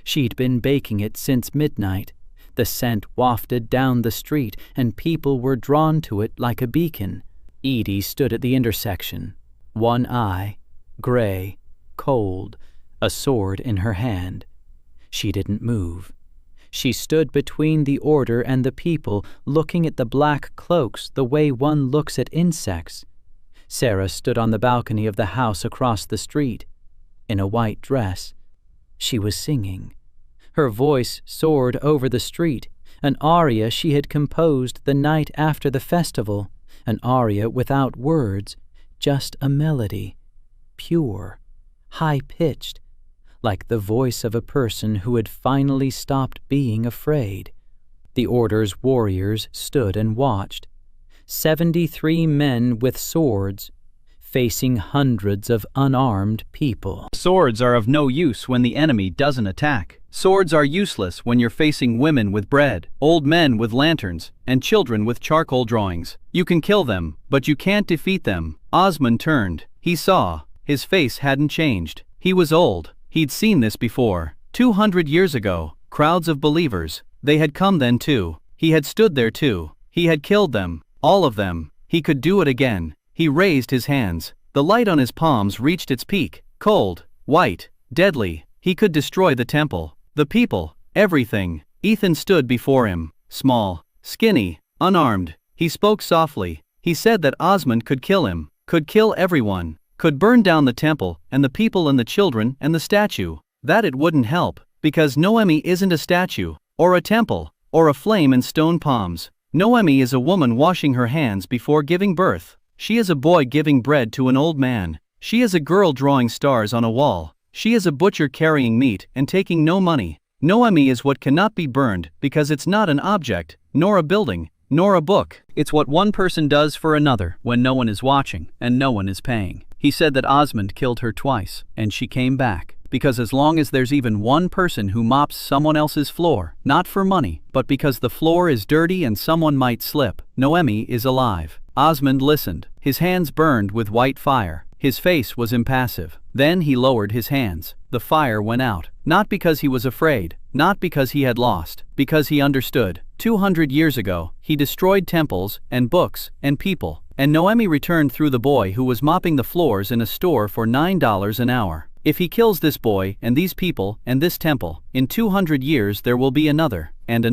She'd been baking it since midnight. The scent wafted down the street, and people were drawn to it like a beacon. Edie stood at the intersection, one eye, gray, cold, a sword in her hand. She didn't move. She stood between the order and the people, looking at the black cloaks the way one looks at insects. Sarah stood on the balcony of the house across the street, in a white dress. She was singing. Her voice soared over the street, an aria she had composed the night after the festival, an aria without words, just a melody, pure, high-pitched, like the voice of a person who had finally stopped being afraid. The order's warriors stood and watched. 73 men with swords, facing hundreds of unarmed people. Swords are of no use when the enemy doesn't attack. Swords are useless when you're facing women with bread, old men with lanterns, and children with charcoal drawings. You can kill them, but you can't defeat them. Osmond turned. He saw. His face hadn't changed. He was old. He'd seen this before. 200 years ago, crowds of believers. They had come then too. He had stood there too. He had killed them. All of them. He could do it again. He raised his hands. The light on his palms reached its peak. Cold, white, deadly. He could destroy the temple, the people, everything. Ethan stood before him, small, skinny, unarmed. He spoke softly. He said that Osmond could kill him, could kill everyone, could burn down the temple and the people and the children and the statue. That it wouldn't help, because Noemi isn't a statue, or a temple, or a flame and stone palms. Noemi is a woman washing her hands before giving birth. She is a boy giving bread to an old man. She is a girl drawing stars on a wall. She is a butcher carrying meat and taking no money. Noemi is what cannot be burned because it's not an object, nor a building, nor a book. It's what one person does for another when no one is watching and no one is paying. He said that Osmond killed her twice, and she came back. Because as long as there's even one person who mops someone else's floor, not for money, but because the floor is dirty and someone might slip, Noemi is alive. Osmond listened. His hands burned with white fire. His face was impassive. Then he lowered his hands. The fire went out. Not because he was afraid, not because he had lost, because he understood. 200 years ago, he destroyed temples and books and people. And Noemi returned through the boy who was mopping the floors in a store for $9 an hour. If he kills this boy and these people and this temple, in 200 years there will be another, and the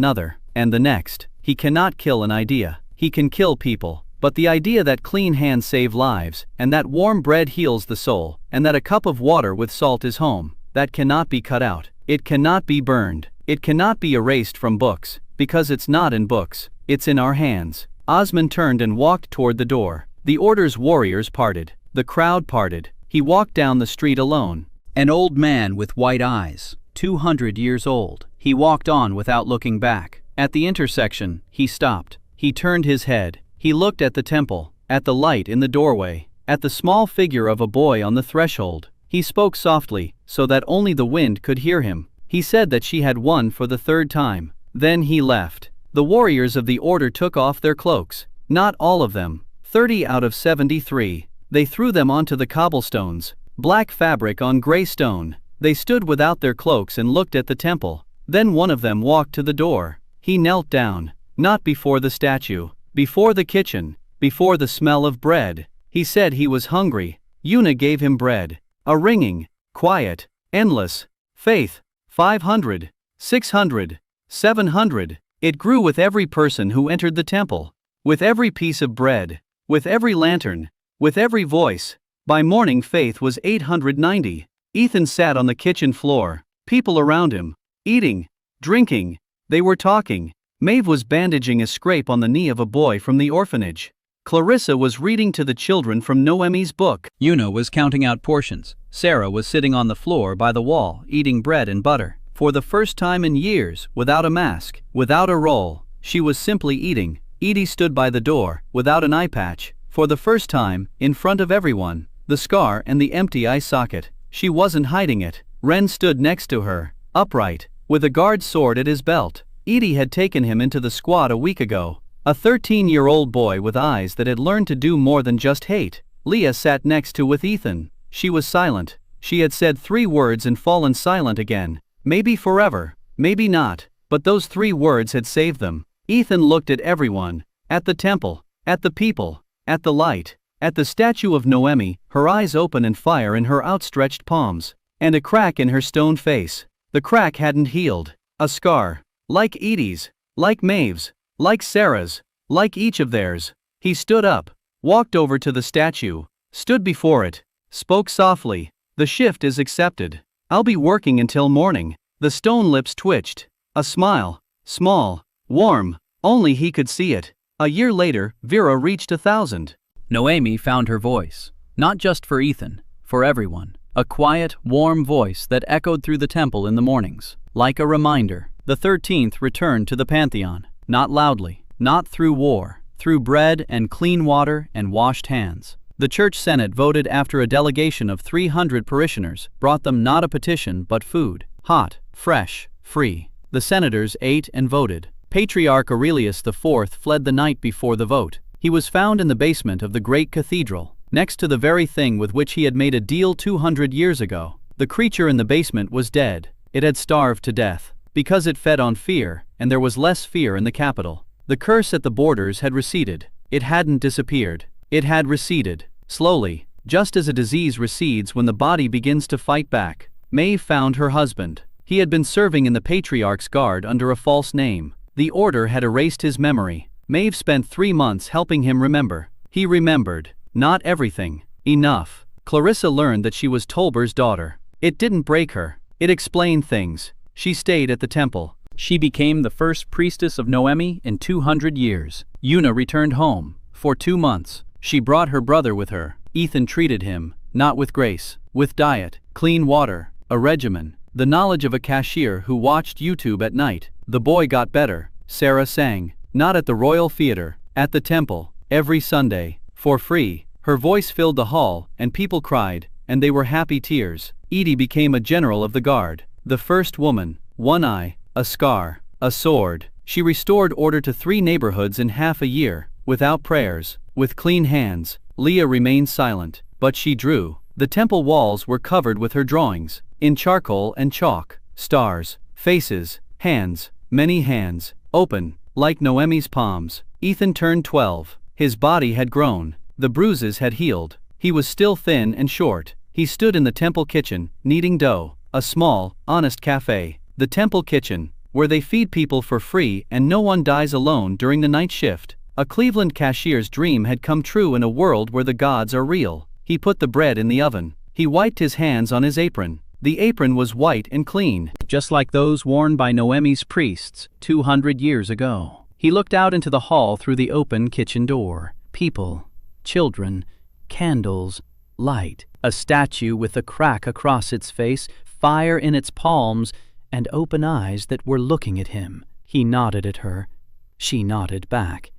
next. He cannot kill an idea. He can kill people. But the idea that clean hands save lives, and that warm bread heals the soul, and that a cup of water with salt is home, that cannot be cut out. It cannot be burned. It cannot be erased from books, because it's not in books. It's in our hands. Osmond turned and walked toward the door. The order's warriors parted. The crowd parted. He walked down the street alone. An old man with white eyes, 200 years old. He walked on without looking back. At the intersection, he stopped. He turned his head. He looked at the temple, at the light in the doorway, at the small figure of a boy on the threshold. He spoke softly, so that only the wind could hear him. He said that she had won for the third time. Then he left. The warriors of the order took off their cloaks. Not all of them. 30 out of 73. They threw them onto the cobblestones. Black fabric on gray stone. They stood without their cloaks and looked at the temple. Then one of them walked to the door. He knelt down. Not before the statue. Before the kitchen. Before the smell of bread. He said he was hungry. Una gave him bread. A ringing, quiet, endless faith. 500, 600, 700. It grew with every person who entered the temple. With every piece of bread. With every lantern. With every voice. By morning faith was 890. Ethan sat on the kitchen floor. People around him. Eating. Drinking. They were talking. Maeve was bandaging a scrape on the knee of a boy from the orphanage. Clarissa was reading to the children from Noemi's book. Una was counting out portions. Sarah was sitting on the floor by the wall, eating bread and butter. For the first time in years, without a mask, without a roll, she was simply eating. Edie stood by the door, without an eye patch. For the first time, in front of everyone, the scar and the empty eye socket. She wasn't hiding it. Ren stood next to her, upright, with a guard sword at his belt. Edie had taken him into the squad a week ago. A 13-year-old boy with eyes that had learned to do more than just hate. Leah sat next to with Ethan. She was silent. She had said 3 words and fallen silent again. Maybe forever, maybe not, but those 3 words had saved them. Ethan looked at everyone. At the temple, at the people, at the light, at the statue of Noemi, her eyes open and fire in her outstretched palms, and a crack in her stone face. The crack hadn't healed. A scar. Like Edie's, like Maeve's, like Sarah's, like each of theirs. He stood up, walked over to the statue, stood before it, spoke softly. The shift is accepted. I'll be working until morning. The stone lips twitched. A smile, small, warm, only he could see it. A year later, Vera reached 1,000. Noemi found her voice, not just for Ethan, for everyone. A quiet, warm voice that echoed through the temple in the mornings. Like a reminder, the 13th returned to the Pantheon, not loudly, not through war, through bread and clean water and washed hands. The Church Senate voted after a delegation of 300 parishioners brought them not a petition but food, hot, fresh, free. The senators ate and voted. Patriarch Aurelius IV fled the night before the vote. He was found in the basement of the great cathedral, next to the very thing with which he had made a deal 200 years ago. The creature in the basement was dead. It had starved to death, because it fed on fear, and there was less fear in the capital. The curse at the borders had receded. It hadn't disappeared. It had receded, slowly, just as a disease recedes when the body begins to fight back. Maeve found her husband. He had been serving in the Patriarch's Guard under a false name. The order had erased his memory. Maeve spent 3 months helping him remember. He remembered. Not everything. Enough. Clarissa learned that she was Tolber's daughter. It didn't break her. It explained things. She stayed at the temple. She became the first priestess of Noemi in 200 years. Una returned home. For 2 months. She brought her brother with her. Ethan treated him, not with grace, with diet, clean water, a regimen, the knowledge of a cashier who watched YouTube at night. The boy got better. Sarah sang, not at the Royal Theatre, at the temple, every Sunday, for free. Her voice filled the hall, and people cried, and they were happy tears. Edie became a general of the guard, the first woman, 1 eye, a scar, a sword. She restored order to 3 neighborhoods in half a year, without prayers, with clean hands. Leah remained silent, but she drew. The temple walls were covered with her drawings, in charcoal and chalk, stars, faces, hands, many hands, open, like Noemi's palms. Ethan turned 12. His body had grown. The bruises had healed. He was still thin and short. He stood in the temple kitchen, kneading dough, a small, honest cafe. The temple kitchen, where they feed people for free and no one dies alone during the night shift. A Cleveland cashier's dream had come true in a world where the gods are real. He put the bread in the oven. He wiped his hands on his apron. The apron was white and clean, just like those worn by Noemi's priests 200 years ago. He looked out into the hall through the open kitchen door. People, children, candles, light. A statue with a crack across its face, fire in its palms, and open eyes that were looking at him. He nodded at her. She nodded back.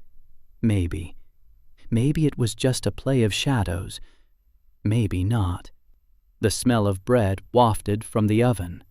Maybe. Maybe it was just a play of shadows. Maybe not. The smell of bread wafted from the oven.